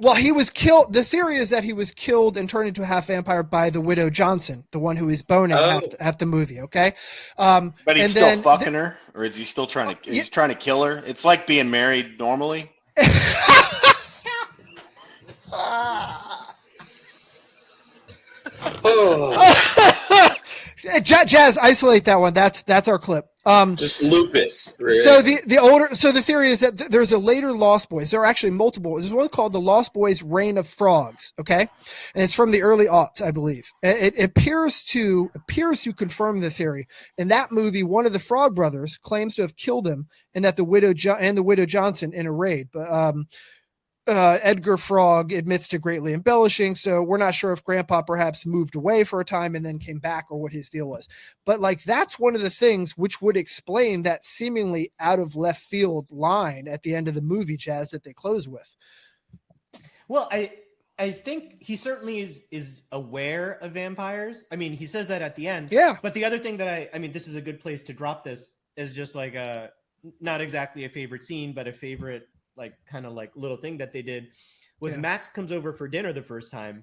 well, he was killed. The theory is that he was killed and turned into a half vampire by the widow Johnson, the one who is boning half the movie. Okay, But he's and still then fucking her, or is he still trying to? He's trying to kill her. It's like being married normally. Oh, Jazz, isolate that one. That's our clip. Just lupus. Really. So the theory is that there's a later Lost Boys. There are actually multiple. There's one called the Lost Boys Reign of Frogs. Okay, and it's from the early aughts, I believe. It appears to confirm the theory. In that movie, one of the Frog brothers claims to have killed him, and that the widow Johnson in a raid. But Edgar Frog admits to greatly embellishing, so we're not sure if Grandpa perhaps moved away for a time and then came back, or what his deal was. But like, that's one of the things which would explain that seemingly out of left field line at the end of the movie, Jazz, that they close with. Well, I think he certainly is aware of vampires. I mean, he says that at the end. Yeah. But the other thing that I mean, this is a good place to drop this, is just like not exactly a favorite scene, but a favorite like kind of like little thing that they did was Max comes over for dinner the first time,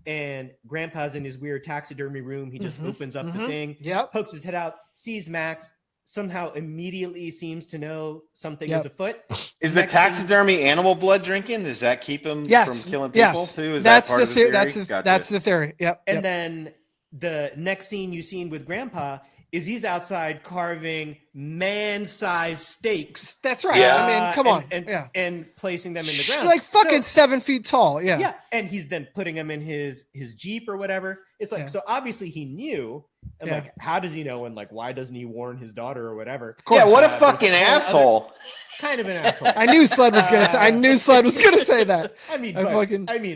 and Grandpa's in his weird taxidermy room. He just opens up the thing, pokes his head out, sees Max, somehow immediately seems to know something is afoot. Is the taxidermy animal blood drinking? Does that keep him from killing people too? Is that's that part the of the theory? That's the theory. Yep. And then the next scene you seen with Grandpa is he's outside carving man-sized steaks. That's right. I mean, come on. And placing them in the ground. Like fucking 7 feet tall. Yeah. Yeah. And he's then putting them in his Jeep or whatever. It's like, so obviously he knew. And like, how does he know? And like, why doesn't he warn his daughter or whatever? Yeah, what a fucking asshole. Kind of an asshole. I knew Sled was gonna say. I knew Sled was gonna say that. I mean,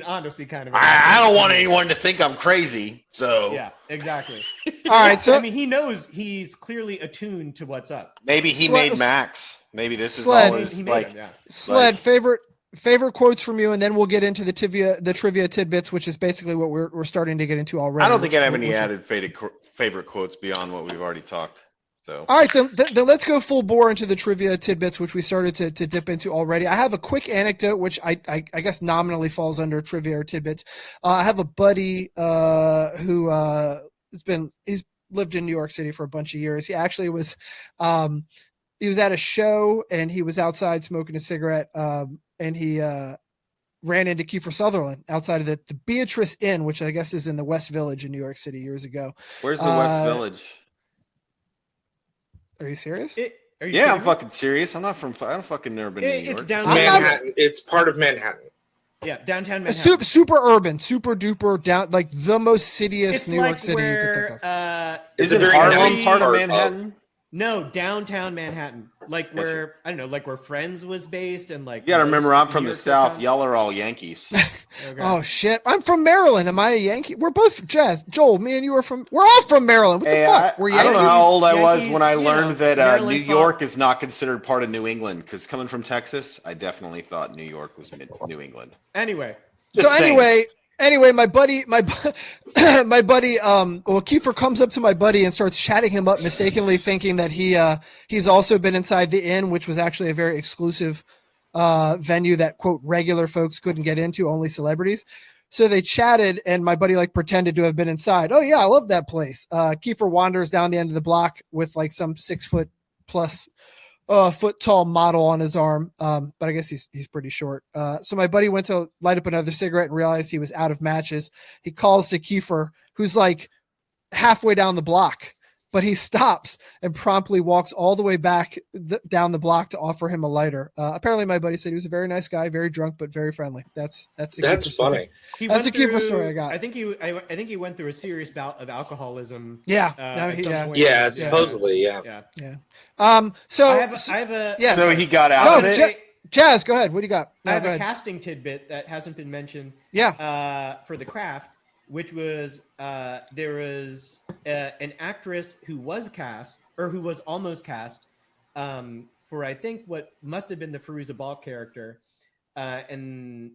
honestly, kind of. I don't want anyone to think I'm crazy. So yeah, exactly. All right, so I mean, he knows, he's clearly attuned to what's up. Maybe he made Max. Maybe this is all his like. Sled, favorite quotes from you, and then we'll get into the trivia tidbits, which is basically what we're starting to get into already. I don't think I have any added favorite quotes beyond what we've already talked. So all right, then let's go full bore into the trivia tidbits, which we started to dip into already. I have a quick anecdote, which I guess nominally falls under trivia or tidbits. I have a buddy who he's lived in New York City for a bunch of years. He actually was he was at a show and he was outside smoking a cigarette, and he ran into Kiefer Sutherland outside of the Beatrice Inn, which I guess is in the West Village in New York City years ago. Where's the West Village? Are you serious? I'm fucking serious. I don't fucking never been to New York. It's down Manhattan. It's part of Manhattan. Yeah, downtown Manhattan. Super urban, super duper down, like the most cityest New York City you could think of. Is it Harlem part of Manhattan? No, downtown Manhattan, like where I don't know, like where Friends was based, and like. You gotta remember, I'm from the South. Y'all are all Yankees. Okay. Oh shit! I'm from Maryland. Am I a Yankee? We're both Joel, me and you are from. We're all from Maryland. What the fuck? I don't know how old I was when I learned that New York is not considered part of New England. Because coming from Texas, I definitely thought New York was New England. Anyway. Anyway, my buddy, Kiefer comes up to my buddy and starts chatting him up, mistakenly thinking that he's also been inside the inn, which was actually a very exclusive venue that, quote, regular folks couldn't get into, only celebrities. So they chatted, and my buddy like pretended to have been inside. Oh yeah, I love that place. Kiefer wanders down the end of the block with like some 6 foot plus foot tall model on his arm. But I guess he's pretty short. So my buddy went to light up another cigarette and realized he was out of matches. He calls to Kiefer, who's like halfway down the block, but he stops and promptly walks all the way back down the block to offer him a lighter. Apparently my buddy said he was a very nice guy, very drunk, but very friendly. That's funny. That's a Kiefer story I got. I think he went through a serious bout of alcoholism. Yeah. Supposedly. Yeah. So I have a So he got out of it. Jazz, go ahead. What do you got? I have a casting tidbit that hasn't been mentioned. Yeah. For The Craft, which was there was an actress who was cast, or who was almost cast, for I think what must have been the Fairuza Balk character, and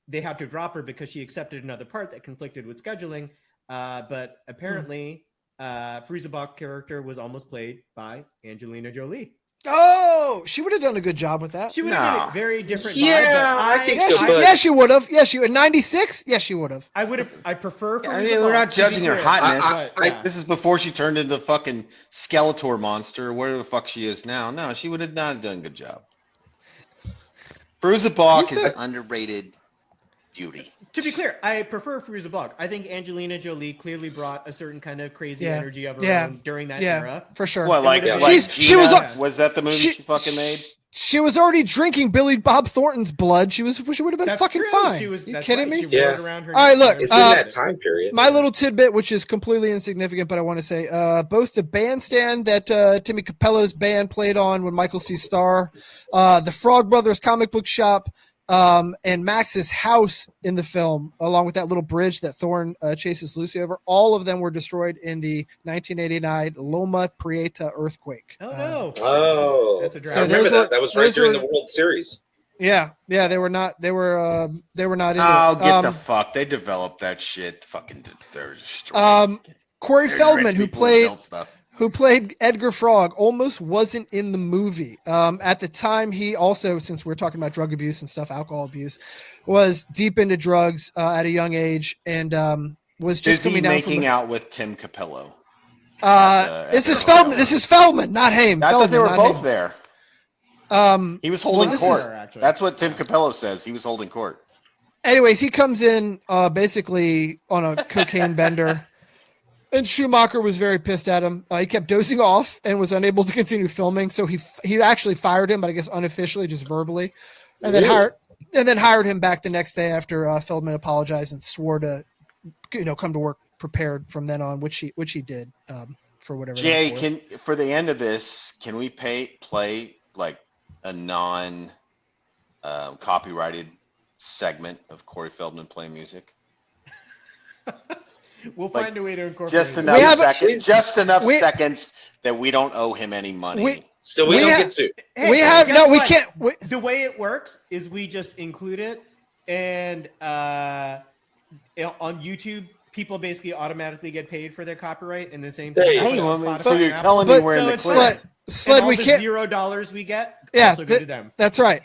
they had to drop her because she accepted another part that conflicted with scheduling. But apparently, Fairuza Balk character was almost played by Angelina Jolie. Oh, she would have done a good job with that. She would have been a very different. Yeah, I think so. Yeah, she would have. Yes, in '96. Yes, she would have. I would have. I prefer. I mean, we're not judging her hotness. This is before she turned into the fucking Skeletor monster, where the fuck she is now. No, she would have not done a good job. Fairuza Balk is an underrated beauty. To be clear, I prefer Fairuza Balk. I think Angelina Jolie clearly brought a certain kind of crazy Yeah. energy of her Yeah. own during that Yeah, era. for sure. What, like, would've like been- she was Gina? a- Was that the movie she fucking made? She was already drinking Billy Bob Thornton's blood. She would have been That's fucking true. fine. She was. you That's kidding right. me? She wore Yeah. it around her All right, neck look, and It's everything. in that time period. My little tidbit, which is completely insignificant, but I want to say both the bandstand that Timmy Capello's band played on when Michael C. Starr, the Frog Brothers comic book shop, and Max's house in the film, along with that little bridge that Thorne chases Lucy over, all of them were destroyed in the 1989 Loma Prieta earthquake. Oh no! Oh, That's a I drag. So remember those that. were- That was right those during were- the World Series. Yeah, they were not. They were not into Oh, it. get the fuck! They developed that shit. Fucking, they're destroyed. Corey There's Feldman, rich who people played built stuff. Edgar Frog, almost wasn't in the movie. At the time, he also, since we're talking about drug abuse and stuff, alcohol abuse, was deep into drugs at a young age, and was just Is he coming down making from. out with Tim Capello? This is at the Feldman. hotel? This is Feldman, not Haim. I thought they were Feldman, not both there. Haim. He was holding this court. is- Actually. That's what Tim Capello says. He was holding court. Anyways, he comes in basically on a cocaine bender, and Schumacher was very pissed at him. He kept dozing off and was unable to continue filming, so he actually fired him, but I guess unofficially, just verbally, and then hired him back the next day after Feldman apologized and swore to, come to work prepared from then on, which he did for whatever. Jay, that's worth. for the end of this, can we play like a non copyrighted segment of Corey Feldman playing music? We'll like, find a way to incorporate. Just it. enough We have a- seconds. Just enough we- seconds that we don't owe him any money. So we We don't have- get sued. Hey, we have guess no, we what? can't. The way it works is we just include it, and on YouTube, people basically automatically get paid for their copyright, and the same There thing. you happens Hey, on well, Spotify so and you're Apple. telling me But- we're in so the it's clear. like- Sled, and all we the can't. $0 we get Yeah, also go to them. That's right.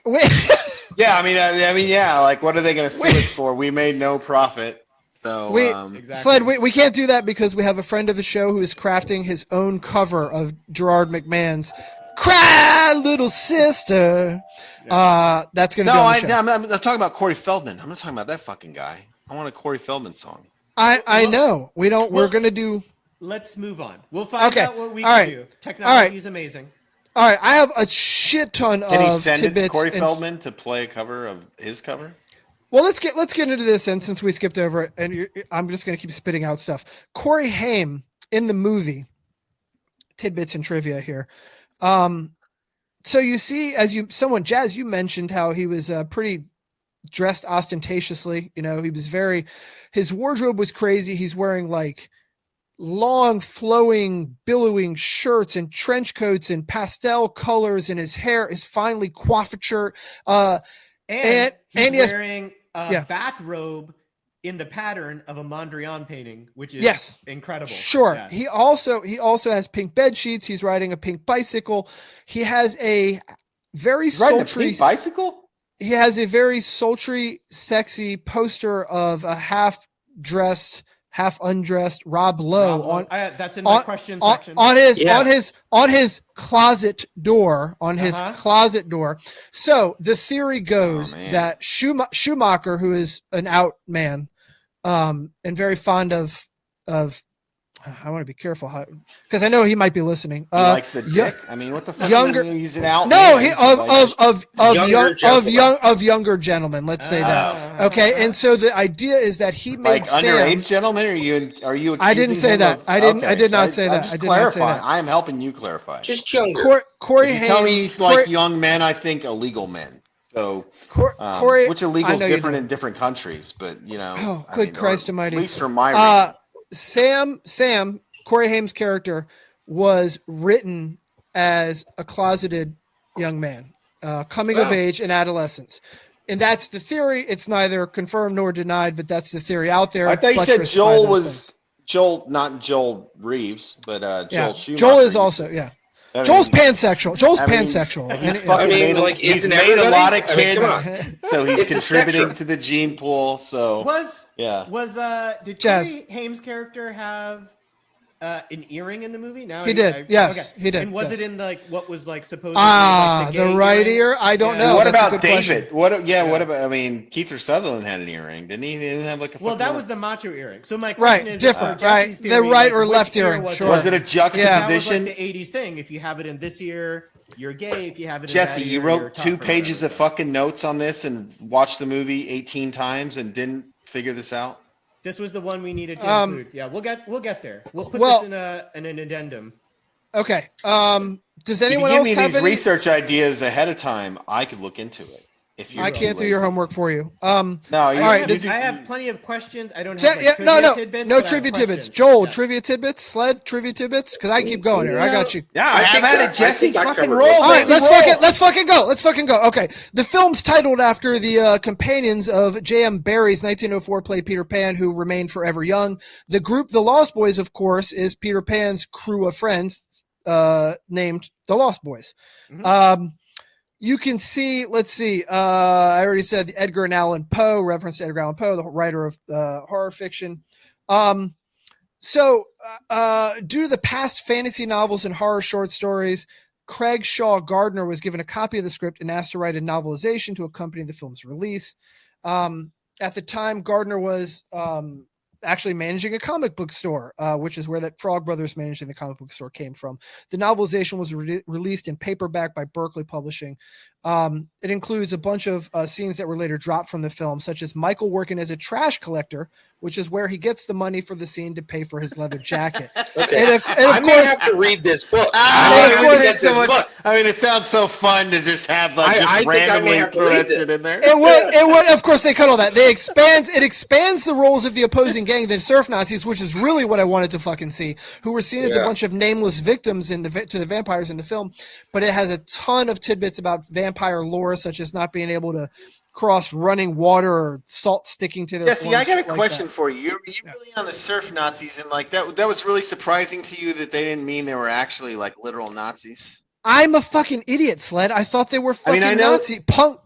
Yeah, I mean, yeah. Like, what are they going to sue us for? We made no profit. So, We- Exactly. Sled, we can't do that because we have a friend of the show who is crafting his own cover of Gerard McMahon's "Cry, Little Sister." That's going to be no, on the show. I'm talking about Corey Feldman. I'm not talking about that fucking guy. I want a Corey Feldman song. I know. We're Well- going to do. Let's move on. We'll find Okay. out what we All can right. do. All Technology right. is amazing. All right, I have a shit ton Can he of send it to tidbits. Corey and- Feldman to play a cover of his cover? Well, let's get into this, and since we skipped over it, and I'm just going to keep spitting out stuff. Corey Haim in the movie, tidbits and trivia here. So you see, Jazz, you mentioned how he was pretty dressed ostentatiously. He was his wardrobe was crazy. He's wearing like long, flowing, billowing shirts and trench coats and pastel colors, and his hair is finely coiffured. And And he's he has- wearing a yeah. bathrobe in the pattern of a Mondrian painting, which is Yes. incredible. Sure. Yes. He also has pink bed sheets. He's riding a pink bicycle. He has a very He's riding a sultry pink bicycle? he has a very sultry, sexy poster of a half dressed, half undressed Rob Lowe Rob Lowe. on That's in my question section. on his Yeah. on his closet door, Uh-huh. closet door. So the theory goes man. that Schumacher, who is an out man, and very fond of I want to be careful because I know he might be listening. He likes the yo- dick. I mean, what the fuck? younger- He's an out. No, man. he He likes- of younger gentlemen. Let's say that. Okay, and so the idea is that he made like Sam. underage gentlemen. Are you? I didn't accusing say him that. of- I didn't Okay. not say I'm that. just I did not say clarifying. that. I am helping you clarify. Just younger. Corey You tell me Haim. he's like Corey- young men. I think illegal men. So, Corey, which I illegal is know you different know. in different countries, but Oh, I good mean, Christ or almighty. At least from my reading. Sam, Corey Haim's character was written as a closeted young man, coming of Wow. age in adolescence. And that's the theory. It's neither confirmed nor denied, but that's the theory out there. I thought you said buttressed by Joel those was things. Joel, not Joel Reeves, but Joel Yeah. Schumacher. Joel is also, yeah. I mean, Joel's pansexual. Joel's I mean, pansexual. he's And- fucking I mean, made, like, he's isn't made a everybody? lot of I mean, come kids, on. so he's It's a contributing spectrum. to the gene pool. So Was yeah, did Jazz. Corey Haim's character have an earring in the movie? Now He did. Yes, he did, And was yes. it in like what was like supposed? Ah, like, the gay right earring? ear. I don't Yeah. know. what That's a about good David? question. What? Yeah, Yeah. What about? I mean, Kiefer Sutherland had an earring, didn't he? He didn't have like a. Well, that fucking- was the macho earring. So my Right, question is, different, for right? Jesse's The theory, right like, or which left ear earring, was sure. Was it a That was like juxtaposition? the '80s thing. If you have it in this ear, you're gay. If you have it in Jesse, that you ear, you're wrote tough 2 or pages whatever. of fucking notes on this and watched the movie 18 times and didn't figure this out. This was the one we needed to Um, include. Yeah, we'll get there. We'll put well- this in an addendum. Okay. Does If you anyone give else me have these any? research ideas ahead of time, I could look into it. If you I can't do your homework for you. No, you, all right, I does- have plenty of questions. I don't Yeah, have like, no, trivia no, tidbits, no but I have trivia tidbits. questions. Joel, Yeah. trivia tidbits. Sled, trivia tidbits. Because I keep going here. I got you. Yeah, I have think at I- it, I Jesse. think I Fucking covered roll. most All right, baby, let's roll. fucking go. Let's fucking go. Okay, the film's titled after the companions of J.M. Barrie's 1904 play Peter Pan, who remained forever young. The group, the Lost Boys, of course, is Peter Pan's crew of friends, named the Lost Boys. Mhm. You can see. Let's see. I already said Edgar Allan Poe, reference to Edgar Allan Poe, the writer of horror fiction. So, due to the past fantasy novels and horror short stories, Craig Shaw Gardner was given a copy of the script and asked to write a novelization to accompany the film's release. At the time, Gardner was actually managing a comic book store, which is where that Frog Brothers managing the comic book store came from. The novelization was released in paperback by Berkeley Publishing. It includes a bunch of scenes that were later dropped from the film, such as Michael working as a trash collector, which is where he gets the money for the scene to pay for his leather jacket. Okay. And of I may course, have to read this book. Ah, I of may course, have to get this book. I mean, it sounds so fun to just have like I just think I may randomly have to throw read that shit this. in there. it would, of course, they cut all that. It expands the roles of the opposing gang, the surf Nazis, which is really what I wanted to fucking see, who were seen as a Yeah. bunch of nameless victims to the vampires in the film. But it has a ton of tidbits about vampire lore, such as not being able to cross running water or salt sticking to their. Jesse, I forms, got a shit like question that. for you. You really on the surf Nazis and like that was really surprising to you that they didn't mean they were actually like literal Nazis? I'm a fucking idiot, Sled. I thought they were I mean, fucking I know- Nazi punk.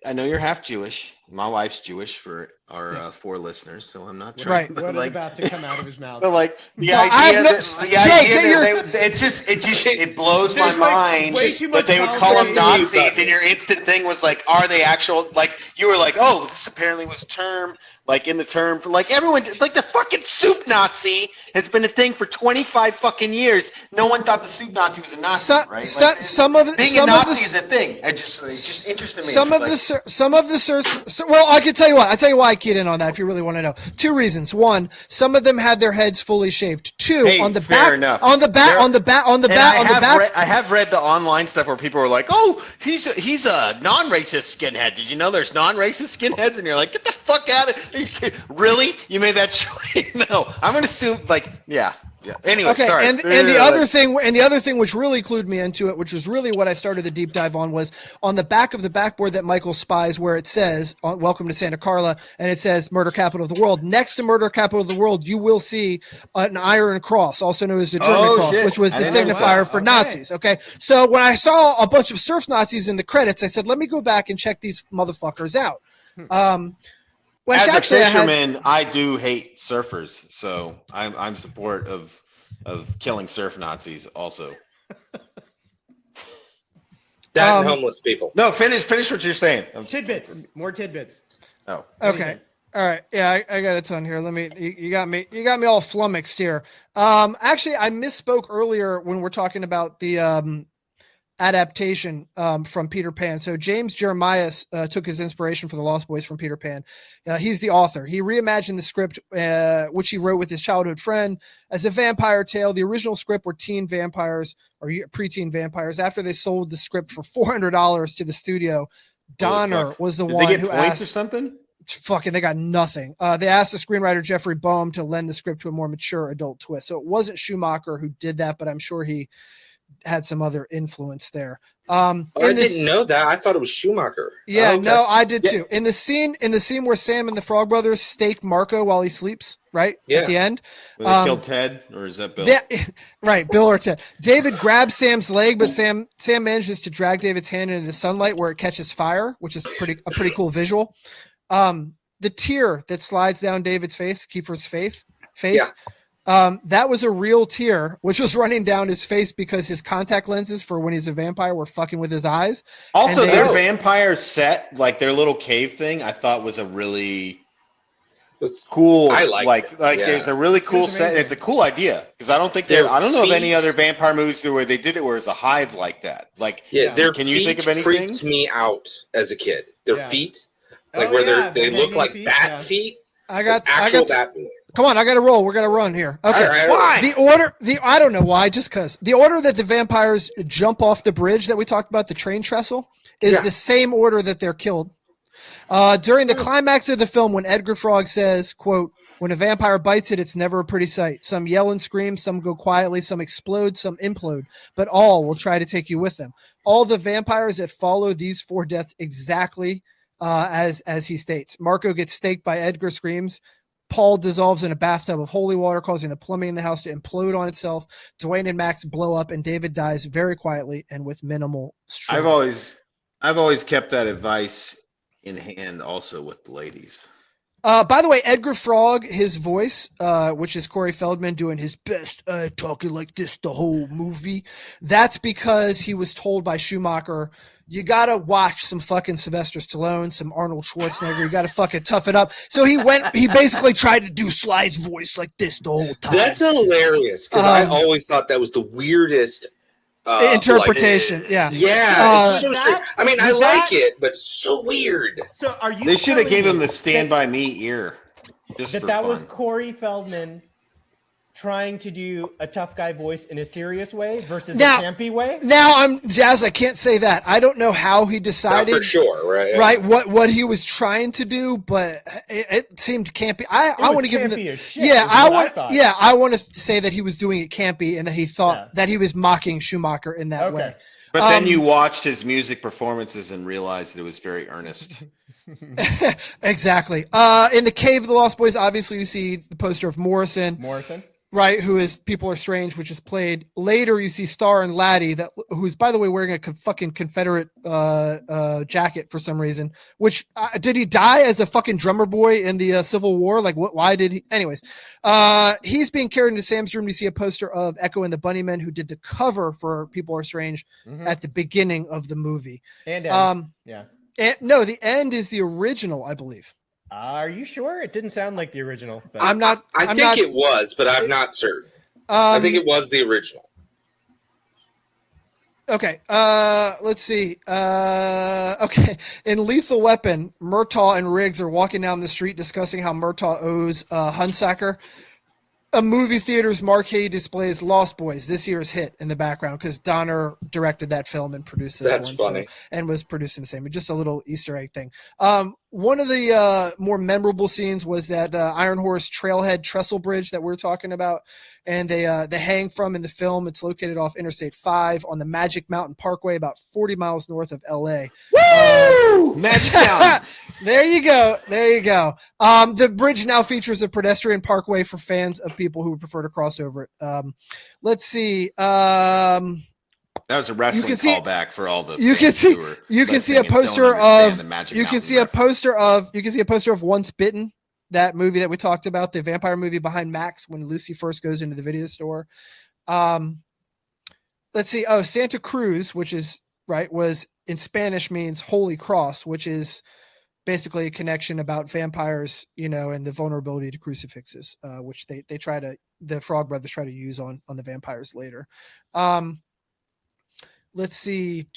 I know you're half Jewish. My wife's Jewish for our Yes. 4 listeners, so I'm not Right. trying. But What is like, about to come out of his mouth? but like the No, I idea have no- that the Jay, idea get that it blows my There's, like, mind way too that much they would call them politics. Nazis, and your instant thing was like, are they actual? Like you were like, oh, this apparently was a term. Like in the term for like everyone, like the fucking soup Nazi has been a thing for 25 fucking years. No one thought the soup Nazi was a Nazi, right? Like, Some of being some a of Nazi the is a thing. It just interested me. some of Like, the search. Well, I can tell you what. I tell you why I keyed in on that. If you really want to know, 2 reasons. 1, some of them had their heads fully shaved. 2, Hey, on the fair back, enough. on the back, Fair- on the back, on the and back, on the back. I have read the online stuff where people were like, "Oh, he's a non-racist skinhead." Did you know there's non-racist skinheads? And you're like, "Get the fuck out of!" Really? You made that choice? No, I'm gonna assume like, yeah. Anyway, Okay, sorry. and the other thing which really clued me into it, which was really what I started the deep dive on, was on the back of the backboard that Michael spies, where it says "Welcome to Santa Carla," and it says "Murder Capital of the World." Next to "Murder Capital of the World," you will see an iron cross, also known as the German Oh, cross, shit. which was I the didn't know signifier that. for Okay. Nazis. Okay, so when I saw a bunch of surf Nazis in the credits, I said, "Let me go back and check these motherfuckers out." Which As a actually I had- fisherman, I do hate surfers, so I'm support of killing surf Nazis also. That and homeless people. No, finish what you're saying. Tidbits. More tidbits. Oh. Okay. All right. Yeah, I got a ton here. Let me. You got me all flummoxed here. Actually, I misspoke earlier when we're talking about the adaptation from Peter Pan. So James Jeremiah took his inspiration for the Lost Boys from Peter Pan. He's the author. He reimagined the script, which he wrote with his childhood friend, as a vampire tale. The original script were teen vampires or preteen vampires. After they sold the script for $400 to the studio, Donner fuck. was the Did one they get who points or asked. something? Fucking, they got nothing. They asked the screenwriter Jeffrey Boehm to lend the script to a more mature adult twist. So it wasn't Schumacher who did that, but I'm sure he had some other influence there. I didn't know that. I thought it was Schumacher. Yeah, Oh, okay. no, I did too. In the scene where Sam and the Frog Brothers stake Marco while he sleeps, right Yeah. at the end. When they killed Ted, or is that Bill? Right, Bill or Ted. David grabs Sam's leg, but Sam manages to drag David's hand into the sunlight where it catches fire, which is a pretty cool visual. The tear that slides down David's face, Kiefer's face, Yeah. That was a real tear, which was running down his face because his contact lenses for when he's a vampire were fucking with his eyes. Also, And they- their vampire set, like their little cave thing, I thought was a really Was- cool. I liked it, yeah. It's a really cool was set. And amazing. it's a cool idea because I don't think Their I don't know of any feet- other vampire movies where they did it where it's a hive like that. Like, Yeah, their can feet you think of anything? freaked me out as a kid. Their Yeah. feet, like Oh, where yeah, they the look like feet, bat yeah. feet, I got actual bat feet. come on, I got to roll. We're gonna run here. Okay. All right. Why? I don't know why, just because the order that the vampires jump off the bridge that we talked about, the train trestle, is Yeah. the same order that they're killed. During the climax of the film, when Edgar Frog says, quote, "When a vampire bites it, it's never a pretty sight. Some yell and scream, some go quietly, some explode, some implode, but all will try to take you with them." All the vampires that follow these 4 deaths exactly as he states. Marco gets staked by Edgar screams. Paul dissolves in a bathtub of holy water, causing the plumbing in the house to implode on itself. Dwayne and Max blow up, and David dies very quietly and with minimal struggle. I've always kept that advice in hand also with the ladies. By the way, Edgar Frog, his voice, which is Corey Feldman doing his best, talking like this the whole movie. That's because he was told by Schumacher, you gotta watch some fucking Sylvester Stallone, some Arnold Schwarzenegger. You gotta fucking tough it up. So he basically tried to do Sly's voice like this the whole time. That's hilarious because I Um, always thought that was the weirdest interpretation. Yeah. Yeah, it's so Was strange. that- I mean, I was like that- it, but it's so weird. So are you? They should have telling gave him me the Stand By Me ear. Just that for that fun. was Corey Feldman trying to do a tough guy voice in a serious way versus Now- a campy way? Now I'm Jazz. I can't say that. I don't know how he Not decided. for sure, right? Right, what he was trying to do, but it seemed campy. I was want to give him campy the as shit, yeah. is I what I want thought. I want to say that he was doing it campy and that he thought Yeah. that he was mocking Schumacher in that Okay. way. But then Um, you watched his music performances and realized that it was very earnest. Exactly. In the Cave of the Lost Boys, obviously you see the poster of Morrison, Morrison. right? Who is People Are Strange, which is played later. You see Star and Laddie, who's by the way wearing a fucking Confederate jacket for some reason. Which did he die as a fucking drummer boy in the Civil War? Like what? Why did he? Anyways, he's being carried into Sam's room. You see a poster of Echo and the Bunnymen, who did the cover for People Are Strange Mhm. at the beginning of the movie. And yeah. No, the end is the original, I believe. Are you sure? It didn't sound like the original. But I'm not. I I'm think not, it was, but I'm not certain. I think it was the original. Okay. Let's see. Okay. In Lethal Weapon, Murtaugh and Riggs are walking down the street discussing how Murtaugh owes Hunsaker. A movie theater's marquee displays Lost Boys, this year's hit, in the background because Donner directed that film and produced this That's one. funny. And was producing the same. Just a little Easter egg thing. One of the more memorable scenes was that Iron Horse Trailhead Trestle Bridge that we're talking about, and they hang from in the film. It's located off Interstate 5 on the Magic Mountain Parkway, about 40 miles north of LA. Woo! Magic Mountain. There you go. There you go. The bridge now features a pedestrian parkway for fans of people who would prefer to cross over it. Let's see. That was a wrestling can see- callback for all the. you can fans see- who were you can see a listening and don't poster understand of- the Magic You can Mountain see a reference. poster of Once Bitten, that movie that we talked about, the vampire movie behind Max when Lucy first goes into the video store. Let's see. Oh, Santa Cruz, which is right, was in Spanish means Holy Cross, which is basically a connection about vampires, and the vulnerability to crucifixes, which the Frog Brothers try to use on the vampires later. Let's see.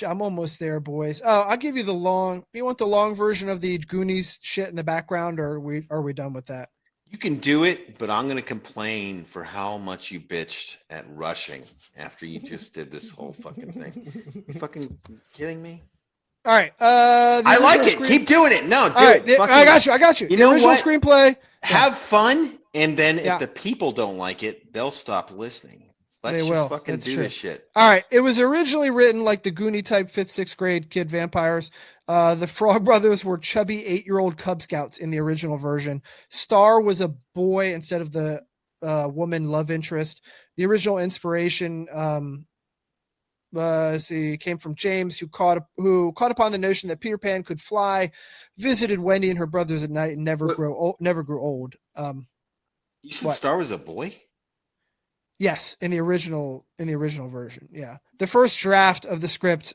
I'm almost there, boys. Oh, I'll give you the long. You want the long version of the Goonies shit in the background, or are we done with that? You can do it, but I'm gonna complain for how much you bitched at rushing after you just did this whole fucking thing. You fucking kidding me? All right. I like it. Keep doing it. No, do All right. it. I got you. You The know original what? screenplay. Have fun, and then Yeah. if the people don't like it, they'll stop listening. Let's They just will. fucking That's do true. this shit. All right. It was originally written like the Goonie type 5th, 6th grade kid vampires. The Frog Brothers were chubby 8-year-old Cub Scouts in the original version. Star was a boy instead of the woman love interest. The original inspiration came from James, who caught upon the notion that Peter Pan could fly, visited Wendy and her brothers at night, and never grew old. You said What? Star was a boy? Yes, in the original version. Yeah. The first draft of the script,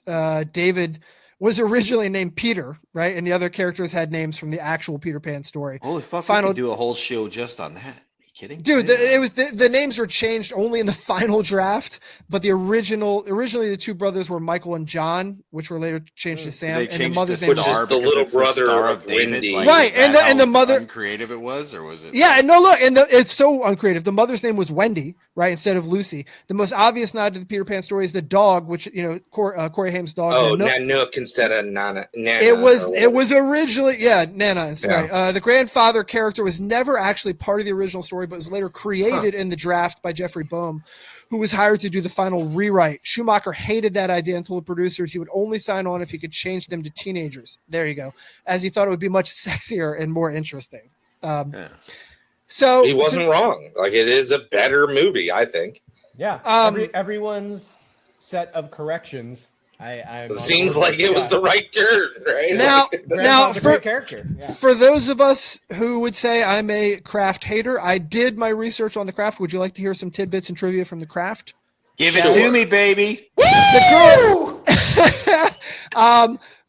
David was originally named Peter, right? And the other characters had names from the actual Peter Pan story. Holy fuck, Final- we could do a whole show just on that. Are you kidding? Dude, I didn't know. the names were changed only in the final draft, but originally the two brothers were Michael and John, which were later changed to Sam, They and the changed mother's the name Which was is star the because little it's the brother Star of David? Wendy. Like, Right, is and that the how mother- uncreative it was, or was it? Yeah, and no, look, and it's so uncreative. The mother's name was Wendy, right, instead of Lucy. The most obvious nod to the Peter Pan story is the dog, which Corey Haim's dog. Oh, Nanook. Nanook instead of Nana. It was or whatever. originally Nana. It's Yeah. right. The grandfather character was never actually part of the original story, but was later created in the draft by Jeffrey Boehm, who was hired to do the final rewrite. Schumacher hated that idea and told the producers he would only sign on if he could change them to teenagers. There you go, as he thought it would be much sexier and more interesting. Yeah. So He wasn't wrong. Like, it is a better movie, I think. Yeah. Um, Everyone's set of corrections. I'm It on seems board. like it was Yeah. the right turn, right? Now, Like, Grandpa's a for- great character. Yeah. For those of us who would say I'm a craft hater, I did my research on the craft. Would you like to hear some tidbits and trivia from the craft? Give it Sure. to me, baby. The girl.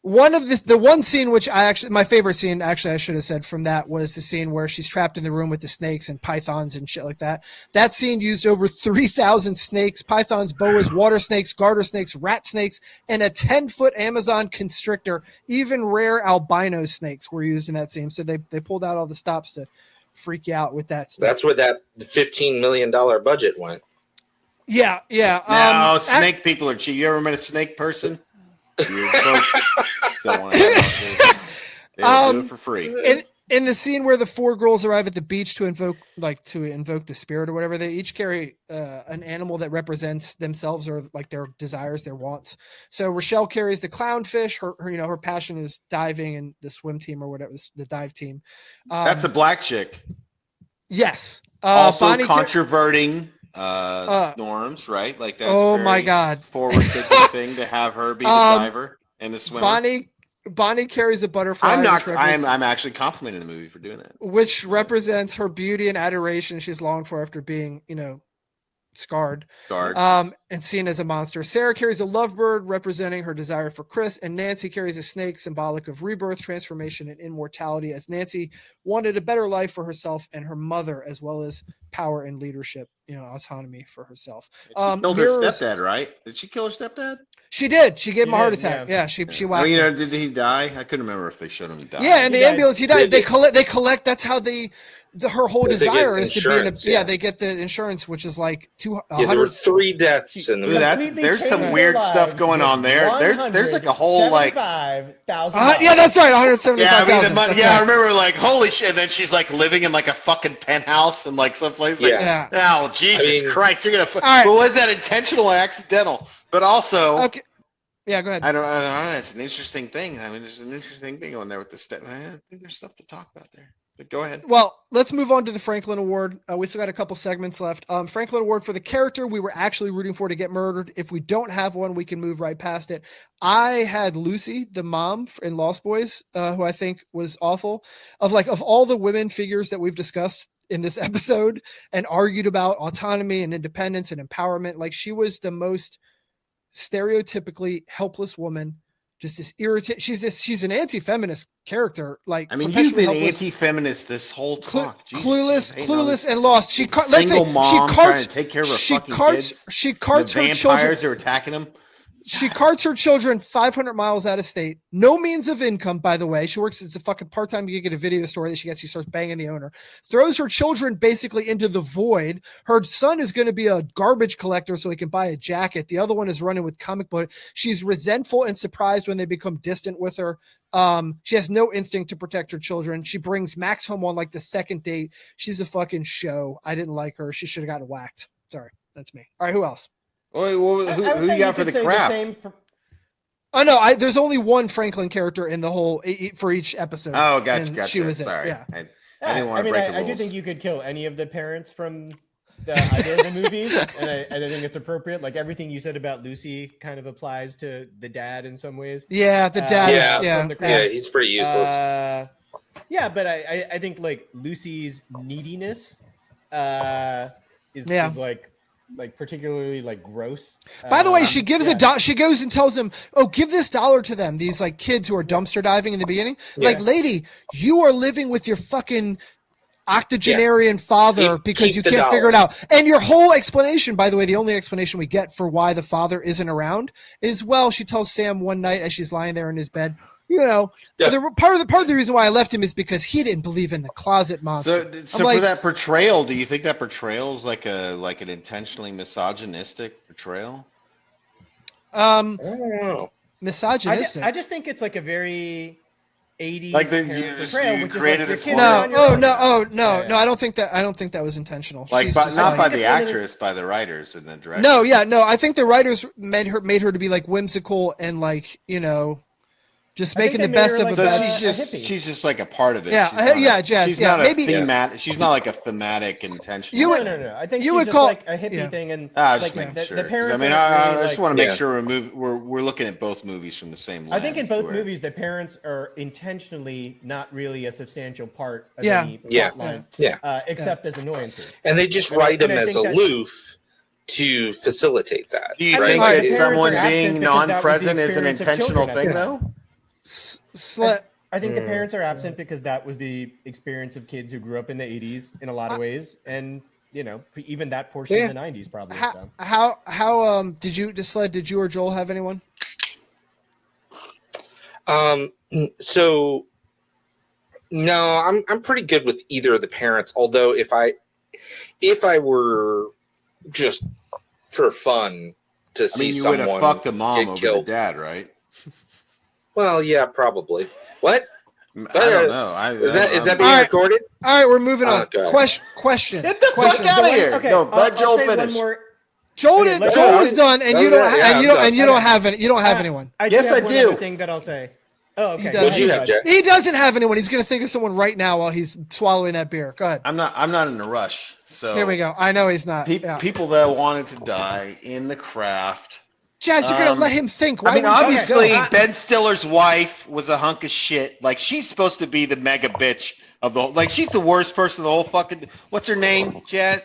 One of the one scene which my favorite scene, actually I should have said from that, was the scene where she's trapped in the room with the snakes and pythons and shit like that. That scene used over 3,000 snakes, pythons, boas, water snakes, garter snakes, rat snakes, and a 10-foot Amazon constrictor. Even rare albino snakes were used in that scene. So they pulled out all the stops to freak you out with that stuff. That's where that $15 million budget went. Yeah. No, snake people are cheap. You ever met a snake person? You folks don't want to have they'll do it for free. In the scene where the four girls arrive at the beach to invoke the spirit or whatever, they each carry an animal that represents themselves or like their desires, their wants. So Rochelle carries the clownfish. Her passion is diving and the swim team or whatever, the dive team. That's a black chick. Yes. Also Bonnie controverting norms, right? Like that's oh a my very God. forward-thinking thing to have her be the diver and the swimmer. Bonnie carries a butterfly. I'm not. which represents- I'm actually complimenting the movie for doing that. which represents her beauty and adoration she's longed for after being, scarred. Scarred. And seen as a monster. Sarah carries a lovebird representing her desire for Chris, and Nancy carries a snake symbolic of rebirth, transformation, and immortality, as Nancy wanted a better life for herself and her mother, as well as power and leadership, autonomy for herself. She killed her Mirrors- stepdad, right? Did she kill her stepdad? She did. She gave him a She heart did, attack. yeah. Yeah, she I whacked mean, him. did he die? I couldn't remember if they showed him die. Yeah, in the He died. ambulance, he died. They They collect. That's how her whole They get desire is to be in a. insurance, Yeah, yeah. they get the insurance, which is like Yeah, there were 3 deaths in the Ooh, movie. Completely there's some changed weird their stuff lives going with on there. There's like a whole like. $175,000. Yeah, that's right. 175,000. Yeah, I mean the money. That's Yeah, I right. remember like holy shit. And then she's like living in like a fucking penthouse in like someplace. Like, Yeah. Yeah. oh Jesus I mean- Christ, you're gonna. All right. But was that intentional or accidental? But also, Okay. Yeah, go ahead. I don't know. It's an interesting thing. I mean, there's an interesting thing on there with the step. I think there's stuff to talk about there. But go ahead. Well, let's move on to the Franklin Award. We still got a couple segments left. Franklin Award for the character we were actually rooting for to get murdered. If we don't have one, we can move right past it. I had Lucy, the mom in Lost Boys, who I think was awful. Of all the women figures that we've discussed in this episode and argued about autonomy and independence and empowerment, like she was the most stereotypically helpless woman. Just this irritate. She's an anti-feminist character. Like, I mean, you've perpetually been helpless. anti-feminist this whole talk. Jesus, Clueless and lost. She let's single say mom she trying carts to take care of her she fucking carts kids. she The carts her vampires children. are attacking them. She carts her children 500 miles out of state. No means of income, by the way. She works as a fucking part-time gig at a video store that she gets. She starts banging the owner. Throws her children basically into the void. Her son is going to be a garbage collector so he can buy a jacket. The other one is running with comic book. She's resentful and surprised when they become distant with her. She has no instinct to protect her children. She brings Max home on like the second date. She's a fucking show. I didn't like her. She should have gotten whacked. Sorry. That's me. All right. Who else? Wait, who you got for the craft? Oh no, there's only one Franklin character in the whole for each episode. Oh, gotcha, and gotcha. She was Sorry. it. Yeah. I didn't want to break the I rules. do think you could kill any of the parents from the idea of the movie, and I think it's appropriate. Like everything you said about Lucy kind of applies to the dad in some ways. Yeah, the dad. Yeah. Yeah, From the yeah. Yeah, he's pretty useless. Yeah, but I think like Lucy's neediness is Yeah. is like particularly like gross. By the way, she gives yeah. she goes and tells him, "Oh, give this $1 to them." These like kids who are dumpster diving in the beginning. Like, Yeah. lady, you are living with your fucking octogenarian father because keep you the can't figure it dollar. out. And your whole explanation, by the way, the only explanation we get for why the father isn't around is, well, she tells Sam one night as she's lying there in his bed, you know, Yeah. part of the reason why I left him is because he didn't believe in the closet monster. So I'm for like, that portrayal, do you think that portrayal is like an intentionally misogynistic portrayal? I don't know. misogynistic. I just think it's like a very 80s Like the- parent you just- portrayal, you which is created like your this kids woman- are No, on your oh own no, now. oh no, Yeah, no! I don't think that was intentional. Like, She's but just not like- by the It's really- actress, by the writers and the director. No, yeah, no. I think the writers made her to be like whimsical and like, you know, just I think making they the made best her of like a So bad. hippie. she's just like a part of it. Yeah, She's not yeah, a, Jazz, She's yeah, not maybe- a thematic. She's not like a thematic intentional. You would- no. I think you she's would just call- like a hippie yeah. thing, and Ah, like just making the sure. 'Cause parents. I mean, aren't I really, just like- want to make Yeah. sure we're looking at both movies from the same lens. I think in both where- movies, the parents are intentionally not really a substantial part of Yeah. any Yeah. plot line, Yeah. except as annoyances. And they just And I- write them and I as think that- aloof to facilitate that. Do you I right? think think Right. that the parents someone are absent being because that was the non-present is an experience of intentional children at thing, the time. though? I think the Mm. parents are absent because that was the experience of kids who grew up in the 80s in a lot of ways, and you know, even that portion Yeah. of the 90s probably. So. How did you or Joel have anyone? So no, I'm pretty good with either of the parents. Although if I were just for fun to I see mean, you would someone have fucked the mom get over killed, the dad, right? well, yeah, probably. What I don't know. is that being All right. recorded? All right, we're moving on. God. Questions. Get the fuck questions. out of here! Okay, No, I'll let Joel say one finish. more. Joel Okay, did. let's Joel go. was done, and That you was don't. it. Yeah, and you I'm don't. And you done. don't have any. You don't have anyone. I Yes, do have I one do. other thing that I'll say. Oh, okay. He does. What'd you have, Jack? He doesn't have anyone. He's going to think of someone right now while he's swallowing that beer. Go ahead. I'm not in a rush. So Here we go. I know he's not. Yeah. People that wanted to die in the craft. Jazz, you're going to let him think. Why I mean, would you obviously, go? Ben Stiller's wife was a hunk of shit. Like, she's supposed to be the mega bitch of the whole. Like, she's the worst person of the whole fucking. What's her name? Jay,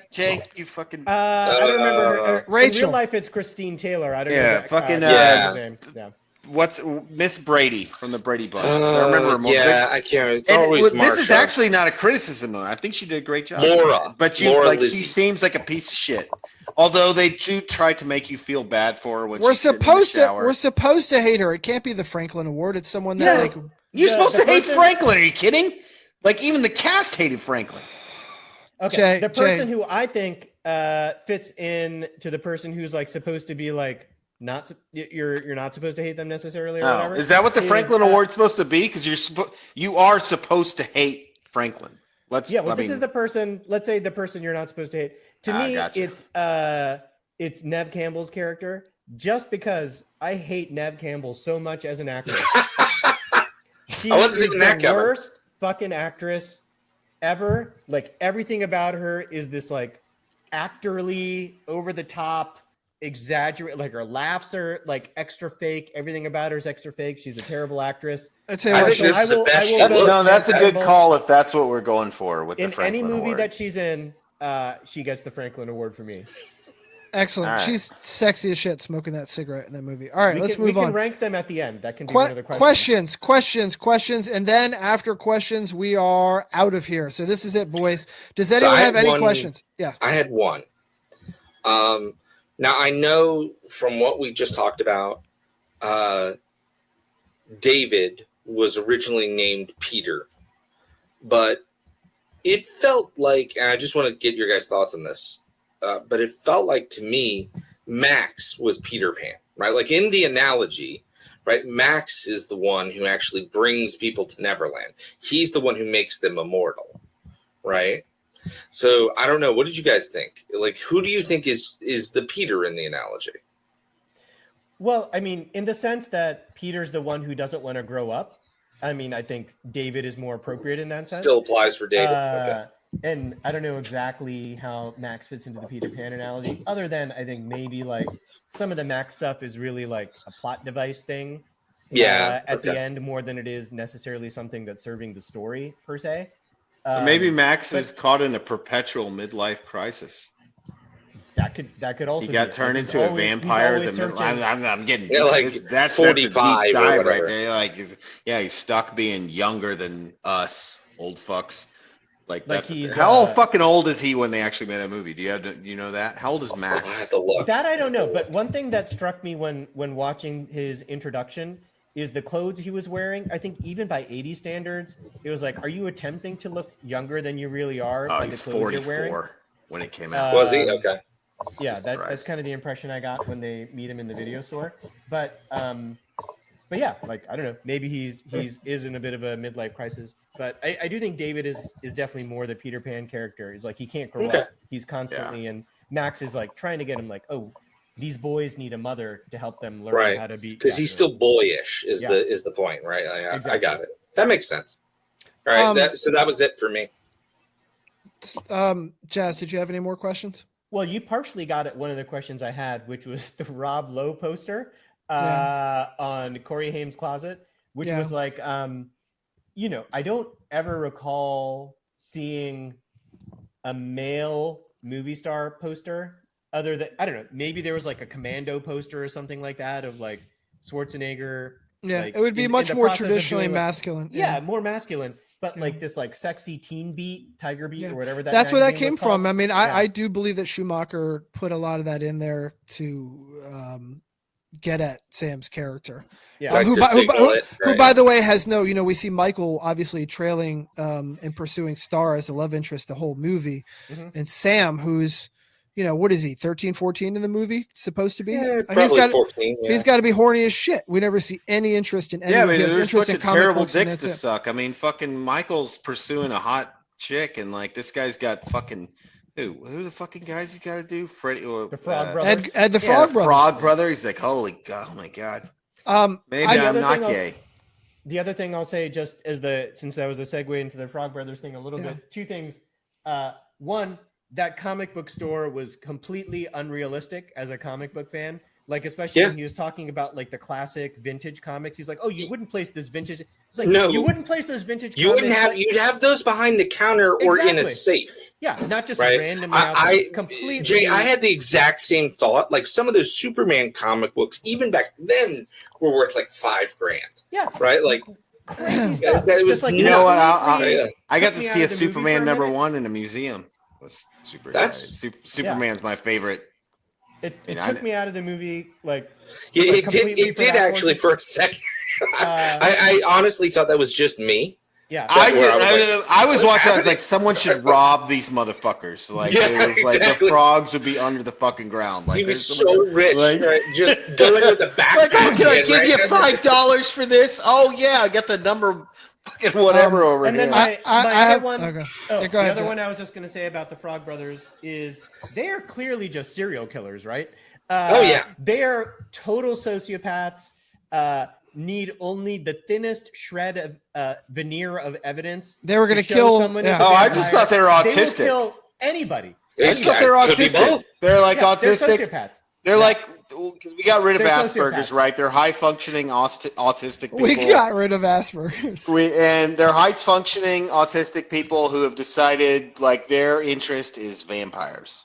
you fucking. I don't remember her. In Rachel. real life, it's Christine Taylor. I don't Yeah, know. fucking, her name. Yeah. What's Miss Brady from the Brady Bunch? I remember her more. Yeah, I can't. It's And always Marsha. this is actually not a criticism of her. I think she did a great job. Laura. But Laura she Lizzie. seems like a piece of shit. Although they do try to make you feel bad for her when We're she's sitting in the supposed to. shower. We're supposed to hate her. It can't be the Franklin Award. It's someone that Yeah. like. You're The- supposed the to hate person- Franklin. Are you kidding? Like, even the cast hated Franklin. Okay. Jay- the person Jay. who I think fits in to the person who's like supposed to be like not to, you're not supposed to hate them necessarily or Oh, whatever. is that what the is, Franklin Award's supposed to be? Because you are supposed to hate Franklin. Yeah, well, this is the person. Let's say the person you're not supposed to hate. To me, gotcha. it's Nev Campbell's character. Just because I hate Nev Campbell so much as an actress, she I wasn't is seeing that the coming. worst fucking actress ever. Like everything about her is this like actorly, over the top, exaggerate. Like her laughs are like extra fake. Everything about her is extra fake. She's a terrible actress. I'd say I what, think this is the best she go- looks. No, that's a good Terrible. call if that's what we're going for with In the Franklin any movie Award. that she's in, she gets the Franklin Award for me. excellent. All right. She's sexy as shit smoking that cigarette in that movie. All right, We let's can, move we on. can rank them at the end. That can be one of the Questions, and then after questions, we are out of here. So this is it, boys. Does So anyone I have had any one- questions? Yeah. I had one. Now I know from what we just talked about, David was originally named Peter, but it felt like, and I just want to get your guys' thoughts on this, but it felt like to me, Max was Peter Pan, right? Like in the analogy, right? Max is the one who actually brings people to Neverland. He's the one who makes them immortal, right? So I don't know. What did you guys think? Like, who do you think is the Peter in the analogy? Well, I mean, in the sense that Peter's the one who doesn't want to grow up. I mean, I think David is more appropriate in that sense. Still applies for David. Okay. And I don't know exactly how Max fits into the Peter Pan analogy, other than I think maybe like some of the Max stuff is really like a plot device thing. Yeah. At the okay. end, more than it is necessarily something that's serving the story per se. Or maybe Max is caught in a perpetual midlife crisis. That could also He got be it. turned Like, he's into a always- vampire. he's always searching- I'm getting Yeah, like that's 45 a deep or dive right whatever. there. Like, he's stuck being younger than us old fucks. Like that's he's, how fucking old is he when they actually made that movie? Do you know that? How old is I have Max? to look. That I don't know, but one thing that struck me when watching his introduction is the clothes he was wearing. I think even by 80 standards, it was like, are you attempting to look younger than you really are Oh, by he's the clothes you're wearing? 44 when it came out. Was he? Okay. Yeah, Jesus that's Christ. kind of the impression I got when they meet him in the video store. But yeah, like I don't know, maybe he's in a bit of a midlife crisis. But I do think David is definitely more the Peter Pan character. He's like he can't grow Okay. up. He's constantly and Max is like trying to get him like, oh, these boys need a mother to help them learn Right. how to be. Because he's still boyish is Yeah. the point, right? I Exactly. got it. That makes sense. All right. Um, So that was it for me. Jazz, did you have any more questions? Well, you partially got at one of the questions I had, which was the Rob Lowe poster on Corey Haim's Closet, which Yeah. was like, I don't ever recall seeing a male movie star poster other than, I don't know, maybe there was like a Commando poster or something like that of like Schwarzenegger. Yeah, like, it would be in much the more process of traditionally doing, like- masculine. Yeah, more masculine, but Yeah. like this like sexy teen beat, Tiger Beat Yeah. or whatever that That's where that magazine came was called. from. I mean, Yeah. I do believe that Schumacher put a lot of that in there to get at Sam's character. Yeah. Like who, to by, who, by, signal who, it, who, right? by the way, has no, we see Michael obviously trailing and pursuing Star as a love interest the whole movie. Mhm. And Sam, who's, what is he, 13, 14 in the movie supposed to be? Yeah, He's probably got 14. Yeah. He's got to be horny as shit. We never see any interest in any. Yeah, I mean, he has there's interest in fucking comic terrible books and dicks that's to it. suck. I mean, fucking Michael's pursuing a hot chick, and like this guy's got fucking who the fucking guys he got to do? Freddie, The Frog Brothers. Ed the Yeah, Frog the Brothers. Frog Brother. He's like, holy god, oh my god. Maybe I- The I'm other not thing I'll- gay. The other thing I'll say, just as since that was a segue into the Frog Brothers thing a little Yeah. bit, two things. One, that comic book store was completely unrealistic as a comic book fan. Like, especially Yeah. when he was talking about like the classic vintage comics. He's like, "Oh, you wouldn't place this vintage." It's like, No. you wouldn't place this vintage. You wouldn't comics- have. You'd have those behind the counter or in a Exactly. safe. Yeah, not just Right. randomly out there, I completely. Jay, I had the exact same thought. Like some of those Superman comic books, even back then, were worth like $5,000. yeah, Like crazy stuff. that was Just like You know what? completely- I got took to me out see a of the movie for Superman a number minute. one in a museum. It was super. That's- Superman's my favorite. It You know, took me out of the movie. Like, Yeah, Like, it did. completely It for did that actually one. for a second. Uh, I honestly thought that was just me. yeah, I, where I was did, like, I was what's watching. I was happening? like, someone should rob these motherfuckers. Like, Yeah, it was like the exactly. frogs would be under the fucking ground. Like, He was there's so someone- rich, like- right? Just going with the backpack. Like, oh, can I in, give right? you $5 for this? Oh yeah, I got the number, fucking whatever over and here. then my other have, one. okay. Oh, Yeah, go the ahead, other Jeff. one I was just going to say about the Frog Brothers is they are clearly just serial killers, right? Oh, yeah. They are total sociopaths. Need only the thinnest shred of veneer of evidence. They were gonna show kill- someone yeah. as a Oh, I just vampire. thought they were They autistic. will kill anybody. I just thought they were Could be autistic. both. They're like Yeah, they're autistic. sociopaths. They're Yeah. like, because we got rid of They're Asperger's, sociopaths. right? They're high functioning autistic people. We got rid of Asperger's. And they're high functioning autistic people who have decided like their interest is vampires.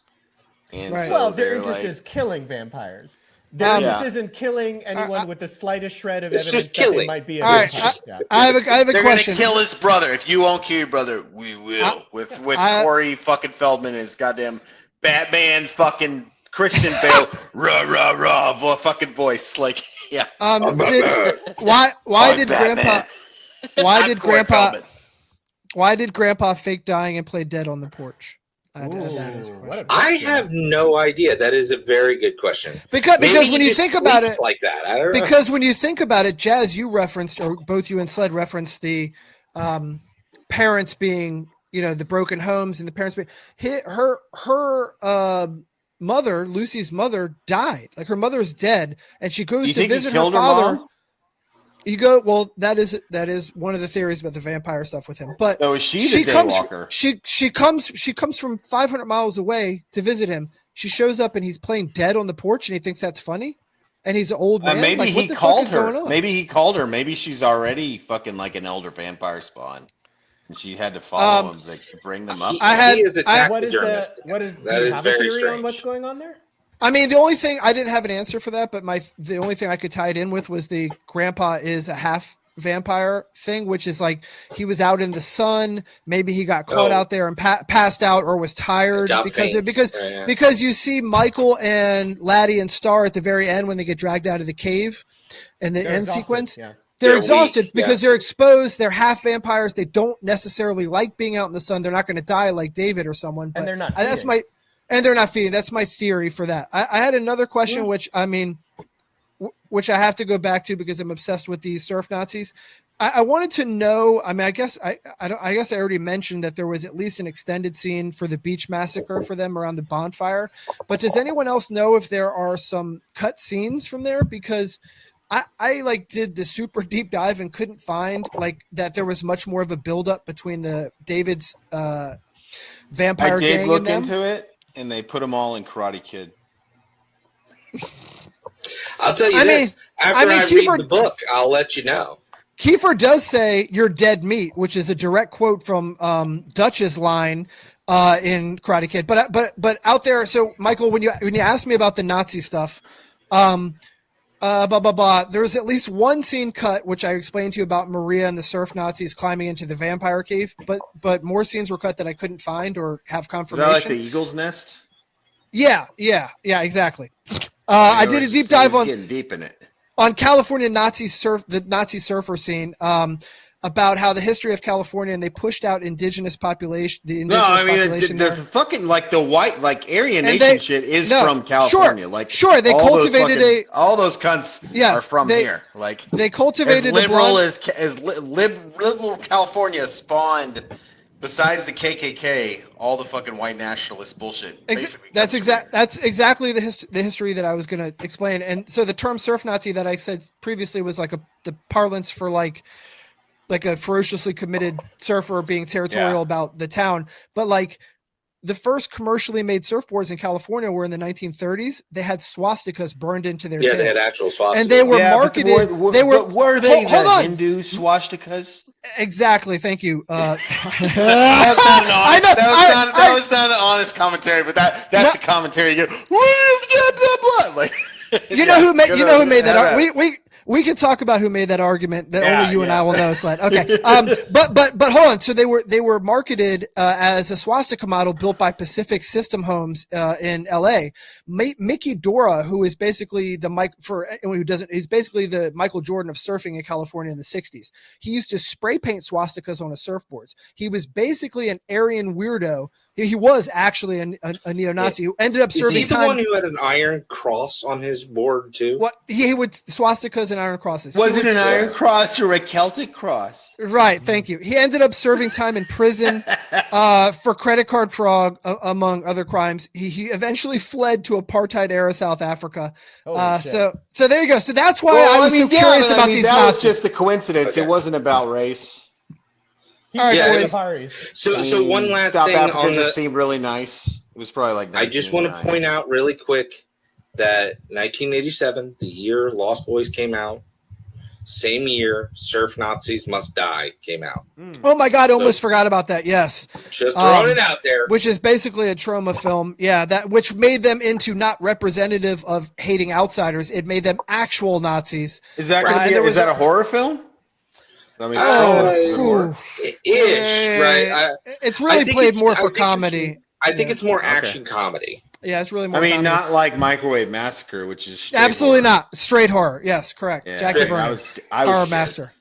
And Right. so Well, their they're interest like, is killing vampires. Their interest Yeah. isn't killing anyone with the slightest shred of It's evidence just that they killing. might be a All right, vampire. Yeah. I have a they're question. gonna kill his brother. If you won't kill your brother, we will. With Corey fucking Feldman and his goddamn Batman fucking Christian Bale rah rah rah fucking voice. Like yeah. Why I'm did Batman. Grandpa why I'm did Corey Grandpa Feldman. why did Grandpa fake dying and play dead on the porch? I had to add that as a Ooh, question. what a I question. have no idea. That is a very good question. Because Maybe when he you just think about sleeps it, like that, I don't know. because when you think about it, Jazz, you referenced, or both you and Sled referenced the parents being, the broken homes and the parents being her mother, Lucy's mother, died. Like her mother's dead, and she goes You to think he visit her killed her father. mom? You go, well, that is one of the theories about the vampire stuff with him. But So is she the comes daywalker? she comes from 500 miles away to visit him. She shows up and he's playing dead on the porch, and he thinks that's funny. And he's an old man. Maybe like, what he the fuck called is going her. on? Maybe he called her. Maybe she's already fucking like an elder vampire spawn. And she had to follow Um, him, like bring them up. He is a What is taxidermist. what is? That do you is have a very theory on what's strange. going on there? I mean, the only thing I didn't have an answer for that, but the only thing I could tie it in with was the grandpa is a half vampire thing, which is like he was out in the sun. Maybe he got caught Oh. out there and passed out or was tired Got because faint. Yeah. because you see Michael and Laddie and Star at the very end when they get dragged out of the cave in the They're end exhausted, sequence. Yeah. They're They're exhausted weak, because yeah. they're exposed. They're half vampires. They don't necessarily like being out in the sun. They're not going to die like David or someone. But And they're not. that's feeding. and they're not feeding. That's my theory for that. I had another question, Yeah. which I mean, which I have to go back to because I'm obsessed with these surf Nazis. I wanted to know. I mean, I guess I guess I already mentioned that there was at least an extended scene for the beach massacre for them around the bonfire. But does anyone else know if there are some cut scenes from there? Because I like did the super deep dive and couldn't find like that there was much more of a buildup between the David's vampire I did gang look and them. into it, and they put them all in Karate Kid. I'll tell you I this. After I, Kiefer- read the book, I'll let you know. Kiefer does say "you're dead meat," which is a direct quote from Dutch's line in Karate Kid. But out there, so Michael, when you asked me about the Nazi stuff, blah blah blah. There's at least one scene cut, which I explained to you about Maria and the surf Nazis climbing into the vampire cave. But more scenes were cut that I couldn't find or have Is that confirmation. like the Eagle's Nest? Yeah, exactly. I did a deep dive on getting deep in it. California the Nazi surfer scene, about how the history of California, and they pushed out indigenous population. The No, indigenous I mean population the there. fucking like the white like Aryan And Nation they- shit is no, from California. Like sure, they all those cultivated all those cunts Yes, are from they- here. Like They as cultivated a liberal blonde. as liberal California spawned. Besides the KKK, all the fucking white nationalist bullshit. Basically That's comes from here. That's exactly the history that I was going to explain. And so the term surf Nazi that I said previously was like the parlance for like a ferociously committed surfer being territorial about the town. But like the first commercially made surfboards in California were in the 1930s. They had swastikas burned into their Yeah, tails. they had actual swastikas. And they were Yeah, but marketed. were they Hold the on. Hindu swastikas? Exactly. Thank you. I know. That I- was not an honest commentary, but that's No. the commentary. You go, blah, blah, blah. Like, You know who made that? have We can talk about who made that argument that Yeah, only you and yeah. I will know, Sled. Okay. But hold on. So they were marketed as a swastika model built by Pacific System Homes in LA. Mickey Dora, who is basically for anyone who doesn't, he's basically the Michael Jordan of surfing in California in the 60s. He used to spray paint swastikas on his surfboards. He was basically an Aryan weirdo. He was actually a neo-Nazi who ended up Is serving he the time. one who had an iron cross on his board too? What he would swastikas and iron crosses. Was He it would- an Iron Cross or a Celtic Cross? Right, thank you. He ended up serving time in prison for credit card fraud, among other crimes. He eventually fled to apartheid-era South Africa. Holy shit. So there you go. So that's why I was so curious about these that Nazis. was just a coincidence. Okay. It wasn't about race. He All right, was boys. Paris. So one last South thing Africa on just the. seemed really nice. It was probably like. I just want to 1989. point out really quick that 1987, the year Lost Boys came out, same year Surf Nazis Must Die came out. Oh my God, I almost forgot about that. Yes, Just throwing Um, it out there. which is basically a trauma film. Yeah, which made them into not representative of hating outsiders. It made them actual Nazis. Is that Right. gonna be? There was Is that a horror film? I mean, Oh, Ish, right? It's I really think played it's- more I for think it's- comedy. I think Yeah. it's more Okay. action comedy. Yeah, it's really more. I mean, comedy. not like Microwave Massacre, which is straight Absolutely horror. not straight horror. Yes, correct. Yeah, Jackie Straight- Vernon, I was horror scared. master.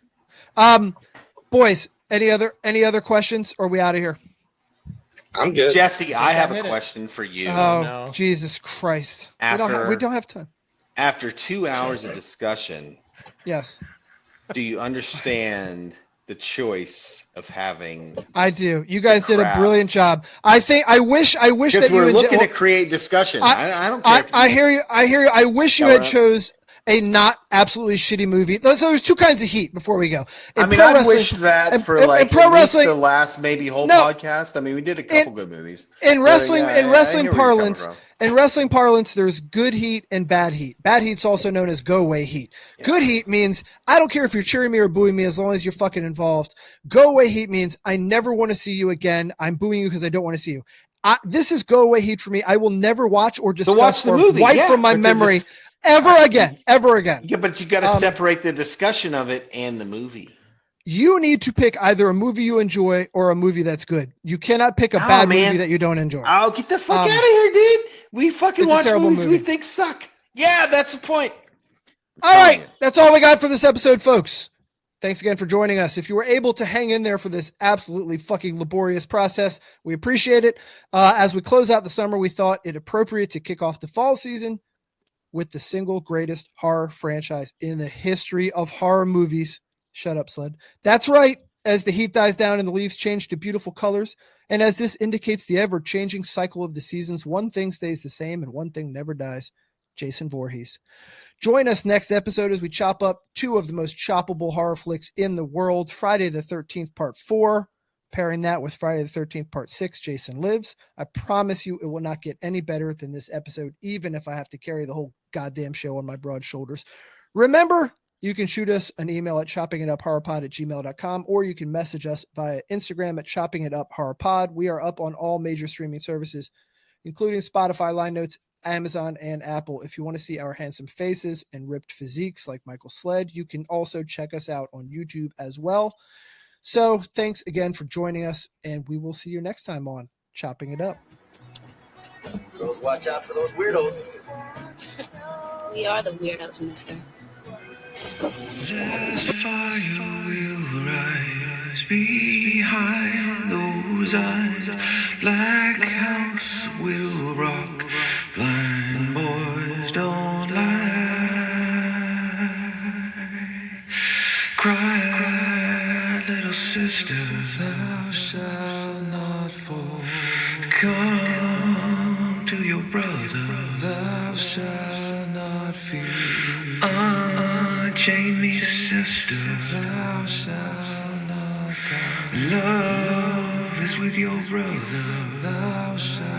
Boys, any other questions? Or are we out of here? I'm good. Jesse, I have hit a it. question for you. Oh, no. Jesus Christ! we After- don't have time. After 2 hours of discussion, Yes, do you understand the choice of having? I do. You guys did a crap. brilliant job. I wish Because that you we're and looking Je- to create discussion. I don't care. I if you- hear you. I wish you All had right. chose a not absolutely shitty movie. So there's two kinds of heat before we go. I In mean, pro I wrestling- wish that and- for and like pro at least wrestling- the last maybe whole No. podcast. I mean, we did a couple good movies. in But, wrestling, yeah, in I wrestling hear where you're coming parlance, from. in wrestling parlance, there's good heat and bad heat. Bad heat's also known as go away heat. Yeah. Good heat means I don't care if you're cheering me or booing me as long as you're fucking involved. Go away heat means I never want to see you again. I'm booing you because I don't want to see you. This is go away heat for me. I will never watch or discuss watch the or movie, wipe yeah, from my but to memory dis- ever again. Yeah, but you got to Um, separate the discussion of it and the movie. You need to pick either a movie you enjoy or a movie that's good. You cannot pick a No, bad man. movie that you don't enjoy. Oh, get the fuck Um, out of here, dude! We fucking it's a watch terrible movies movie. we think suck. Yeah, that's the point. All telling right, you. that's all we got for this episode, folks. Thanks again for joining us. If you were able to hang in there for this absolutely fucking laborious process, we appreciate it. As we close out the summer, we thought it appropriate to kick off the fall season with the single greatest horror franchise in the history of horror movies. Shut up, Sled. That's right. As the heat dies down and the leaves change to beautiful colors, and as this indicates the ever-changing cycle of the seasons, one thing stays the same and one thing never dies. Jason Voorhees. Join us next episode as we chop up two of the most choppable horror flicks in the world, Friday the 13th, Part 4, pairing that with Friday the 13th, Part 6, Jason Lives. I promise you it will not get any better than this episode, even if I have to carry the whole goddamn show on my broad shoulders. Remember, you can shoot us an email at choppingituphorrorpod@gmail.com, or you can message us via Instagram at choppingituphorrorpod. We are up on all major streaming services, including Spotify, Line Notes, Amazon, and Apple. If you want to see our handsome faces and ripped physiques like Michael Sled, you can also check us out on YouTube as well. So thanks again for joining us, and we will see you next time on Chopping It Up. Girls, watch out for those weirdos. We are the weirdos, mister. This fire will rise behind those eyes. Black house will rock. Blind boys don't lie. Cry, little sister, thou shalt not fall. Come to your brother, thou shalt not fear. Unchain me, sister, thou shalt not die. Love is with your brother, thou shalt